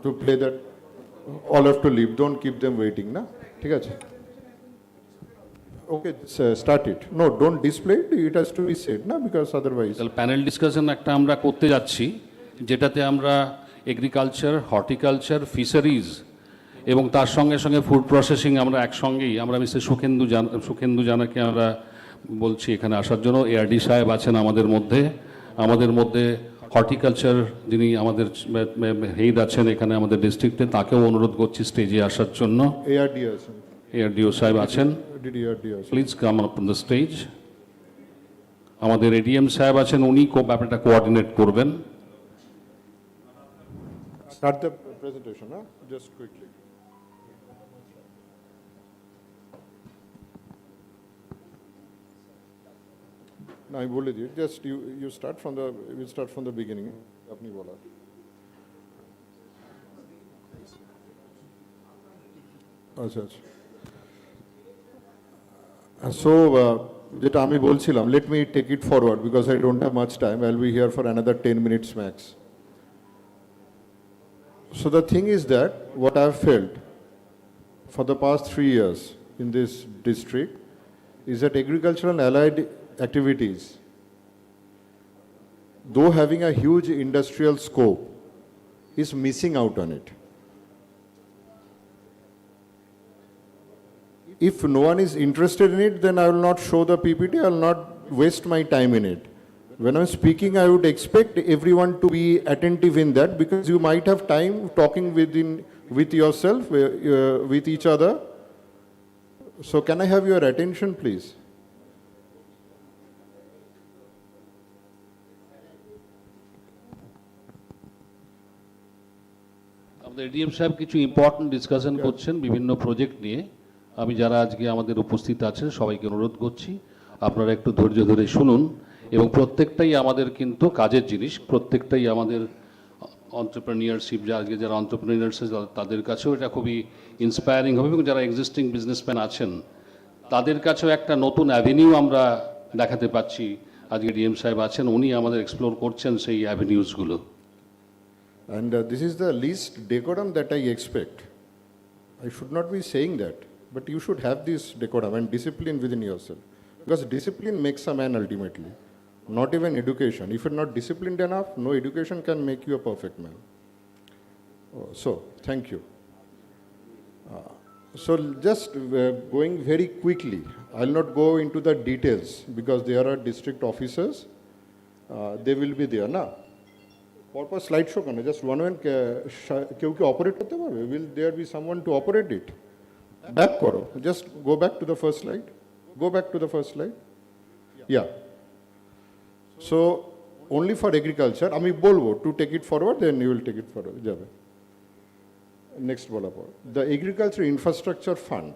To play that, all have to leave. Don't keep them waiting, na? ঠিক আছে? Okay, start it. No, don't display it. It has to be said, na? Because otherwise. Panel discussion একটা আমরা করতে যাচ্ছি, যেটাতে আমরা agriculture, horticulture, fisheries এবং তার সঙ্গে সঙ্গে ফুড প্রসেসিং আমরা একসঙ্গেই, আমরা মিস্টার সুখেন্দু জানাকে আমরা বলছি এখানে আসার জন্য। এআরডি সাহেব আছেন আমাদের মধ্যে হর্টিকালচার যিনি আমাদের হেড আছেন এখানে আমাদের ডিস্ট্রিক্টে, তাকেও অনুরোধ করছি স্টেজে আসার জন্য। এআরডিও সাহেব আছেন, please come up on the stage. আমাদের এডিএম সাহেব আছেন, উনি ব্যাপারটা কোঅর্ডিনেট করবেন। Start the presentation, huh? Just quickly. No, I bole diye. Just you start from the beginning. Apni bola. আচ্ছা। So যেটা আমি বলছিলাম, let me take it forward because I don't have much time. I'll be here for another 10 minutes max. So the thing is that what I've felt for the past 3 years in this district is that agricultural and allied activities, though having a huge industrial scope, is missing out on it. If no one is interested in it, then I will not show the PPT, I will not waste my time in it. When I'm speaking, I would expect everyone to be attentive in that, because you might have time talking with yourself, with each other. So can I have your attention, please? আমাদের ADM সাহেব কিছু important discussion করছেন বিভিন্ন project নিয়ে। আমি যারা আজকে আমাদের উপস্থিত আছেন সবাইকে অনুরোধ করছি আপনারা একটু ধৈর্য ধরে শুনুন, এবং প্রত্যেকটাই আমাদের কিন্তু কাজের জিনিস, প্রত্যেকটাই আমাদের অন্টারপ্রেনিয়রশিপ, যারা অন্টারপ্রেনিয়র্স তাদের কাছেও এটা খুবই ইন্সপায়ারিং হবে, এবং যারা এক্সিস্টিং বিজনেসম্যান আছেন তাদের কাছেও একটা নতুন অ্যাভিনিউ আমরা দেখাতে পাচ্ছি। আজকে ডিএম সাহেব আছেন, উনি আমাদের এক্সপ্লোর করছেন সেই অ্যাভিনিউজগুলো। And this is the least decorum that I expect. I should not be saying that, but you should have this decorum and discipline within yourself. Because discipline makes a man ultimately, not even education. If you're not disciplined enough, no education can make you a perfect man. So, thank you. So just going very quickly, I'll not go into the details because there are district officers. They will be there now. পরপর slide show কেন? Just one কেউ কি operate করতে পারবে? Will there be someone to operate it? Back করো, just go back to the first slide, go back to the first slide. Yeah, so only for agriculture আমি বলবো to take it forward, then you will take it forward যাবে। Next বলার পর the agriculture infrastructure fund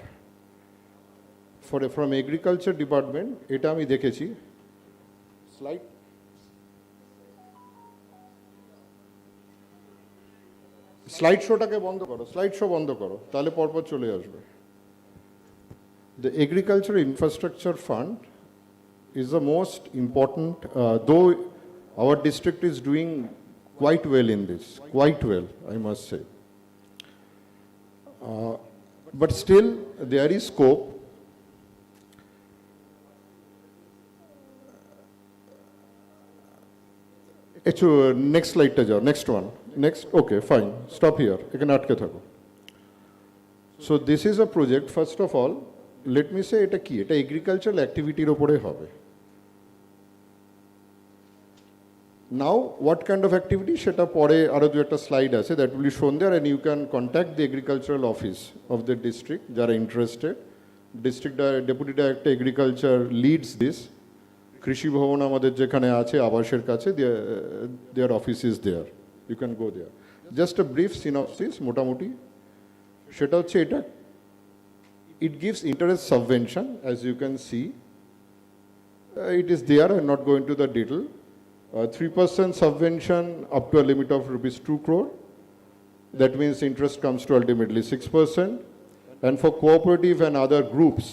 from agriculture department, এটা আমি দেখেছি। Slide slide শোটাকে বন্ধ করো, স্লাইড শো বন্ধ করো, তাহলে পরপর চলে আসবে। The Agriculture Infrastructure Fund is the most important, though our district is doing quite well in this, quite well, I must say. But still, there is scope. Next slide, next one. Next, okay, fine, stop here. এখানে আটকে থাকো। So this is a project, first of all, let me say এটা কি? এটা agricultural অ্যাক্টিভিটির ওপরে হবে। Now, what kind of activity? সেটা পরে আরো দু একটা স্লাইড আছে, that will be shown there, and you can contact the agricultural office of the district যারা interested. District Deputy Director Agriculture leads this. কৃষি ভবন আমাদের যেখানে আছে আবাসের কাছে, their office is there. You can go there. Just a brief synopsis, মোটামুটি সেটা হচ্ছে এটা, it gives interest subvention, as you can see. It is there, I'm not going to the detail. 3% subvention up to a limit of rupees 2 crore. That means interest comes to ultimately 6%. And for cooperative and other groups,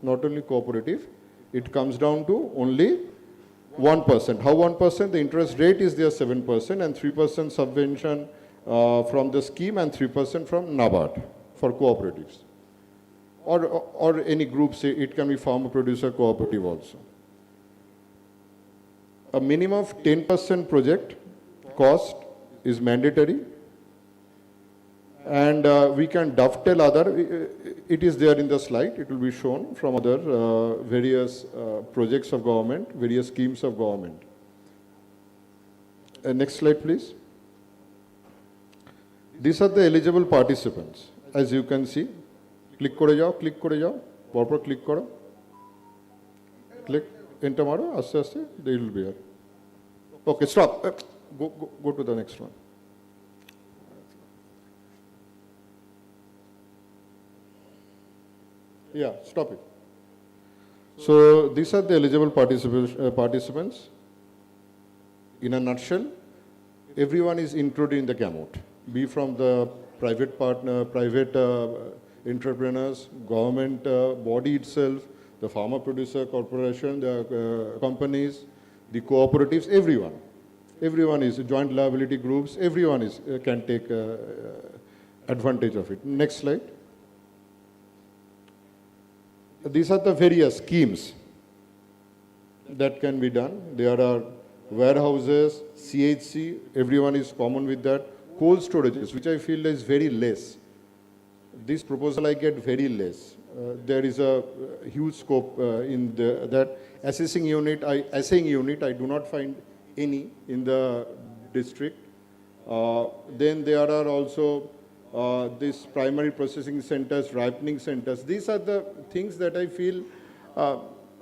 not only cooperative, it comes down to only 1%. How 1%? The interest rate is there 7%, and 3% subvention from the scheme, and 3% from NABARD for cooperatives. Or any groups, it can be farmer producer cooperative also. A minimum of 10% project cost is mandatory, and we can dovetail other, it is there in the slide, it will be shown from other various projects of government, various schemes of government. Next slide, please. These are the eligible participants. As you can see, click করে যাও, পরপর click করো, click, enter মারো, আস্তে আস্তে, they will be here. Okay, stop, go to the next one. Yeah, stop it. So these are the eligible participants. In a nutshell, everyone is included in the gamut, be from the private partner, private entrepreneurs, government body itself, the farmer producer corporation, the companies, the cooperatives, everyone. everyone is, joint liability groups, everyone is, can take advantage of it. Next slide. These are the various schemes that can be done. There are warehouses, CHC, everyone is common with that. Cold storages, which I feel is very less. This proposal I get very less. There is a huge scope in that assessing unit. I do not find any in the district. Then there are also these primary processing centers, ripening centers. These are the things that I feel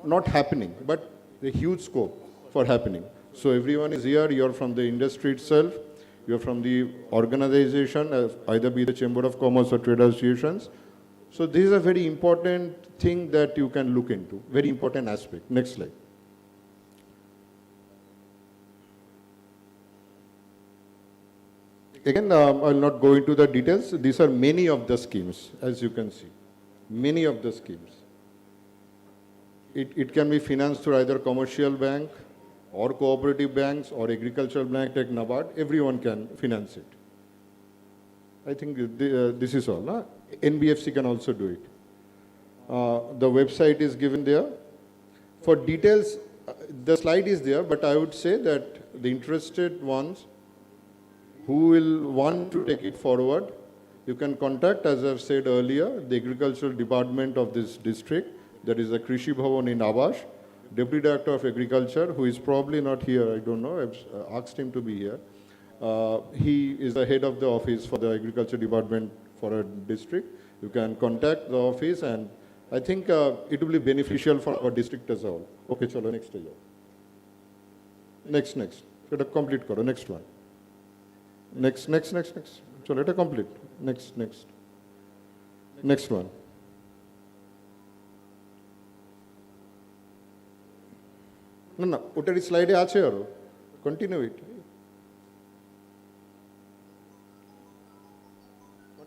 not happening, but a huge scope for happening. So everyone is here, you're from the industry itself, you're from the organization, either be the Chamber of Commerce or trade associations. So this is a very important thing that you can look into, very important aspect. Next slide. Again, I'll not go into the details. These are many of the schemes, as you can see. Many of the schemes. It can be financed through either commercial bank or cooperative banks or agricultural bank like NABARD. Everyone can finance it. I think this is all. Huh? NBFC can also do it. The website is given there. For details, the slide is there, but I would say that the interested ones who will want to take it forward, you can contact, as I've said earlier, the agricultural department of this district, that is the Krishi Bhavan in Abash, Deputy Director of Agriculture, who is probably not here, I don't know, I've asked him to be here. He is the head of the office for the agriculture department for a district. You can contact the office, and I think it will be beneficial for our district as a whole. Okay, chalo, next stage. Next. Complete karo, next one. Next. Chalo, let it complete. Next. Next one. No, ওটার স্লাইডে আছে আরো continue ইট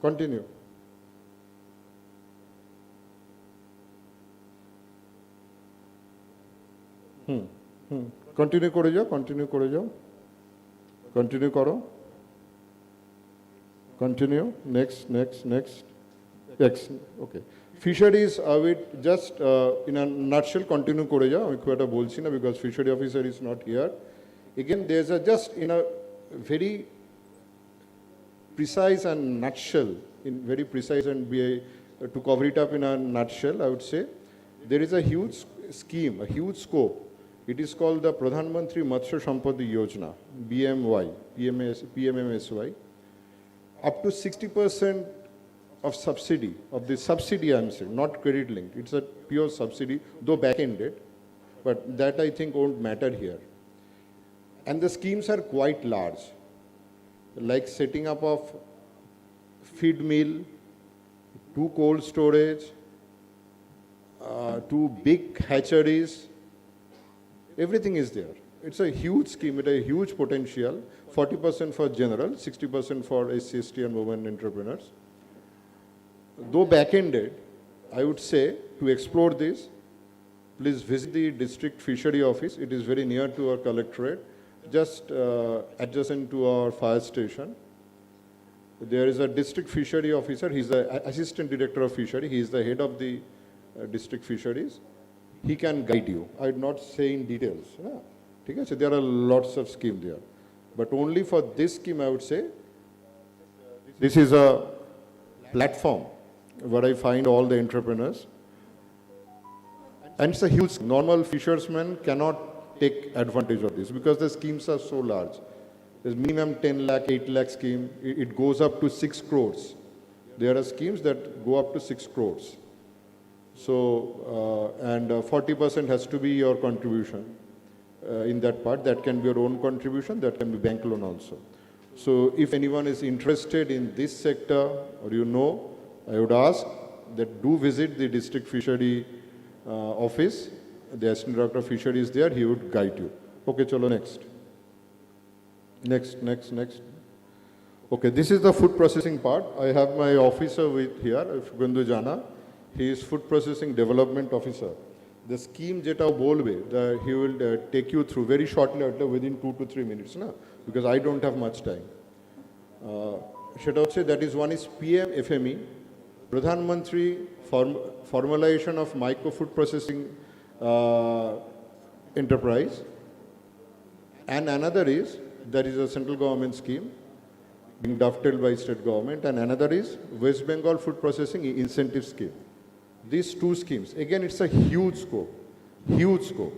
continue continue করে যাও continue করো continue next okay Fisheries, just in a nutshell, continue করে যাও আমি খুব একটা বলছি না because fishery officer is not here. Again, there's just in a very precise and nutshell, to cover it up in a nutshell, I would say, there is a huge scheme, a huge scope. It is called the Pradhan Mantri Matsya Sampadi Yojana, PMMSY. Up to 60% of the subsidy I'm saying, not credit linked. It's a pure subsidy, though back-ended, but that I think won't matter here. And the schemes are quite large, like setting up of feed mill, 2 cold storage, 2 big hatcheries, everything is there. It's a huge scheme, it has a huge potential, 40% for general, 60% for SC/ST and women entrepreneurs. Though back-ended, I would say to explore this, please visit the district fishery office. It is very near to our collectorate, just adjacent to our fire station. There is a district fishery officer. He's the assistant director of fishery. He is the head of the district fisheries. He can guide you. I would not say in details. So there are lots of schemes there. But only for this scheme, I would say, this is a platform where I find all the entrepreneurs. And it's a huge, normal fishermen cannot take advantage of this because the schemes are so large. There's minimum 10 lakh, 8 lakh scheme. It goes up to 6 crores. There are schemes that go up to 6 crores. So, and 40% has to be your contribution in that part. That can be your own contribution, that can be bank loan also. So if anyone is interested in this sector, or you know, I would ask that do visit the district fishery office. The assistant director of fishery is there. He would guide you. Okay, chalo, next. Okay, this is the food processing part. I have my officer with here, Gandu Jana. He is food processing development officer. the scheme jeta bolbe, he will take you through very shortly within 2 to 3 minutes, na? Because I don't have much time. That is one is PM FME, Pradhan Mantri formalization of micro food processing enterprise, and another is there is a central government scheme being dovetailed by state government, and another is West Bengal food processing incentive scheme. These two schemes, again, it's a huge scope, huge scope.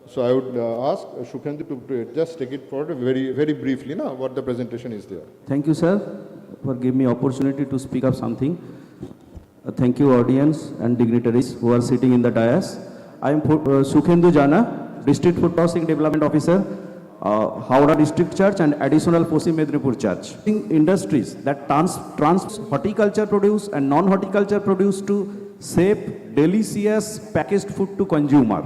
So I would ask Shukhendu to just take it forward very, very briefly, now what the presentation is there. Thank you, sir, for giving me opportunity to speak up something. Thank you, audience and dignitaries who are sitting in the dais. I am Shukhendu Jana, District Food Processing Development Officer, Howrah District Church and additional Paschim Medinipur Church. Industries that trans horticulture produce and non-horticulture produce to safe, delicious packaged food to consumer.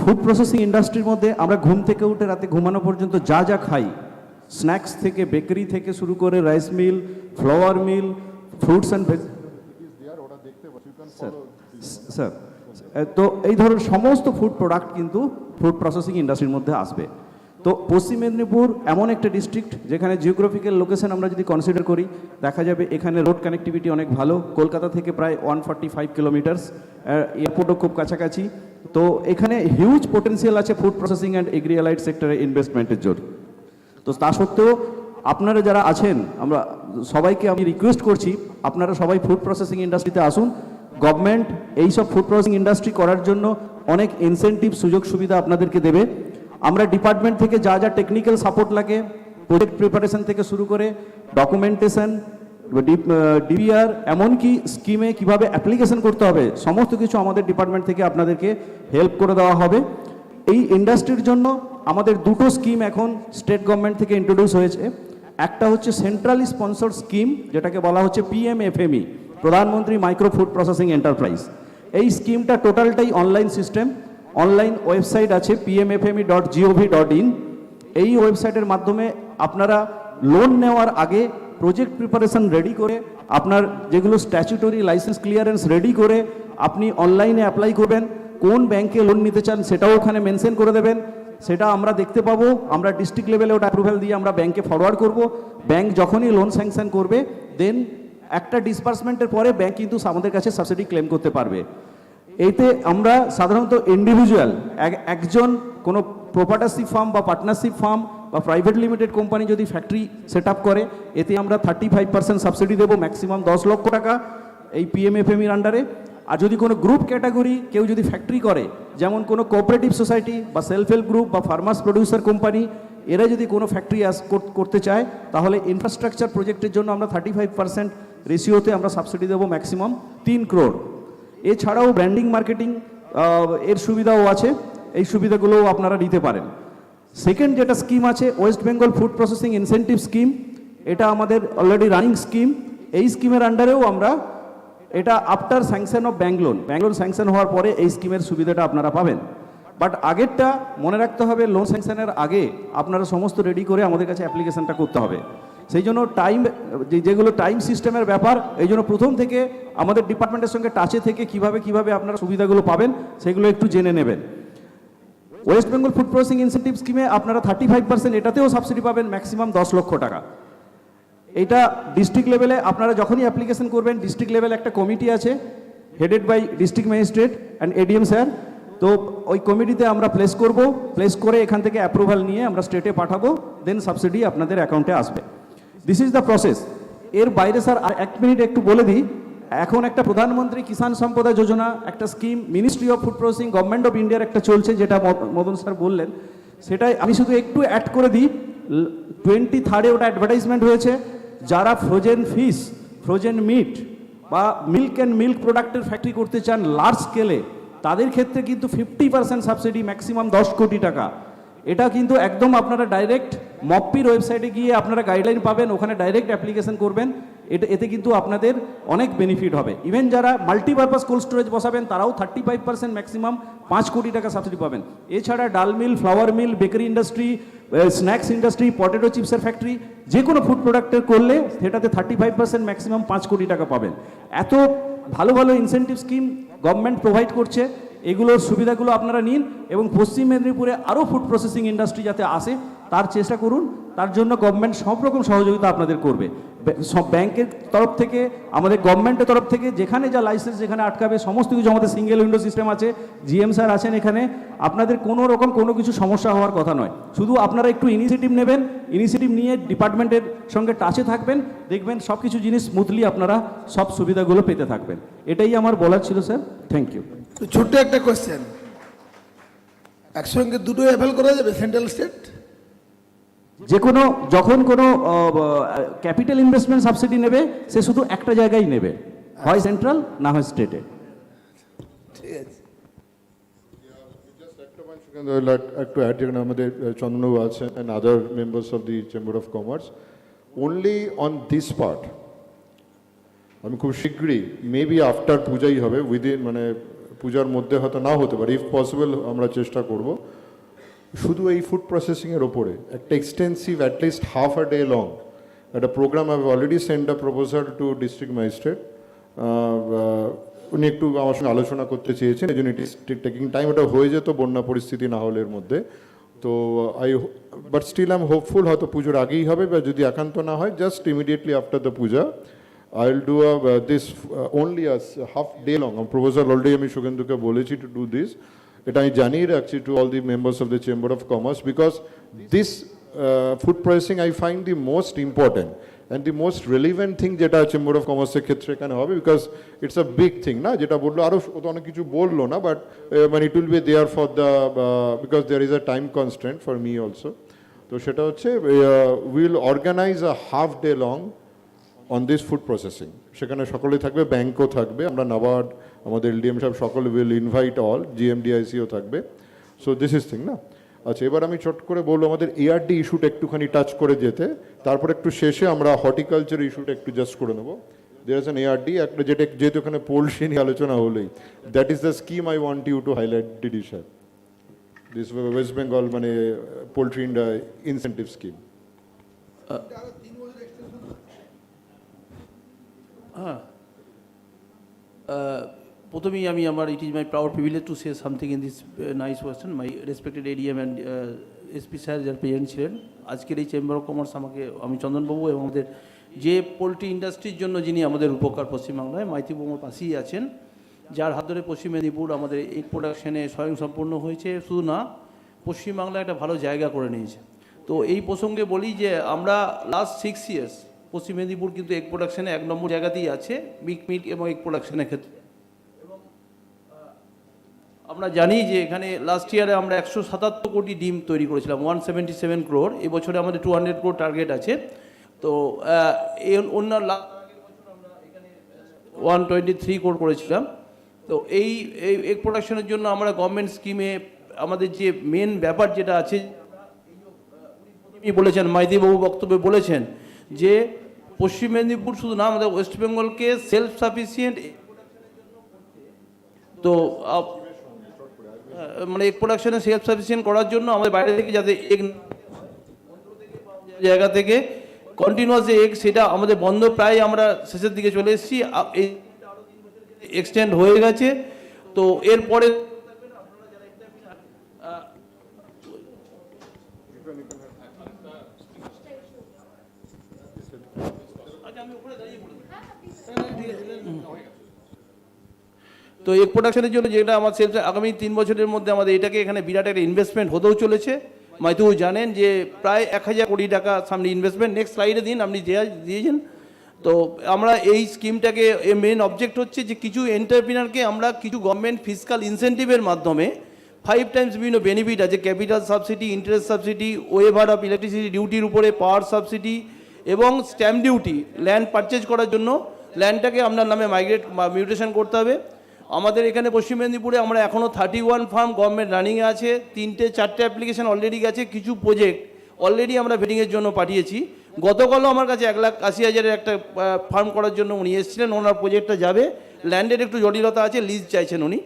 Food processing ইন্ডাস্ট্রির মধ্যে আমরা ঘুম থেকে উঠে রাতে ঘুমানো পর্যন্ত যা যা খাই, স্ন্যাক্স থেকে বেকারি থেকে শুরু করে rice mill, flour mill, fruits and sir, তো এই ধরনের সমস্ত ফুড প্রোডাক্ট কিন্তু ফুড প্রসেসিং ইন্ডাস্ট্রির মধ্যে আসবে। তো পশ্চিম মেদিনীপুর এমন একটা ডিস্ট্রিক্ট যেখানে জিওগ্রাফিক্যাল লোকেশন আমরা যদি কনসিডার করি, দেখা যাবে এখানে রোড কানেক্টিভিটি অনেক ভালো, কলকাতা থেকে প্রায় 145 কিলোমিটার্স, এয়ারপোর্টও খুব কাছাকাছি। তো এখানে হিউজ পোটেন্সিয়াল আছে food processing and agri allied সেক্টরে ইনভেস্টমেন্টের জন্য। তো তা সত্ত্বেও আপনারা যারা আছেন, আমরা সবাইকে আমি রিকোয়েস্ট করছি আপনারা সবাই ফুড প্রসেসিং ইন্ডাস্ট্রিতে আসুন। গভর্নমেন্ট এইসব ফুড প্রসেসিং ইন্ডাস্ট্রি করার জন্য অনেক ইনসেন্টিভ সুযোগ সুবিধা আপনাদেরকে দেবে। আমরা ডিপার্টমেন্ট থেকে যা যা টেকনিক্যাল সাপোর্ট লাগে, প্রজেক্ট প্রিপারেশন থেকে শুরু করে ডকুমেন্টেশন, ডিবিআর, এমনকি স্কিমে কিভাবে অ্যাপ্লিকেশন করতে হবে, সমস্ত কিছু আমাদের ডিপার্টমেন্ট থেকে আপনাদেরকে হেল্প করে দেওয়া হবে। এই ইন্ডাস্ট্রির জন্য আমাদের দুটো স্কিম এখন স্টেট গভর্নমেন্ট থেকে ইন্ট্রোডিউস হয়েছে। একটা হচ্ছে সেন্ট্রালি স্পন্সর্ড স্কিম, যেটাকে বলা হচ্ছে PMFME, প্রধানমন্ত্রী মাইক্রো ফুড প্রসেসিং এন্টারপ্রাইজ। এই স্কিমটা টোটালটাই অনলাইন সিস্টেম, অনলাইন ওয়েবসাইট আছে pmfme.gov.in। এই ওয়েবসাইটের মাধ্যমে আপনারা লোন নেওয়ার আগে প্রজেক্ট প্রিপারেশন রেডি করে, আপনার যেগুলো স্ট্যাচুটরি লাইসেন্স ক্লিয়ারেন্স রেডি করে আপনি অনলাইনে অ্যাপ্লাই করবেন। কোন ব্যাংকে লোন নিতে চান সেটাও ওখানে মেনশন করে দেবেন, সেটা আমরা দেখতে পাবো। আমরা ডিস্ট্রিক্ট লেভেলে ওটা অ্যাপ্রুভাল দিয়ে আমরা ব্যাংকে ফরওয়ার্ড করব। ব্যাংক যখনই লোন স্যাংশন করবে, দেন একটা ডিসবার্সমেন্টের পরে ব্যাংক কিন্তু আমাদের কাছে সাবসিডি ক্লেম করতে পারবে। এইতে আমরা সাধারণত ইন্ডিভিজুয়াল একজন কোনো প্রপার্টারশিপ ফার্ম বা পার্টনারশিপ ফার্ম বা প্রাইভেট লিমিটেড কোম্পানি যদি ফ্যাক্টরি সেট আপ করে, এতে আমরা 35% সাবসিডি দেবো, ম্যাক্সিমাম 10 লক্ষ টাকা এই PMFMEর আন্ডারে। আর যদি কোনো গ্রুপ ক্যাটাগরি কেউ যদি ফ্যাক্টরি করে, যেমন কোনো কোঅপারেটিভ সোসাইটি বা সেলফ হেল্প গ্রুপ বা ফার্মার্স প্রডিউসার কোম্পানি, এরা যদি কোনো ফ্যাক্টরি করতে চায়, তাহলে ইনফ্রাস্ট্রাকচার প্রজেক্টের জন্য আমরা 35% রেশিওতে আমরা সাবসিডি দেবো, ম্যাক্সিমাম 3 crore। এছাড়াও ব্র্যান্ডিং মার্কেটিং এর সুবিধাও আছে, এই সুবিধাগুলোও আপনারা নিতে পারেন। সেকেন্ড যেটা স্কিম আছে West Bengal food processing incentive scheme, এটা আমাদের অলরেডি রানিং স্কিম। এই স্কিমের আন্ডারেও আমরা, এটা after sanction of bank loan sanction হওয়ার পরে এই স্কিমের সুবিধাটা আপনারা পাবেন। বাট আগেরটা মনে রাখতে হবে, লোন স্যাংশনের আগে আপনারা সমস্ত রেডি করে আমাদের কাছে অ্যাপ্লিকেশনটা করতে হবে। সেই জন্য যেগুলো টাইম সিস্টেমের ব্যাপার, এই জন্য প্রথম থেকে আমাদের ডিপার্টমেন্টের সঙ্গে টাচে থেকে কিভাবে আপনারা সুবিধাগুলো পাবেন সেগুলো একটু জেনে নেবেন। West Bengal food processing incentive স্কিমে আপনারা 35%, এটাতেও সাবসিডি পাবেন, ম্যাক্সিমাম 10 লক্ষ টাকা। এটা ডিস্ট্রিক্ট লেভেলে আপনারা যখনই অ্যাপ্লিকেশন করবেন, ডিস্ট্রিক্ট লেভেলে একটা কমিটি আছে headed by district magistrate and ADM sir. তো ওই কমিটিতে আমরা প্লেস করে এখান থেকে অ্যাপ্রুভাল নিয়ে আমরা স্টেটে পাঠাবো, দেন সাবসিডি আপনাদের অ্যাকাউন্টে আসবে। This is the process. এর বাইরে স্যার আর 1 মিনিট একটু বলে দিই, এখন একটা প্রধানমন্ত্রী কিষাণ সম্পদা যোজনা একটা scheme ministry of food processing government of ইন্ডিয়ার একটা চলছে, যেটা মদন স্যার বললেন, সেটাই আমি শুধু একটু অ্যাড করে দিই। 23rd ওটা অ্যাডভার্টাইজমেন্ট হয়েছে। যারা ফ্রোজেন ফিশ, ফ্রোজেন মিট বা মিল্ক অ্যান্ড মিল্ক প্রোডাক্টের ফ্যাক্টরি করতে চান লার্জ স্কেলে, তাদের ক্ষেত্রে কিন্তু 50% সাবসিডি, ম্যাক্সিমাম 10 কোটি টাকা। এটা কিন্তু একদম আপনারা ডাইরেক্ট মপির ওয়েবসাইটে গিয়ে আপনারা গাইডলাইন পাবেন, ওখানে ডাইরেক্ট অ্যাপ্লিকেশন করবেন। এতে কিন্তু আপনাদের অনেক বেনিফিট হবে। ইভেন যারা মাল্টিপারপাস কোল্ড স্টোরেজ বসাবেন, তারাও 35% ম্যাক্সিমাম 5 কোটি টাকা সাবসিডি পাবেন। এছাড়া ডাল mill, flour mill, bakery industry, snacks industry, potato চিপসের ফ্যাক্টরি, যে কোনো ফুড প্রোডাক্টের করলে সেটাতে 35% ম্যাক্সিমাম 5 কোটি টাকা পাবেন। এত ভালো ভালো ইনসেন্টিভ স্কিম গভর্নমেন্ট প্রোভাইড করছে, এগুলোর সুবিধাগুলো আপনারা নিন এবং পশ্চিম মেদিনীপুরে আরও ফুড প্রসেসিং ইন্ডাস্ট্রি যাতে আসে তার চেষ্টা করুন। তার জন্য গভর্নমেন্ট সব রকম সহযোগিতা আপনাদের করবে, সব ব্যাংকের তরফ থেকে, আমাদের গভর্নমেন্টের তরফ থেকে, যেখানে যা লাইসেন্স যেখানে আটকাবে সমস্ত কিছু, আমাদের সিঙ্গেল উইন্ডো সিস্টেম আছে, জিএম স্যার আছেন এখানে, আপনাদের কোনো রকম কোনো কিছু সমস্যা হওয়ার কথা নয়। শুধু আপনারা একটু ইনিশিয়েটিভ নেবেন, ইনিশিয়েটিভ নিয়ে ডিপার্টমেন্টের সঙ্গে টাচে থাকবেন, দেখবেন সব কিছু জিনিস স্মুথলি আপনারা সব সুবিধাগুলো পেতে থাকবেন। এটাই আমার বলার ছিল স্যার, থ্যাংক ইউ। ছোট্ট একটা কোয়েশ্চেন, একসঙ্গে দুটো অ্যাভেল করা যাবে, সেন্ট্রাল স্টেট? যে কোনো যখন কোনো ক্যাপিটাল ইনভেস্টমেন্ট সাবসিডি নেবে সে শুধু একটা জায়গায় নেবে, হয় সেন্ট্রাল না হয় স্টেটে। ঠিক আছে। একটু অ্যাড যেখানে আমাদের চন্দ্রবাবু আছেন and other members of the chamber of commerce, only on this part আমি খুব শীঘ্রই, মেবি আফটার পূজাই হবে, উইদিন মানে পূজার মধ্যে হয়তো না হতে পারে, ইফ পসিবল আমরা চেষ্টা করব শুধু এই ফুড প্রসেসিংয়ের ওপরে একটা extensive at least half a day long একটা programme. I already send a proposal to district magistrate, উনি একটু আমার সঙ্গে আলোচনা করতে চেয়েছেন, এই জন্য ইট ইস টেকিং টাইম। ওটা হয়ে যেত বন্যা পরিস্থিতি না হলে এর মধ্যে, তো but still I am hopeful হয়তো পুজোর আগেই হবে, বা যদি একান্ত না হয় just immediately after the Puja I will do this only as half day long. A proposal already আমি সুগেন্দুকে বলেছি to do this. এটা আমি জানিয়ে রাখছি to all the members of the Chamber of Commerce, because this food processing I find the most important and the most relevant thing যেটা Chamber of Commerce এর ক্ষেত্রে এখানে হবে, because it's a big thing না, যেটা বললো আরও অনেক কিছু বললো না, but মানে it will be there for the because there is a time constraint for me also. তো সেটা হচ্ছে we will organize a half day long on this food processing. সেখানে সকলে থাকবে, ব্যাংকও থাকবে, আমরা নাবার্ড, আমাদের এলডিএম সাহেব সকলে উইল ইনভাইট অল, জিএমডিআইসিও থাকবে। সো দিস ইজ থিং না। আচ্ছা, এবার আমি চট করে বলবো আমাদের এআরডি ইস্যুটা একটুখানি টাচ করে যেতে, তারপর একটু শেষে আমরা হর্টিকালচার ইস্যুটা একটু জাস্ট করে নেবো। দেয়ার ইজ অ্যান এআরডি, একটা যেটা যেহেতু এখানে পোলট্রি নিয়ে আলোচনা হলেই, that is the scheme I want you to highlight, DD সাহেব, দিস ওয়েস্ট বেঙ্গল মানে পোলট্রি ইনসেন্টিভ স্কিম। হ্যাঁ, প্রথমেই আমি আমার it is my proud privilege to say something in this nice question. My respected ADM and SP sir যারা present ছিলেন আজকের এই চেম্বার অফ কমার্স, আমি চন্দনবাবু এবং আমাদের যে পোলট্রি ইন্ডাস্ট্রির জন্য যিনি আমাদের উপকার পশ্চিমবাংলায়, মাইতিবাবু আমার পাশেই আছেন, যার হাত ধরে পশ্চিম মেদিনীপুর আমাদের এগ প্রোডাকশনে স্বয়ংসম্পূর্ণ হয়েছে, শুধু না পশ্চিমবাংলায় একটা ভালো জায়গা করে নিয়েছে। তো এই প্রসঙ্গে বলি যে আমরা লাস্ট 6 years পশ্চিম মেদিনীপুর কিন্তু এগ প্রোডাকশনে 1 নম্বর জায়গাতেই আছে, মিল্ক এবং এগ প্রোডাকশনের ক্ষেত্রে। আমরা জানি যে এখানে লাস্ট ইয়ারে আমরা 177 কোটি ডিম তৈরি করেছিলাম, 177 crore। এবছরে আমাদের 200 crore টার্গেট আছে। তো অন্য আমরা এখানে 123 crore করেছিলাম। তো এই এগ প্রোডাকশনের জন্য আমরা গভর্নমেন্ট স্কিমে আমাদের যে মেন ব্যাপার যেটা আছে, উনি বলেছেন, মাইতিবাবু বক্তব্যে বলেছেন যে পশ্চিম মেদিনীপুর শুধু না, আমাদের ওয়েস্ট বেঙ্গলকে সেলফ সাফিসিয়েন্ট, তো মানে এগ প্রোডাকশনে সেলফ সাফিসিয়েন্ট করার জন্য আমাদের বাইরে থেকে যাতে এগ জায়গা থেকে কন্টিনিউয়াস যে এগ, সেটা আমাদের বন্ধ, প্রায় আমরা শেষের দিকে চলে এসেছি, এক্সটেন্ড হয়ে গেছে। তো এরপরে তো এগ প্রোডাকশনের জন্য যেটা আমার সেলস আগামী 3 বছরের মধ্যে আমাদের এটাকে এখানে বিরাট একটা ইনভেস্টমেন্ট হতেও চলেছে। মাইতিবাবু জানেন যে প্রায় 1000 কোটি টাকা সামনে ইনভেস্টমেন্ট, নেক্সট স্লাইডে দিন আপনি দিয়েছেন। তো আমরা এই স্কিমটাকে মেন অবজেক্ট হচ্ছে যে কিছু এন্টারপ্রিনারকে আমরা কিছু গভর্নমেন্ট ফিসকাল ইনসেন্টিভের মাধ্যমে 5 times বিভিন্ন বেনিফিট আছে, capital subsidy, interest subsidy, waiver of electricity ডিউটির উপরে পাওয়ার সাবসিডি এবং স্ট্যাম্প ডিউটি, ল্যান্ড পারচেজ করার জন্য ল্যান্ডটাকে আপনার নামে মিউটেশন করতে হবে। আমাদের এখানে পশ্চিম মেদিনীপুরে আমরা এখনও 31 ফার্ম গভর্নমেন্ট রানিংয়ে আছে, 3-4টে অ্যাপ্লিকেশন অলরেডি গেছে, কিছু প্রজেক্ট অলরেডি আমরা ভেটিংয়ের জন্য পাঠিয়েছি। গতকালও আমার কাছে 1,80,000-এর একটা ফার্ম করার জন্য উনি এসেছিলেন, ওনার প্রজেক্টটা যাবে, ল্যান্ডের একটু জটিলতা আছে, লিজ চাইছেন উনি।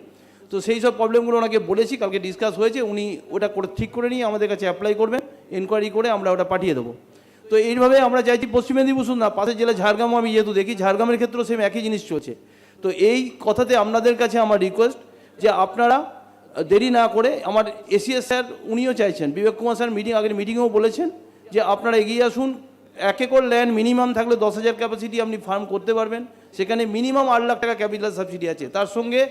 তো সেই সব প্রবলেমগুলো ওনাকে বলেছি, কালকে ডিসকাস হয়েছে, উনি ওটা ঠিক করে নিয়ে আমাদের কাছে অ্যাপ্লাই করবেন, এনকোয়ারি করে আমরা ওটা পাঠিয়ে দেবো। তো এইভাবে আমরা চাইছি পশ্চিম মেদিনীপুর শুধু না, পাশের জেলা ঝাড়গ্রামও আমি যেহেতু দেখি, ঝাড়গ্রামের ক্ষেত্রেও সেম একই জিনিস চলছে। তো এই কথাতে আপনাদের কাছে আমার রিকোয়েস্ট যে আপনারা দেরি না করে, আমার এসিএস স্যার উনিও চাইছেন, বিবেক কুমার স্যার আগের মিটিংয়েও বলেছেন যে আপনারা এগিয়ে আসুন। 1 একর ল্যান্ড মিনিমাম থাকলে 10,000 ক্যাপাসিটি আপনি ফার্ম করতে পারবেন, সেখানে মিনিমাম 8 লাখ টাকা ক্যাপিটাল সাবসিডি আছে, তার সঙ্গে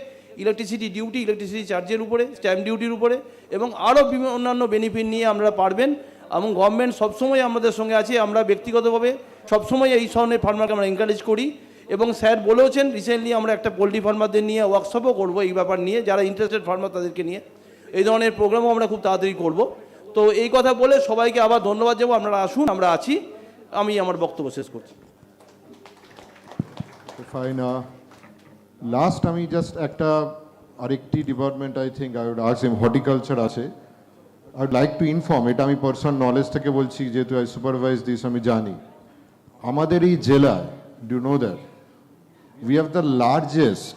ইলেকট্রিসিটি ডিউটি, ইলেকট্রিসিটি চার্জের উপরে, স্ট্যাম্প ডিউটির উপরে এবং আরও অন্যান্য বেনিফিট নিয়ে আপনারা পারবেন। এবং গভর্নমেন্ট সবসময় আমাদের সঙ্গে আছে, আমরা ব্যক্তিগতভাবে সবসময় এই ধরনের ফার্মারকে আমরা এনকারেজ করি। এবং স্যার বলেওছেন রিসেন্টলি আমরা একটা পোলট্রি ফার্মারদের নিয়ে ওয়ার্কশপও করবো এই ব্যাপার নিয়ে, যারা ইন্টারেস্টেড ফার্মার তাদেরকে নিয়ে এই ধরনের প্রোগ্রামও আমরা খুব তাড়াতাড়ি করব। তো এই কথা বলে সবাইকে আবার ধন্যবাদ জানাবো, আপনারা আসুন, আমরা আছি। আমি আমার বক্তব্য শেষ করছি। Fine. Last আমি জাস্ট একটা আরেকটি department I think I would ask him, horticulture আছে। I would like to inform, এটা আমি পার্সোনাল নলেজ থেকে বলছি, যেহেতু আই সুপারভাইজ দিস, আমি জানি আমাদের এই জেলায়, do know that we have the largest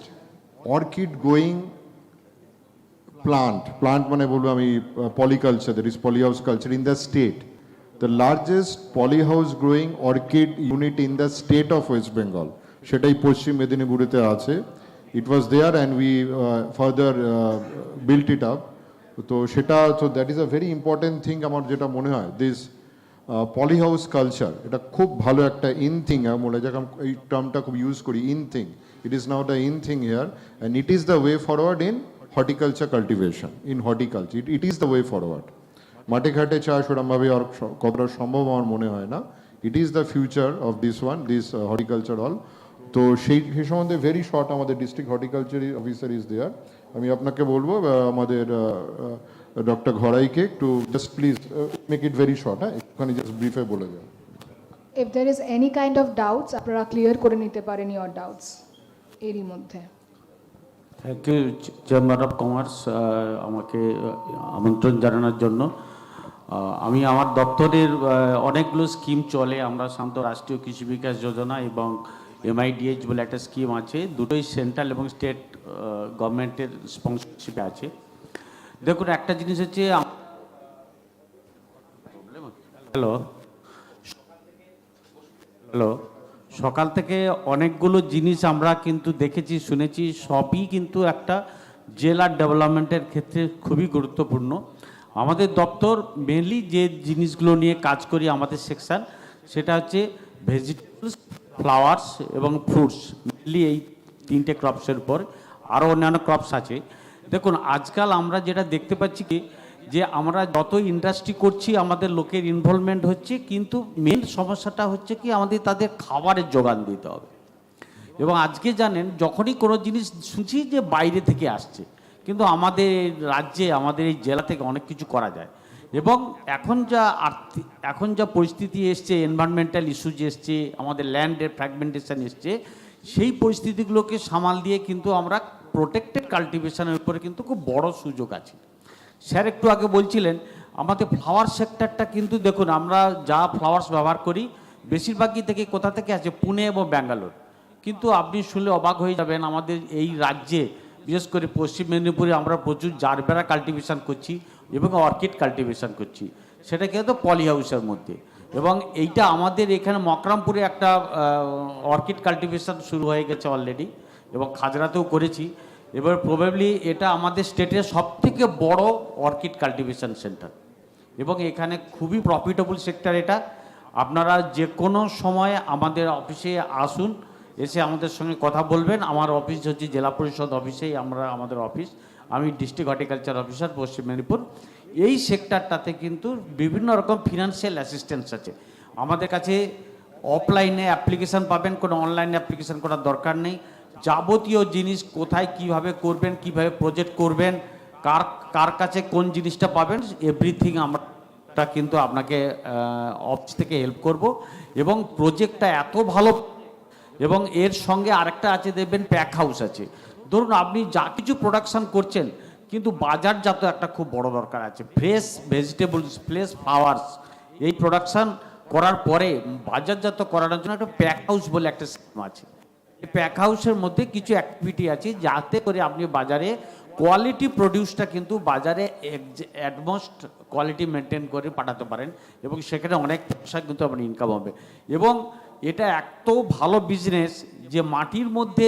orchid growing plant মানে বলবো আমি polyculture, that is polyhouse culture in the state. The largest polyhouse growing orchid unit in the state of West Bengal, সেটাই পশ্চিম মেদিনীপুরেতে আছে। It was there and we further built it up. তো সেটা, so that is a very important thing আমার যেটা মনে হয়, this polyhouse culture, এটা খুব ভালো একটা ইন থিং। মনে যাক এই টার্মটা খুব ইউজ করি, in thing. It is now the in thing here and it is the way forward in horticulture cultivation, in horticulture it is the way forward. মাঠে ঘাটে চাষ ওরমভাবে আর কতটা সম্ভব আমার মনে হয় না। It is the future of this one, this horticulture all. তো সেই সম্বন্ধে ভেরি শর্ট, আমাদের district horticulture officer is there. আমি আপনাকে বলবো আমাদের ডক্টর ঘরাইকে একটু just please make it very short, হ্যাঁ, একটুখানি জাস্ট ব্রিফে বলে দেন। If there is any kind of doubts, আপনারা ক্লিয়ার করে নিতে পারেন your doubts এরই মধ্যে। Thank you Chamber of Commerce আমাকে আমন্ত্রণ জানানোর জন্য। আমি আমার দপ্তরের অনেকগুলো স্কিম চলে, আমরা শান্ত রাষ্ট্রীয় কৃষি বিকাশ যোজনা এবং MIDH বলে একটা স্কিম আছে, দুটোই সেন্ট্রাল এবং স্টেট গভর্নমেন্টের স্পন্সরশিপে আছে। দেখুন, একটা জিনিস হচ্ছে, হ্যালো, সকাল থেকে অনেকগুলো জিনিস আমরা কিন্তু দেখেছি, শুনেছি, সবই কিন্তু একটা জেলার ডেভেলপমেন্টের ক্ষেত্রে খুবই গুরুত্বপূর্ণ। আমাদের দপ্তর মেনলি যে জিনিসগুলো নিয়ে কাজ করি, আমাদের সেকশন, সেটা হচ্ছে ভেজিটেবলস, ফ্লাওয়ার্স এবং ফ্রুটস, মেনলি এই 3টে ক্রপসের উপর। আরও অন্যান্য ক্রপস আছে। দেখুন, আজকাল আমরা যেটা দেখতে পাচ্ছি কি, যে আমরা যত ইন্ডাস্ট্রি করছি আমাদের লোকের ইনভলভমেন্ট হচ্ছে, কিন্তু মেন সমস্যাটা হচ্ছে কি, আমাদের তাদের খাবারের যোগান দিতে হবে। এবং আজকে জানেন, যখনই কোনো জিনিস শুনছি যে বাইরে থেকে আসছে, কিন্তু আমাদের রাজ্যে, আমাদের এই জেলা থেকে অনেক কিছু করা যায়। এবং এখন যা পরিস্থিতি এসছে, এনভায়রনমেন্টাল ইস্যুজ এসছে, আমাদের ল্যান্ডের ফ্র্যাগমেন্টেশন এসছে, সেই পরিস্থিতিগুলোকে সামাল দিয়ে কিন্তু আমরা প্রোটেক্টেড কাল্টিভেশনের উপরে কিন্তু খুব বড় সুযোগ আছে। স্যার একটু আগে বলছিলেন আমাদের ফ্লাওয়ার সেক্টরটা, কিন্তু দেখুন আমরা যা ফ্লাওয়ার্স ব্যবহার করি বেশিরভাগই থেকে কোথা থেকে আছে, পুনে এবং ব্যাঙ্গালোর। কিন্তু আপনি শুনলে অবাক হয়ে যাবেন, আমাদের এই রাজ্যে বিশেষ করে পশ্চিম মেদিনীপুরে আমরা প্রচুর জারবেরা কাল্টিভেশন করছি এবং অর্কিড কাল্টিভেশন করছি, সেটা কিন্তু পলি হাউসের মধ্যে। এবং এইটা আমাদের এখানে মকরামপুরে একটা অর্কিড কাল্টিভেশন শুরু হয়ে গেছে অলরেডি, এবং খাজরাতেও করেছি। এবার প্রবাবলি এটা আমাদের স্টেটের সবথেকে বড় অর্কিড কাল্টিভেশন সেন্টার, এবং এখানে খুবই প্রফিটেবল সেক্টর এটা। আপনারা যে কোনো সময় আমাদের অফিসে আসুন, এসে আমাদের সঙ্গে কথা বলবেন। আমার অফিস হচ্ছে জেলা পরিষদ অফিসেই আমাদের অফিস। আমি ডিস্ট্রিক্ট হর্টিকালচার অফিসার পশ্চিম মেদিনীপুর। এই সেক্টরটাতে কিন্তু বিভিন্ন রকম ফিনান্সিয়াল অ্যাসিস্ট্যান্স আছে আমাদের কাছে। অফলাইনে অ্যাপ্লিকেশান পাবেন, কোনো অনলাইনে অ্যাপ্লিকেশান করার দরকার নেই। যাবতীয় জিনিস কোথায় কিভাবে করবেন, কিভাবে প্রজেক্ট করবেন, কার কাছে কোন জিনিসটা পাবেন, এভরিথিং আমরা কিন্তু আপনাকে অফিস থেকে হেল্প করব। এবং প্রজেক্টটা এত ভালো, এবং এর সঙ্গে আরেকটা আছে, দেখবেন প্যাক হাউস আছে। ধরুন আপনি যা কিছু প্রোডাকশান করছেন, কিন্তু বাজারজাত একটা খুব বড় দরকার আছে। ফ্রেশ ভেজিটেবলস, ফ্রেশ ফ্লাওয়ার্স, এই প্রোডাকশান করার পরে বাজারজাত করানোর জন্য একটা প্যাক হাউস বলে একটা স্কিম আছে। এই প্যাক হাউসের মধ্যে কিছু অ্যাক্টিভিটি আছে, যাতে করে আপনি বাজারে কোয়ালিটি প্রডিউসটা কিন্তু বাজারে অ্যাটমোস্ট কোয়ালিটি মেনটেন করে পাঠাতে পারেন, এবং সেখানে অনেক পয়সা কিন্তু আপনার ইনকাম হবে। এবং এটা এত ভালো বিজনেস যে মাটির মধ্যে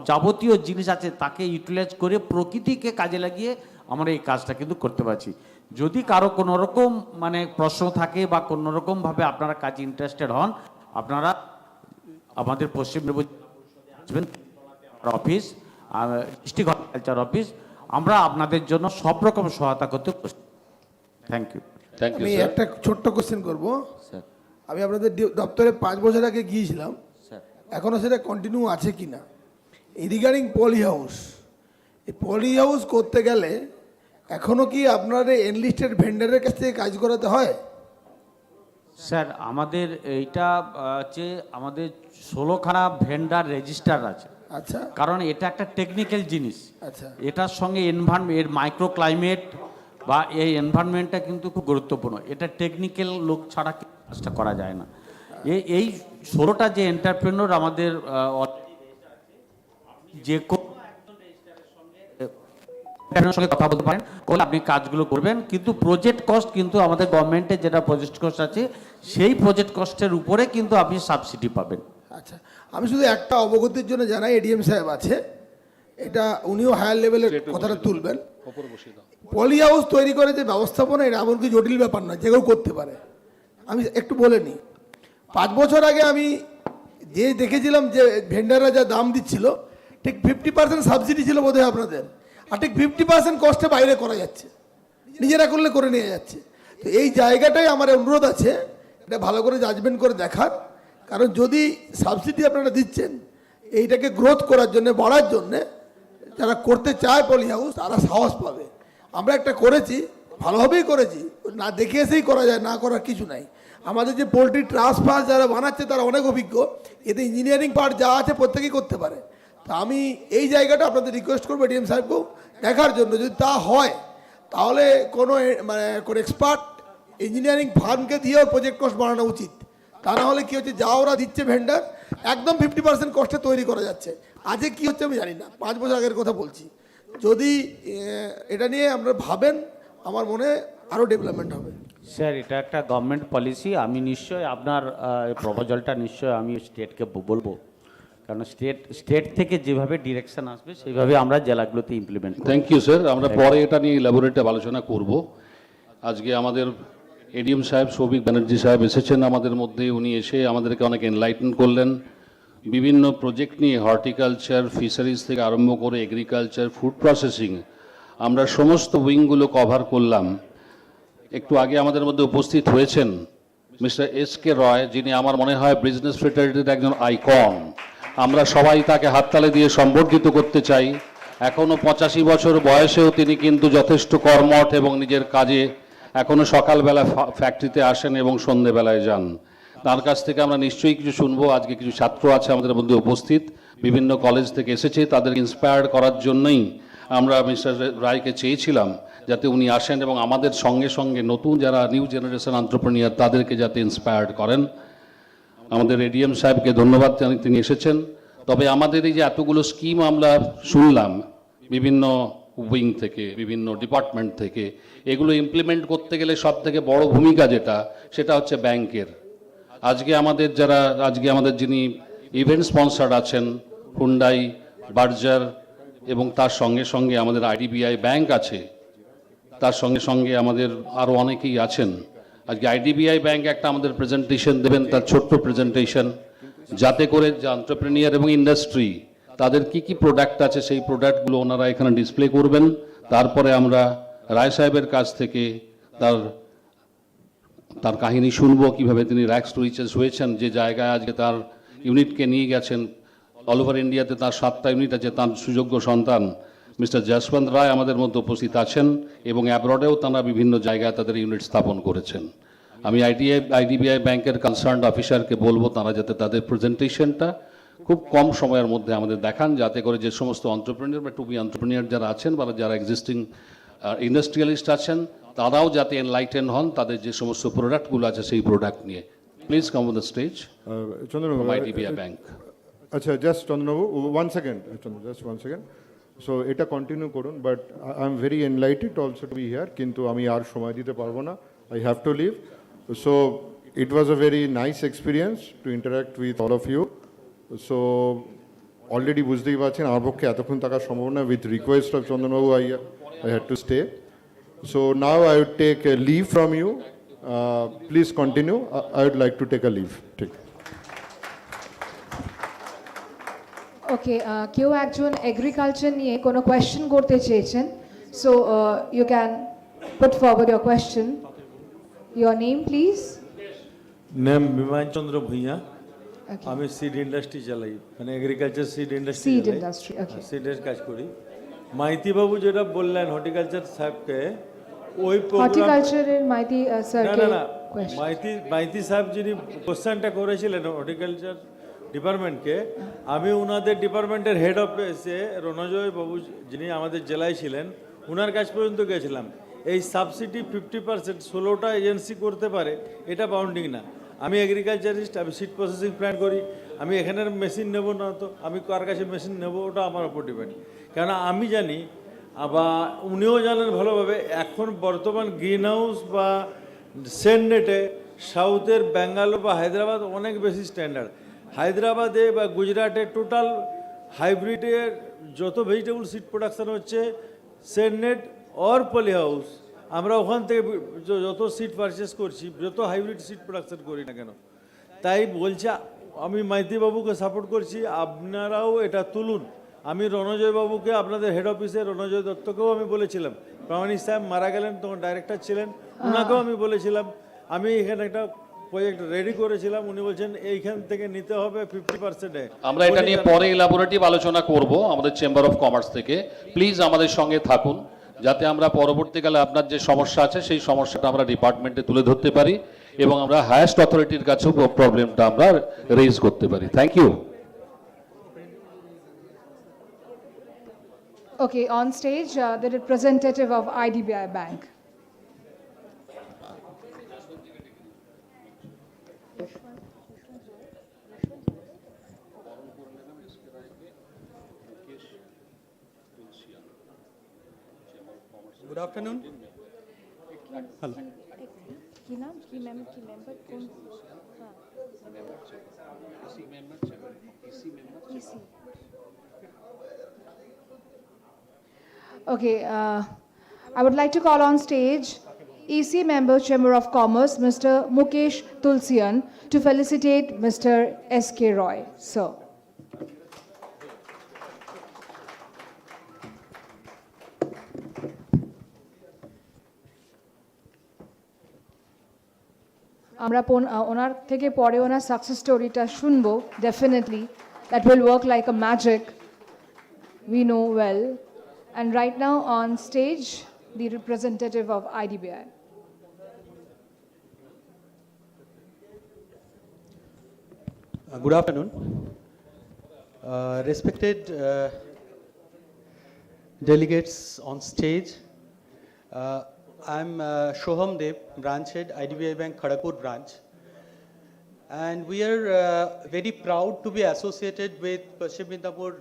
যাবতীয় জিনিস আছে তাকে ইউটিলাইজ করে প্রকৃতিকে কাজে লাগিয়ে আমরা এই কাজটা কিন্তু করতে পারছি। যদি কারো কোনো রকম মানে প্রশ্ন থাকে বা কোনো রকমভাবে আপনারা কাজে ইন্টারেস্টেড হন, আপনারা আমাদের পশ্চিম মেদিনীপুর আসবেন অফিস, ডিস্ট্রিক্ট হর্টিকালচার অফিস, আমরা আপনাদের জন্য সব রকম সহায়তা করতে প্রস্তুত। Thank you. আমি একটা ছোট্ট কোশ্চেন করবো। আমি আপনাদের দপ্তরে 5 বছর আগে গিয়েছিলাম, এখনো সেটা কন্টিনিউ আছে কিনা। এই রিগার্ডিং পলি হাউস, এই পলি হাউস করতে গেলে এখনো কি আপনাদের এনলিস্টেড ভেন্ডারের কাছ থেকে কাজ করাতে হয়? স্যার আমাদের এইটা হচ্ছে আমাদের 16খানা ভেন্ডার রেজিস্টার আছে। আচ্ছা, কারণ এটা একটা টেকনিক্যাল জিনিস। আচ্ছা, এটার সঙ্গে এর মাইক্রো ক্লাইমেট বা এই এনভায়রনমেন্টটা কিন্তু খুব গুরুত্বপূর্ণ। এটা টেকনিক্যাল লোক ছাড়া কাজটা করা যায় না। এই 16টা যে এন্টারপ্রেনর আমাদের যে সঙ্গে কথা বলতে পারেন, আপনি কাজগুলো করবেন, কিন্তু প্রজেক্ট কস্ট কিন্তু আমাদের গভর্নমেন্টের যেটা প্রজেক্ট কস্ট আছে সেই প্রজেক্ট কস্টের উপরে কিন্তু আপনি সাবসিডি পাবেন। আচ্ছা, আমি শুধু একটা অবগতির জন্য জানাই, এডিএম সাহেব আছে, এটা উনিও হায়ার লেভেলের কথাটা তুলবেন। পলি হাউস তৈরি করে যে ব্যবস্থাপনা, এটা এমনকি জটিল ব্যাপার না, যে কেউ করতে পারে। আমি একটু বলে নিই, 5 বছর আগে আমি যে দেখেছিলাম যে ভেন্ডাররা যা দাম দিচ্ছিল, ঠিক 50% সাবসিডি ছিল বোধহয় আপনাদের, আর ঠিক 50% কস্টে বাইরে করা যাচ্ছে, নিজেরা করলে করে নিয়ে যাচ্ছে। তো এই জায়গাটাই আমার অনুরোধ আছে, এটা ভালো করে জাজমেন্ট করে দেখার। কারণ যদি সাবসিডি আপনারা দিচ্ছেন এইটাকে গ্রোথ করার জন্য, বাড়ার জন্যে, যারা করতে চায় পলি হাউস তারা সাহস পাবে। আমরা একটা করেছি, ভালোভাবেই করেছি, না দেখে এসেই করা যায়, না করার কিছু নাই। আমাদের যে পোলট্রি ট্রান্সফার যারা বানাচ্ছে তারা অনেক অভিজ্ঞ, এতে ইঞ্জিনিয়ারিং পার্ট যা আছে প্রত্যেকেই করতে পারে। তা আমি এই জায়গাটা আপনাদের রিকোয়েস্ট করবো এডিএম সাহেবকেও দেখার জন্য, যদি তা হয় তাহলে কোনো কোনো এক্সপার্ট ইঞ্জিনিয়ারিং ফার্মকে দিয়েও প্রজেক্ট কস্ট বাড়ানো উচিত। তা না হলে কী হচ্ছে, যা ওরা দিচ্ছে ভেন্ডার একদম 50% কস্টে তৈরি করা যাচ্ছে। আজকে কী হচ্ছে আমি জানি না, 5 বছর আগের কথা বলছি। যদি এটা নিয়ে আপনারা ভাবেন, আমার মনে আরও ডেভেলপমেন্ট হবে। স্যার এটা একটা গভর্নমেন্ট পলিসি, আমি নিশ্চয়ই আপনার প্রপোজালটা নিশ্চয়ই আমি স্টেটকে বলবো, কারণ স্টেট থেকে যেভাবে ডিরেকশন আসবে সেইভাবে আমরা জেলাগুলোতে ইমপ্লিমেন্ট করব। থ্যাংক ইউ স্যার, আমরা পরে এটা নিয়ে ইলাবোরেটিভ আলোচনা করব। আজকে আমাদের এডিএম সাহেব সৌভিক ব্যানার্জি সাহেব এসেছেন আমাদের মধ্যে, উনি এসে আমাদেরকে অনেক এনলাইটেন করলেন বিভিন্ন প্রজেক্ট নিয়ে, হর্টিকালচার, ফিশারিজ থেকে আরম্ভ করে এগ্রিকালচার, ফুড প্রসেসিং, আমরা সমস্ত উইংগুলো কভার করলাম। একটু আগে আমাদের মধ্যে উপস্থিত হয়েছেন মিস্টার এস.কে. রয়, যিনি আমার মনে হয় বিজনেস ফ্রেটার্নিটির একজন আইকন। আমরা সবাই তাকে হাততালি দিয়ে সম্বর্ধিত করতে চাই। এখনও 85 বছর বয়সেও তিনি কিন্তু যথেষ্ট কর্মঠ এবং নিজের কাজে এখনও সকালবেলা ফ্যাক্টরিতে আসেন এবং সন্ধেবেলায় যান। তার কাছ থেকে আমরা নিশ্চয়ই কিছু শুনবো। আজকে কিছু ছাত্র আছে আমাদের মধ্যে উপস্থিত, বিভিন্ন কলেজ থেকে এসেছে, তাদের ইন্সপায়ার্ড করার জন্যই আমরা মিস্টার রায়কে চেয়েছিলাম যাতে উনি আসেন এবং আমাদের সঙ্গে সঙ্গে নতুন যারা নিউ জেনারেশন এন্টারপ্রেনিউর তাদেরকে যাতে ইন্সপায়ার্ড করেন। আমাদের এডিএম সাহেবকে ধন্যবাদ জানাই, তিনি এসেছেন। তবে আমাদের এই যে এতগুলো স্কিম আমরা শুনলাম বিভিন্ন উইং থেকে, বিভিন্ন ডিপার্টমেন্ট থেকে, এগুলো ইমপ্লিমেন্ট করতে গেলে সব থেকে বড় ভূমিকা সেটা হচ্ছে ব্যাংকের। আজকে আমাদের যিনি ইভেন্ট স্পন্সার আছেন, হুন্ডাই, বার্জার, এবং তার সঙ্গে সঙ্গে আমাদের আইডিবিআই ব্যাংক আছে, তার সঙ্গে সঙ্গে আমাদের আরও অনেকেই আছেন। আজকে আইডিবিআই ব্যাংক একটা আমাদের প্রেজেন্টেশন দেবেন, তার ছোট্ট প্রেজেন্টেশন, যাতে করে যে এন্টারপ্রেনিয়ার এবং ইন্ডাস্ট্রি তাদের কি কি প্রোডাক্ট আছে সেই প্রোডাক্টগুলো ওনারা এখানে ডিসপ্লে করবেন। তারপরে আমরা রায় সাহেবের কাছ থেকে তার কাহিনী শুনবো, কিভাবে তিনি র্যাক্স টু রিচেস হয়েছেন, যে জায়গায় আজকে তার ইউনিটকে নিয়ে গেছেন। অল ওভার ইন্ডিয়াতে তার 7টা ইউনিট আছে। তার সুযোগ্য সন্তান মিস্টার যশবন্ত রায় আমাদের মধ্যে উপস্থিত আছেন এবং অ্যাব্রডেও তারা বিভিন্ন জায়গায় তাদের ইউনিট স্থাপন করেছেন। আমি আইডিবিআই ব্যাংকের কনসার্নড অফিসারকে বলবো তারা যাতে তাদের প্রেজেন্টেশনটা খুব কম সময়ের মধ্যে আমাদের দেখান, যাতে করে যে সমস্ত এন্টারপ্রেনিউর বা টু বি এন্টারপ্রেনিউর যারা আছেন বা যারা এক্সিস্টিং ইন্ডাস্ট্রিয়ালিস্ট আছেন তারাও যাতে এনলাইটেন হন তাদের যে সমস্ত প্রোডাক্টগুলো আছে সেই প্রোডাক্ট নিয়ে। Please come on the stage from IDBI bank. আচ্ছা, just Chandrababu 1 second, just 1 second. So এটা কন্টিনিউ করুন, but I am very enlightened also to be here, কিন্তু আমি আর সময় দিতে পারবো না, I have to leave. So it was a very nice experience to interact with all of you. So already বুঝতেই পারছেন আমার পক্ষে এতক্ষণ থাকা সম্ভব না, with request of Chandanbabu I had to stay. So now I would take a leave from you. Please continue. I would like to take a leave. ঠিক ওকে, কেউ একজন এগ্রিকালচার নিয়ে কোনো কোয়েশ্চেন করতে চেয়েছেন, so you can put forward your question. Your name please. নাম বিমান চন্দ্র ভূঁইয়া। আমি seed industry চালাই, মানে এগ্রিকালচার সিড ইন্ডাস্ট্রি, সিডের কাজ করি। মাইতি বাবু যেটা বললেন হর্টিকালচার সাহেবকে, ওই হর্টিকালচারের মাইতি স্যারকে, না মাইতি সাহেব যিনি কোশ্চেনটা করেছিলেন হর্টিকালচার ডিপার্টমেন্টকে, আমি ওনাদের ডিপার্টমেন্টের হেড অফিসে রণজয় বাবু যিনি আমাদের জেলায় ছিলেন, ওনার কাছ পর্যন্ত গেছিলাম। এই সাবসিডি 50% 16টা এজেন্সি করতে পারে, এটা বাউন্ডিং না। আমি এগ্রিকালচারিস্ট, আমি সিড প্রসেসিং প্ল্যান্ট করি, আমি এখানের মেশিন নেব না, তো আমি কার কাছে মেশিন নেব ওটা আমার উপর ডিপেন্ড। কেন আমি জানি বা উনিও জানেন ভালোভাবে, এখন বর্তমান গ্রিন হাউস বা সেননেটে সাউথের ব্যাঙ্গালোর বা হায়দ্রাবাদ অনেক বেশি স্ট্যান্ডার্ড। হায়দ্রাবাদে বা গুজরাটে টোটাল হাইব্রিডের যত ভেজিটেবল সিড প্রোডাকশান হচ্ছে সেননেট অর পলি হাউস, আমরা ওখান থেকে যত সিড পারচেস করছি, যত হাইব্রিড সিড প্রোডাকশান করি না কেন। তাই বলছে আমি মাইতি বাবুকে সাপোর্ট করছি, আপনারাও এটা তুলুন। আমি রণজয় বাবুকে, আপনাদের হেড অফিসে রণজয় দত্তকেও আমি বলেছিলাম, প্রামাণিক সাহেব মারা গেলেন তখন ডাইরেক্টর ছিলেন, ওনাকেও আমি বলেছিলাম, আমি এখানে একটা প্রজেক্ট রেডি করেছিলাম, উনি বলছেন এইখান থেকে নিতে হবে 50%। আমরা এটা নিয়ে পরে ইলাবোরেটিভ আলোচনা করব আমাদের চেম্বার অফ কমার্স থেকে। প্লিজ আমাদের সঙ্গে থাকুন, যাতে আমরা পরবর্তীকালে আপনার যে সমস্যা আছে সেই সমস্যাটা আমরা ডিপার্টমেন্টে তুলে ধরতে পারি এবং আমরা হায়েস্ট অথরিটির কাছেও প্রবলেমটা আমরা রেজ করতে পারি। Thank you. Okay, on stage, the representative of IDBI Bank. Good afternoon. Hello. Okay, I would like to call on stage EC member, Chamber of Commerce, Mr. Mukesh Tulsian, to felicitate Mr. S.K. Roy. Sir. আমরা ওনার থেকে পরে ওনার success স্টোরিটা শুনবো, definitely that will work like a magic, we know well. And right now on stage, the representative of IDBI. Good afternoon. Respected delegates on stage, I'm Shoham Dev, branch head, IDBI Bank Kharagpur branch. And we are very proud to be associated with Paschim Medinipur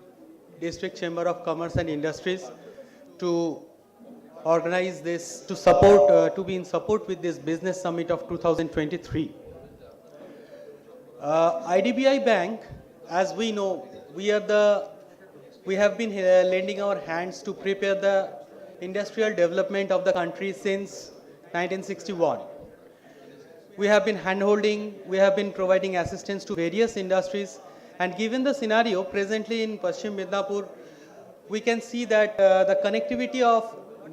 District Chamber of Commerce and Industries to organize this, to support, to be in support with this Business Summit of 2023. IDBI Bank, as we know, we have been lending our hands to prepare the industrial development of the country since 1961. We have been hand-holding, we have been providing assistance to various industries, and given the scenario presently in Paschim Medinipur, we can see that the connectivity of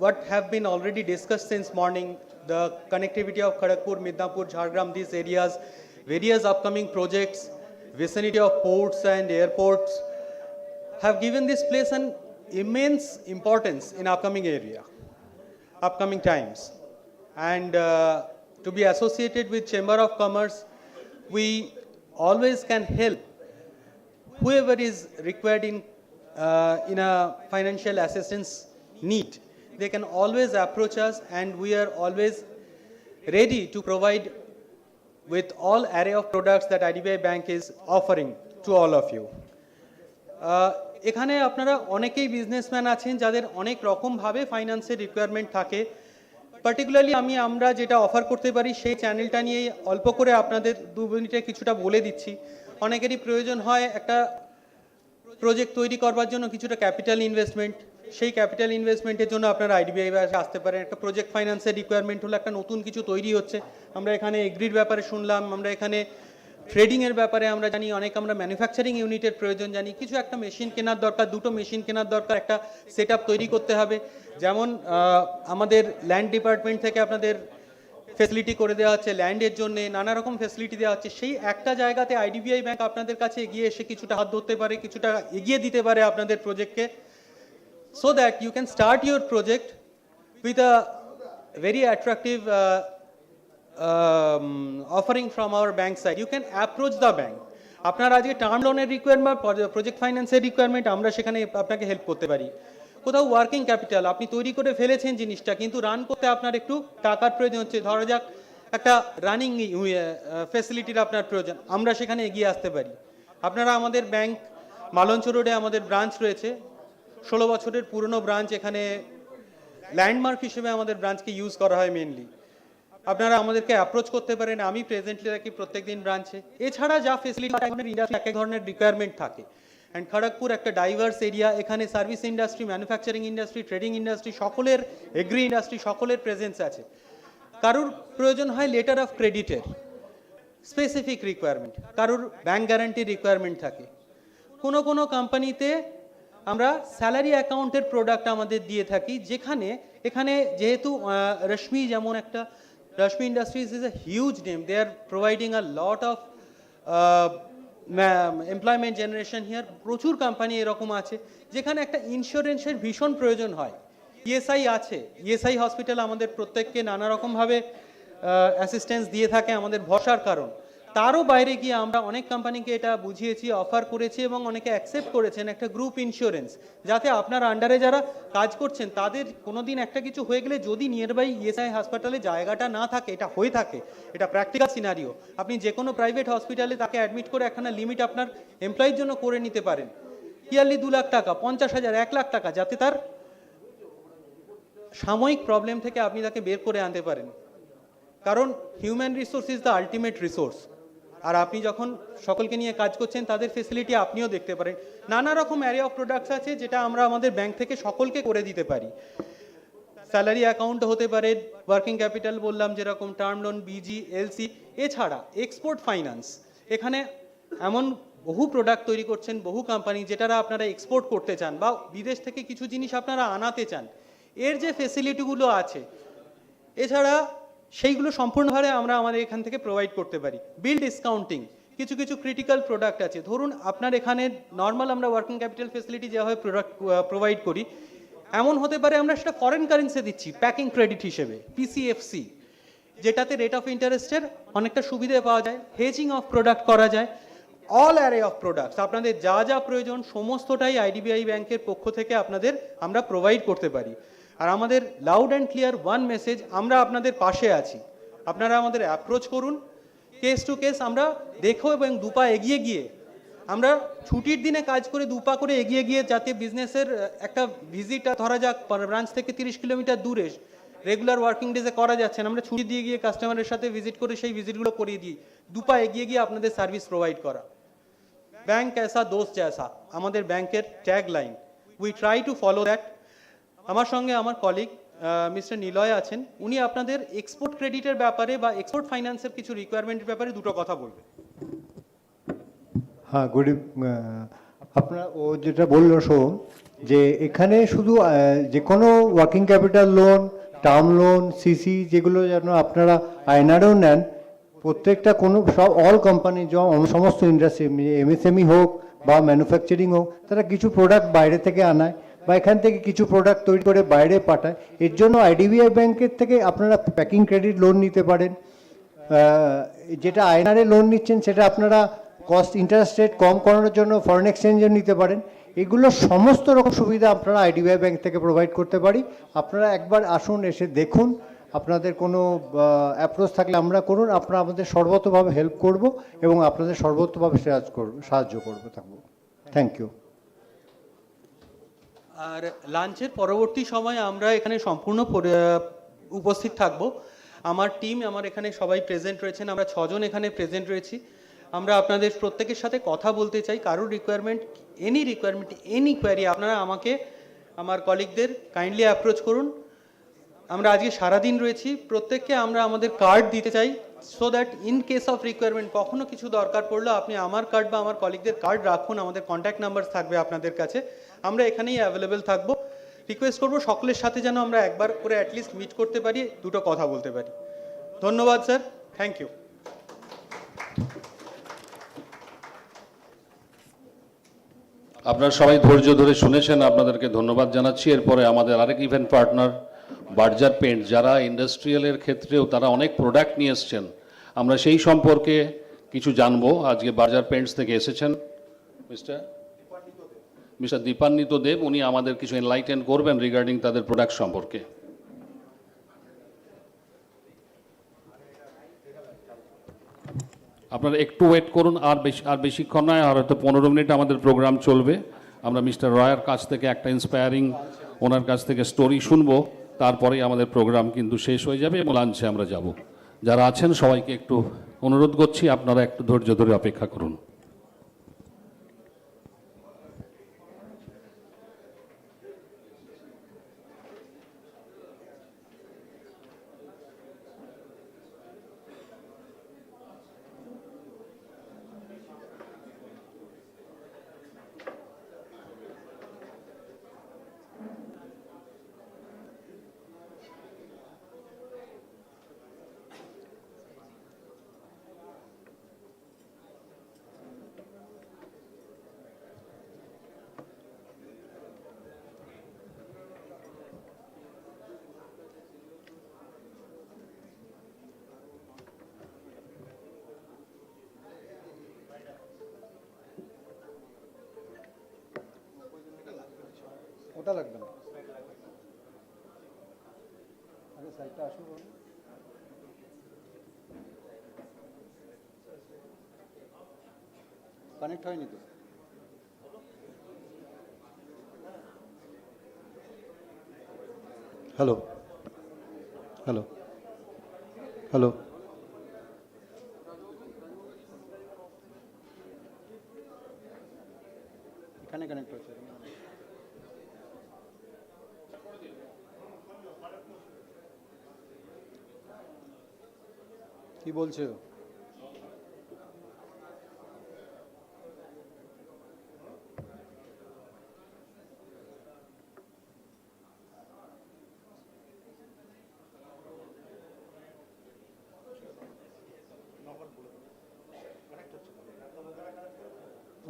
what have been already discussed since morning, the connectivity of Kharagpur, Medinipur, Jhargram, these areas, various upcoming projects, vicinity of ports and airports, have given this place an immense importance in upcoming times. And to be associated with Chamber of Commerce, we always can help whoever is required in a financial assistance need. They can always approach us, and we are always ready to provide with all array of products that IDBI Bank is offering to all of you. এখানে আপনারা অনেকেই businessman আছেন যাদের অনেক রকম ভাবে ফাইন্যান্সের requirement থাকে, পার্টিকুলারলি আমরা যেটা অফার করতে পারি সেই চ্যানেলটা নিয়ে অল্প করে আপনাদের 2 মিনিটে কিছুটা বলে দিচ্ছি। অনেকেরই প্রয়োজন হয় একটা প্রজেক্ট তৈরি করবার জন্য কিছুটা ক্যাপিটাল ইনভেস্টমেন্ট, সেই ক্যাপিটাল ইনভেস্টমেন্টের জন্য আপনারা আইডিবিআই আসতে পারেন। একটা প্রজেক্ট ফাইন্যান্সের রিকোয়ারমেন্ট হলো, একটা নতুন কিছু তৈরি হচ্ছে, আমরা এখানে এগ্রির ব্যাপারে শুনলাম, আমরা এখানে ট্রেডিংয়ের ব্যাপারে আমরা জানি, অনেক আমরা ম্যানুফ্যাকচারিং ইউনিটের প্রয়োজন জানি, কিছু একটা মেশিন কেনার দরকার, 2টো মেশিন কেনার দরকার, একটা সেট তৈরি করতে হবে। যেমন আমাদের ল্যান্ড ডিপার্টমেন্ট থেকে আপনাদের ফেসিলিটি করে দেওয়া হচ্ছে, ল্যান্ডের জন্য নানা রকম ফেসিলিটি দেওয়া হচ্ছে। সেই একটা জায়গাতে আইডিবিআই ব্যাংক আপনাদের কাছে এগিয়ে এসে কিছুটা হাত ধরতে পারে, কিছুটা এগিয়ে দিতে পারে আপনাদের প্রজেক্টকে, so that you can start your project with a very attractive offering from our bank side. You can approach the bank. আপনার আজকে টার্ম লোনের রিকোয়ারমেন্ট, প্রজেক্ট ফাইন্যান্সের রিকোয়ারমেন্ট, আমরা সেখানে আপনাকে হেল্প করতে পারি। কোথাও ওয়ার্কিং ক্যাপিটাল আপনি তৈরি করে ফেলেছেন জিনিসটা, কিন্তু রান করতে আপনার একটু টাকার প্রয়োজন হচ্ছে, ধরা যাক একটা রানিং ফেসিলিটির আপনার প্রয়োজন, আমরা সেখানে এগিয়ে আসতে পারি। আপনারা আমাদের ব্যাংক মালঞ্চ রোডে আমাদের ব্রাঞ্চ রয়েছে, 16 বছরের পুরনো ব্রাঞ্চ, এখানে ল্যান্ডমার্ক হিসেবে আমাদের ব্রাঞ্চকে ইউজ করা হয় মেনলি। আপনারা আমাদেরকে অ্যাপ্রোচ করতে পারেন, আমি প্রেজেন্টলি থাকি প্রত্যেকদিন ব্রাঞ্চে। এছাড়া যা ফেসিলিটি ইন্ডাস্ট্রি এক এক ধরনের রিকোয়ারমেন্ট থাকে, অ্যান্ড খড়গপুর একটা ডাইভার্স এরিয়া, এখানে service industry, manufacturing industry, trading industry, সকলের এগ্রি ইন্ডাস্ট্রি, সকলের প্রেজেন্স আছে। কারুর প্রয়োজন হয় লেটার অফ ক্রেডিটের স্পেসিফিক রিকোয়ারমেন্ট, কারুর ব্যাংক গ্যারান্টির রিকোয়ারমেন্ট থাকে, কোনো কোনো কোম্পানিতে আমরা স্যালারি অ্যাকাউন্টের প্রোডাক্ট আমাদের দিয়ে থাকি, যেখানে এখানে যেহেতু রশ্মি যেমন একটা, Rashmi industries is a huge name, they are providing a lot of employment generation here. প্রচুর কোম্পানি এরকম আছে যেখানে একটা ইন্স্যুরেন্সের ভীষণ প্রয়োজন হয়। ইএসআই আছে, ইএসআই হসপিটাল আমাদের প্রত্যেককে নানা রকমভাবে অ্যাসিস্ট্যান্স দিয়ে থাকে, আমাদের ভরসার কারণ। তারও বাইরে গিয়ে আমরা অনেক কোম্পানিকে এটা বুঝিয়েছি, অফার করেছি, এবং অনেকে অ্যাকসেপ্ট করেছেন একটা গ্রুপ ইন্স্যুরেন্স, যাতে আপনার আন্ডারে যারা কাজ করছেন তাদের কোনোদিন একটা কিছু হয়ে গেলে, যদি নিয়ারবাই ইএসআই হাসপাতালে জায়গাটা না থাকে, এটা হয়ে থাকে, এটা প্র্যাকটিক্যাল সিনারিও, আপনি যে কোনো প্রাইভেট হসপিটালে তাকে অ্যাডমিট করে একখানা লিমিট আপনার এমপ্লয়ির জন্য করে নিতে পারেন, ইয়ারলি 2 লাখ টাকা, 50,000, 1 লাখ টাকা, যাতে তার সাময়িক প্রবলেম থেকে আপনি তাকে বের করে আনতে পারেন। কারণ human resource is the ultimate resource. আর আপনি যখন সকলকে নিয়ে কাজ করছেন, তাদের ফেসিলিটি আপনিও দেখতে পারেন। নানা রকম অ্যারে অফ প্রোডাক্টস আছে যেটা আমরা আমাদের ব্যাংক থেকে সকলকে করে দিতে পারি। স্যালারি অ্যাকাউন্ট হতে পারে, ওয়ার্কিং ক্যাপিটাল বললাম যেরকম, টার্ম লোন, বিজি, এলসি, এছাড়া এক্সপোর্ট ফাইন্যান্স। এখানে এমন বহু প্রোডাক্ট তৈরি করছেন বহু কোম্পানি, যেটারা আপনারা এক্সপোর্ট করতে চান বা বিদেশ থেকে কিছু জিনিস আপনারা আনাতে চান, এর যে ফেসিলিটিগুলো আছে, এছাড়া সেইগুলো সম্পূর্ণভাবে আমরা আমাদের এখান থেকে প্রোভাইড করতে পারি। বিল ডিসকাউন্টিং, কিছু কিছু ক্রিটিক্যাল প্রোডাক্ট আছে, ধরুন আপনার এখানে নর্মাল আমরা ওয়ার্কিং ক্যাপিটাল ফেসিলিটি যেভাবে প্রোডাক্ট প্রোভাইড করি, এমন হতে পারে আমরা সেটা ফরেন কারেন্সি দিচ্ছি প্যাকিং ক্রেডিট হিসেবে, পিসিএফসি, যেটাতে রেট অফ ইন্টারেস্টের অনেকটা সুবিধে পাওয়া যায়, হেজিং অফ প্রোডাক্ট করা যায়। অল অ্যারে অফ প্রোডাক্টস, আপনাদের যা যা প্রয়োজন সমস্তটাই আইডিবিআই ব্যাংকের পক্ষ থেকে আপনাদের আমরা প্রোভাইড করতে পারি। আর আমাদের loud and clear one message, আমরা আপনাদের পাশে আছি, আপনারা আমাদের অ্যাপ্রোচ করুন, কেস টু কেস আমরা দেখো, এবং 2 পা এগিয়ে গিয়ে, আমরা ছুটির দিনে কাজ করে 2 পা করে এগিয়ে গিয়ে, যাতে বিজনেসের একটা ভিজিটটা ধরা যাক ব্রাঞ্চ থেকে 30 কিলোমিটার দূরে রেগুলার ওয়ার্কিং ডেজে করা যাচ্ছে না, আমরা ছুটি দিয়ে গিয়ে কাস্টমারের সাথে ভিজিট করে সেই ভিজিটগুলো করিয়ে দিই, 2 পা এগিয়ে গিয়ে আপনাদের সার্ভিস প্রোভাইড করা। ব্যাংক ऐसा दोस्त जैसा আমাদের ব্যাংকের tag line, we try to follow that. আমার সঙ্গে আমার কলিগ মিস্টার নিলয় আছেন, উনি আপনাদের এক্সপোর্ট ক্রেডিটের ব্যাপারে বা এক্সপোর্ট ফাইন্যান্সের কিছু রিকোয়ারমেন্টের ব্যাপারে 2টো কথা বলবেন। হ্যাঁ, আপনার ও যেটা বললো যে এখানে শুধু যে কোনো working capital loan, term loan, CC, যেগুলো যেন আপনারা আইনারেও নেন, প্রত্যেকটা কোনো সব অল কোম্পানি, সমস্ত ইন্ডাস্ট্রি, এমএসএমই হোক বা ম্যানুফ্যাকচারিং হোক, তারা কিছু প্রোডাক্ট বাইরে থেকে আনায় বা এখান থেকে কিছু প্রোডাক্ট তৈরি করে বাইরে পাঠায়। এর জন্য আইডিবিআই ব্যাংকের থেকে আপনারা প্যাকিং ক্রেডিট লোন নিতে পারেন। যেটা আইনারে লোন নিচ্ছেন, সেটা আপনারা কস্ট ইন্টারেস্ট রেট কম করানোর জন্য ফরেন এক্সচেঞ্জও নিতে পারেন। এগুলো সমস্ত রকম সুবিধা আপনারা আইডিবিআই ব্যাংক থেকে প্রোভাইড করতে পারি। আপনারা একবার আসুন, এসে দেখুন, আপনাদের কোনো অ্যাপ্রোচ থাকলে আমরা করুন, আমরা আমাদের সর্বতভাবে হেল্প করব এবং আপনাদের সর্বতভাবে সাহায্য করবো থাকবো। Thank you. আর লাঞ্চের পরবর্তী সময় আমরা এখানে সম্পূর্ণ উপস্থিত থাকবো। আমার টিম আমার এখানে সবাই প্রেজেন্ট রয়েছেন, আমরা 6 জন এখানে প্রেজেন্ট রয়েছি। আমরা আপনাদের প্রত্যেকের সাথে কথা বলতে চাই। কারোর রিকোয়ারমেন্ট, এনি কোয়ারি আপনারা আমাকে, আমার কলিগদের কাইন্ডলি অ্যাপ্রোচ করুন। আমরা আজকে সারাদিন রয়েছি, প্রত্যেককে আমরা আমাদের কার্ড দিতে চাই, so that in case of requirement কখনো কিছু দরকার পড়লো আপনি আমার কার্ড বা আমার কলিগদের কার্ড রাখুন, আমাদের কন্ট্যাক্ট নাম্বার থাকবে আপনাদের কাছে, আমরা এখানেই অ্যাভেলেবেল থাকবো। রিকোয়েস্ট করবো সকলের সাথে যেন আমরা একবার করে অ্যাটলিস্ট মিট করতে পারি, দুটো কথা বলতে পারি। ধন্যবাদ স্যার, থ্যাংক ইউ। আপনারা সবাই ধৈর্য ধরে শুনেছেন, আপনাদেরকে ধন্যবাদ জানাচ্ছি। এরপরে আমাদের আরেক ইভেন্ট পার্টনার বার্জার পেন্ট, যারা ইন্ডাস্ট্রিয়ালের ক্ষেত্রেও তারা অনেক প্রোডাক্ট নিয়ে এসছেন, আমরা সেই সম্পর্কে কিছু জানবো। আজকে বার্জার পেন্টস থেকে এসেছেন মিস্টার দীপান্বিত দেব, উনি আমাদের কিছু এনলাইটেন করবেন রিগার্ডিং তাদের প্রোডাক্ট সম্পর্কে। আপনারা একটু ওয়েট করুন, আর বেশিক্ষণ নয়, আর হয়তো 15 মিনিট আমাদের প্রোগ্রাম চলবে। আমরা মিস্টার রয়ের কাছ থেকে একটা ইন্সপায়ারিং ওনার কাছ থেকে স্টোরি শুনবো, তারপরেই আমাদের প্রোগ্রাম কিন্তু শেষ হয়ে যাবে এবং লাঞ্চে আমরা যাব। যারা আছেন সবাইকে একটু অনুরোধ করছি, আপনারা একটু ধৈর্য ধরে অপেক্ষা করুন। ওটা লাগবে না, আগে সাইডটা আসুন। কানেক্ট হয়নি তো। হ্যালো হ্যালো হ্যালো, এখানে কানেক্ট হচ্ছে। কি বলছো?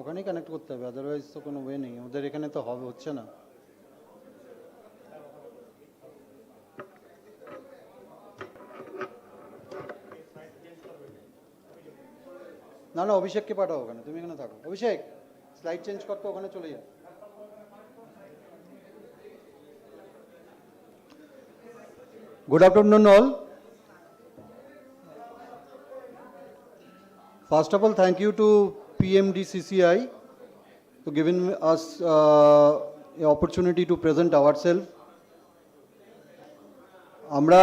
ওখানেই কানেক্ট করতে হবে, আদারওয়াইজ তো কোনো ওয়ে নেই, ওদের এখানে তো হবে, হচ্ছে না। না না, অভিষেককে পাঠাও ওখানে, তুমি এখানে থাকো। অভিষেক, স্লাইড চেঞ্জ করতে ওখানে চলে যাও। Good afternoon all. First of all, thank you to PMDCCI for giving us an opportunity to present ourselves. আমরা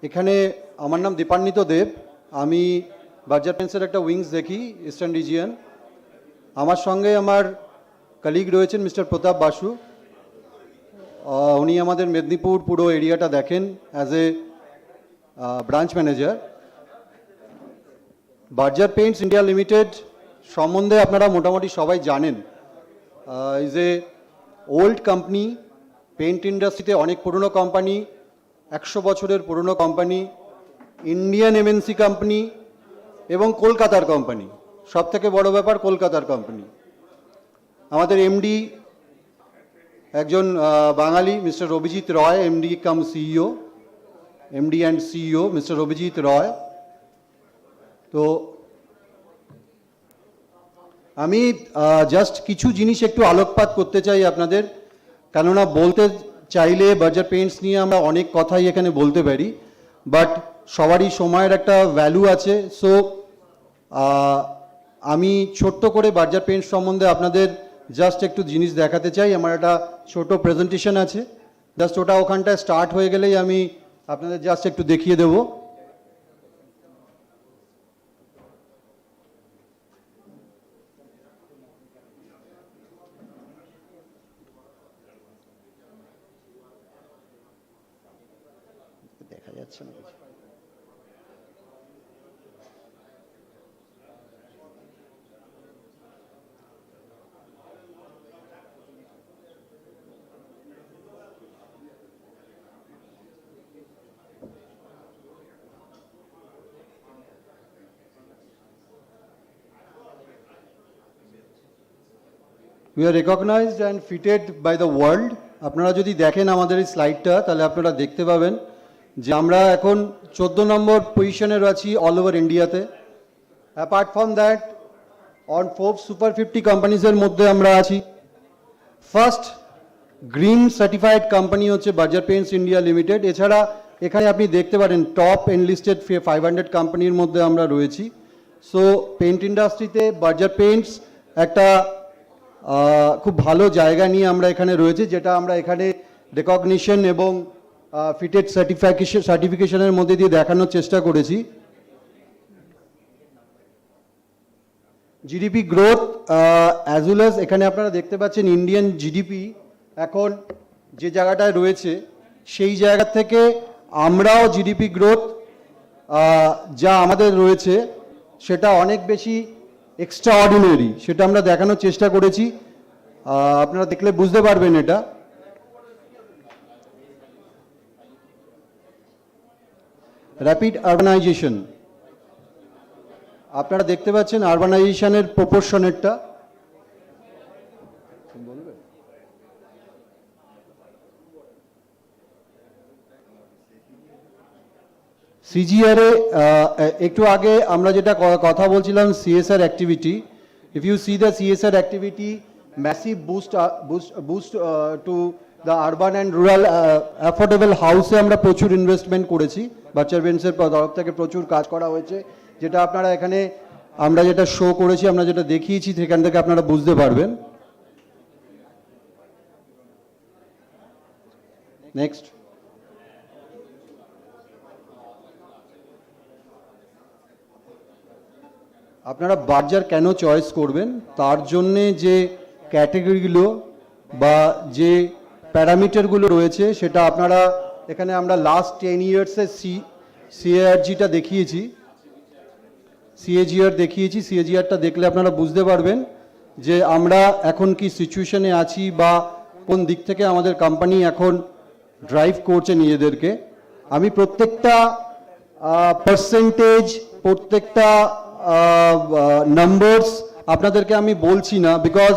এখানে, আমার নাম দীপান্বিত দেব, আমি বার্জার পেন্টসের একটা উইংস দেখি ইস্টার্ন রিজিয়ন। আমার সঙ্গে আমার কলিগ রয়েছেন মিস্টার প্রতাপ বাসু, উনি আমাদের মেদিনীপুর পুরো এরিয়াটা দেখেন as a branch manager. Berger Paints India Limited সম্বন্ধে আপনারা মোটামুটি সবাই জানেন। Is a old company, paint ইন্ডাস্ট্রিতে অনেক পুরনো কোম্পানি, 100 বছরের পুরনো কোম্পানি, ইন্ডিয়ান এমএনসি কোম্পানি এবং কলকাতার কোম্পানি। সব থেকে বড় ব্যাপার কলকাতার কোম্পানি। আমাদের এমডি একজন বাঙালি, mister Abhijit Roy, MD cum CEO, MD and CEO mister Abhijit Roy. তো আমি জাস্ট কিছু জিনিস একটু আলোকপাত করতে চাই আপনাদের, কেননা বলতে চাইলে বার্জার পেন্টস নিয়ে আমরা অনেক কথাই এখানে বলতে পারি, বাট সবারই সময়ের একটা ভ্যালু আছে। সো আমি ছোট্ট করে বার্জার পেন্টস সম্বন্ধে আপনাদের জাস্ট একটু জিনিস দেখাতে চাই। আমার একটা ছোট প্রেজেন্টেশন আছে, জাস্ট ওটা ওখানটায় স্টার্ট হয়ে গেলেই আমি আপনাদের জাস্ট একটু দেখিয়ে দেবো। দেখা যাচ্ছে না কিছু। We are recognized and fitted by the world. আপনারা যদি দেখেন আমাদের এই স্লাইডটা তাহলে আপনারা দেখতে পাবেন যে আমরা এখন 14 নম্বর পজিশনে রয়েছি অল ওভার ইন্ডিয়াতে। Apart from that on Forbes super 50 কোম্পানিজের মধ্যে আমরা আছি। ফার্স্ট গ্রিন সার্টিফাইড কোম্পানি হচ্ছে বার্জার পেইন্টস ইন্ডিয়া লিমিটেড। এছাড়া এখানে আপনি দেখতে পারেন টপ এনলিস্টেড 500 কোম্পানির মধ্যে আমরা রয়েছি। সো পেইন্ট ইন্ডাস্ট্রিতে বার্জার পেইন্টস একটা খুব ভালো জায়গা নিয়ে আমরা এখানে রয়েছে, যেটা আমরা এখানে রেকগনিশন এবং ফিটেড সার্টিফিকেশনের মধ্যে দিয়ে দেখানোর চেষ্টা করেছি। GDP growth as well as এখানে আপনারা দেখতে পাচ্ছেন ইন্ডিয়ান জিডিপি এখন যে জায়গাটায় রয়েছে সেই জায়গা থেকে আমরাও জিডিপি গ্রোথ যা আমাদের রয়েছে সেটা অনেক বেশি এক্সট্রা অর্ডিনারি, সেটা আমরা দেখানোর চেষ্টা করেছি। আপনারা দেখলে বুঝতে পারবেন এটা। র্যাপিড আরবানাইজেশন, আপনারা দেখতে পাচ্ছেন আরবানাইজেশনের প্রপোর্শনেরটা। সিজিআরে একটু আগে আমরা যেটা কথা বলছিলাম CSR activity, if you see the CSR activity massive boost to the urban and rural affordable হাউসে আমরা প্রচুর ইনভেস্টমেন্ট করেছি। বাচ্চার পেন্টসের তরফ থেকে প্রচুর কাজ করা হয়েছে, যেটা আপনারা এখানে আমরা যেটা শো করেছি, আমরা যেটা দেখিয়েছি সেখান থেকে আপনারা বুঝতে পারবেন। নেক্সট, আপনারা বার্জার কেন চয়েস করবেন তার জন্যে যে ক্যাটেগরিগুলো বা যে প্যারামিটারগুলো রয়েছে সেটা আপনারা এখানে আমরা লাস্ট 10 ইয়ার্সের সিএআরজিটা দেখিয়েছি, সিএজিআর দেখিয়েছি। সিএজিআরটা দেখলে আপনারা বুঝতে পারবেন যে আমরা এখন কি সিচুয়েশনে আছি বা কোন দিক থেকে আমাদের কোম্পানি এখন ড্রাইভ করছে নিজেদেরকে। আমি প্রত্যেকটা পার্সেন্টেজ, প্রত্যেকটা নাম্বারস আপনাদেরকে আমি বলছি না, বিকজ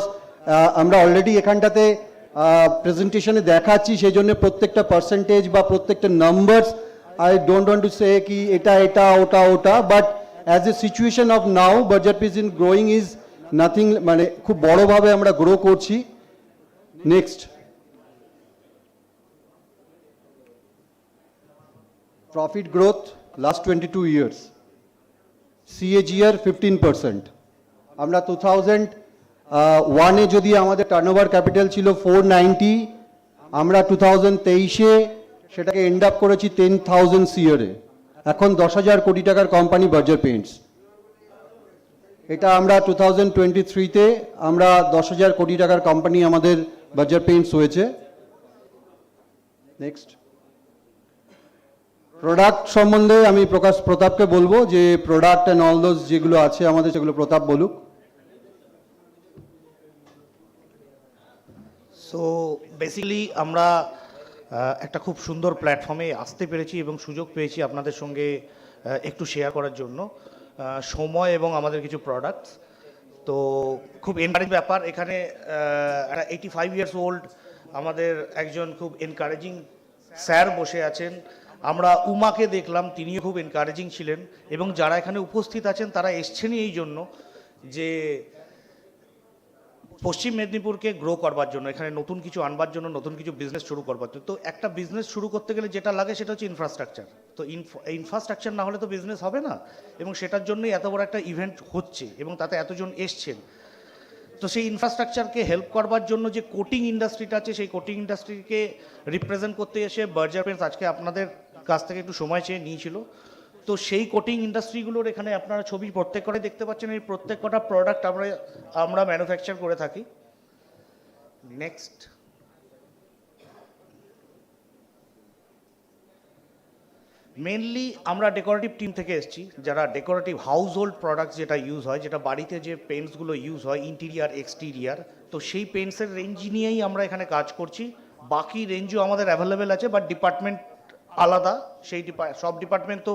আমরা অলরেডি এখানটাতে প্রেজেন্টেশনে দেখাচ্ছি, সেই জন্য প্রত্যেকটা পার্সেন্টেজ বা প্রত্যেকটা numbers I don't want to say কি এটা এটা ওটা ওটা, but as a situation of now Berger Paints in growing is nothing, মানে খুব বড়োভাবে আমরা গ্রো করছি। Next, profit growth last 22 years, CAGR 15%। আমরা 2001-এ যদি আমাদের টার্নওভার ক্যাপিটাল ছিল 490, আমরা 2023-এ সেটাকে এন্ড আপ করেছি 10,000 CR-এ। এখন 10,000 কোটি টাকার কোম্পানি বার্জার পেইন্টস। এটা আমরা 2023-তে আমরা 10,000 কোটি টাকার কোম্পানি আমাদের বার্জার পেইন্টস হয়েছে। নেক্সট, প্রোডাক্ট সম্বন্ধে আমি প্রতাপকে বলবো যে প্রোডাক্ট অ্যান্ড অল দোজ যেগুলো আছে আমাদের সেগুলো প্রতাপ বলুক। সো বেসিক্যালি আমরা একটা খুব সুন্দর প্ল্যাটফর্মে আসতে পেরেছি এবং সুযোগ পেয়েছি আপনাদের সঙ্গে একটু শেয়ার করার জন্য সময় এবং আমাদের কিছু প্রোডাক্টস। তো খুব এনকারেজ ব্যাপার, এখানে একটা 85 ইয়ার্স ওল্ড আমাদের একজন খুব এনকারেজিং স্যার বসে আছেন। আমরা উমাকে দেখলাম, তিনিও খুব এনকারেজিং ছিলেন, এবং যারা এখানে উপস্থিত আছেন তারা এসছেনই এই জন্য যে পশ্চিম মেদিনীপুরকে গ্রো করবার জন্য, এখানে নতুন কিছু আনবার জন্য, নতুন কিছু বিজনেস শুরু করবার জন্য। তো একটা বিজনেস শুরু করতে গেলে যেটা লাগে সেটা হচ্ছে ইনফ্রাস্ট্রাকচার। তো ইনফ্রাস্ট্রাকচার না হলে তো বিজনেস হবে না, এবং সেটার জন্যই এত বড় একটা ইভেন্ট হচ্ছে এবং তাতে এতজন এসছেন। তো সেই ইনফ্রাস্ট্রাকচারকে হেল্প করবার জন্য যে কোটিং ইন্ডাস্ট্রিটা আছে সেই কোটিং ইন্ডাস্ট্রিকে রিপ্রেজেন্ট করতে এসে বার্জার পেন্টস আজকে আপনাদের কাছ থেকে একটু সময় চেয়ে নিয়েছিল। তো সেই কোটিং ইন্ডাস্ট্রিগুলোর এখানে আপনারা ছবি প্রত্যেক কটাই দেখতে পাচ্ছেন, এই প্রত্যেক কটা প্রোডাক্ট আমরা ম্যানুফ্যাকচার করে থাকি। নেক্সট, মেনলি আমরা ডেকোরেটিভ টিম থেকে এসেছি, যারা ডেকোরেটিভ হাউস হোল্ড প্রোডাক্টস যেটা ইউজ হয়, যেটা বাড়িতে যে পেন্টসগুলো ইউজ হয় ইন্টিরিয়ার এক্সটিরিয়ার, তো সেই পেন্টসের রেঞ্জ নিয়েই আমরা এখানে কাজ করছি। বাকি রেঞ্জও আমাদের অ্যাভেলেবেল আছে, বাট ডিপার্টমেন্ট আলাদা, সেই সব ডিপার্টমেন্ট তো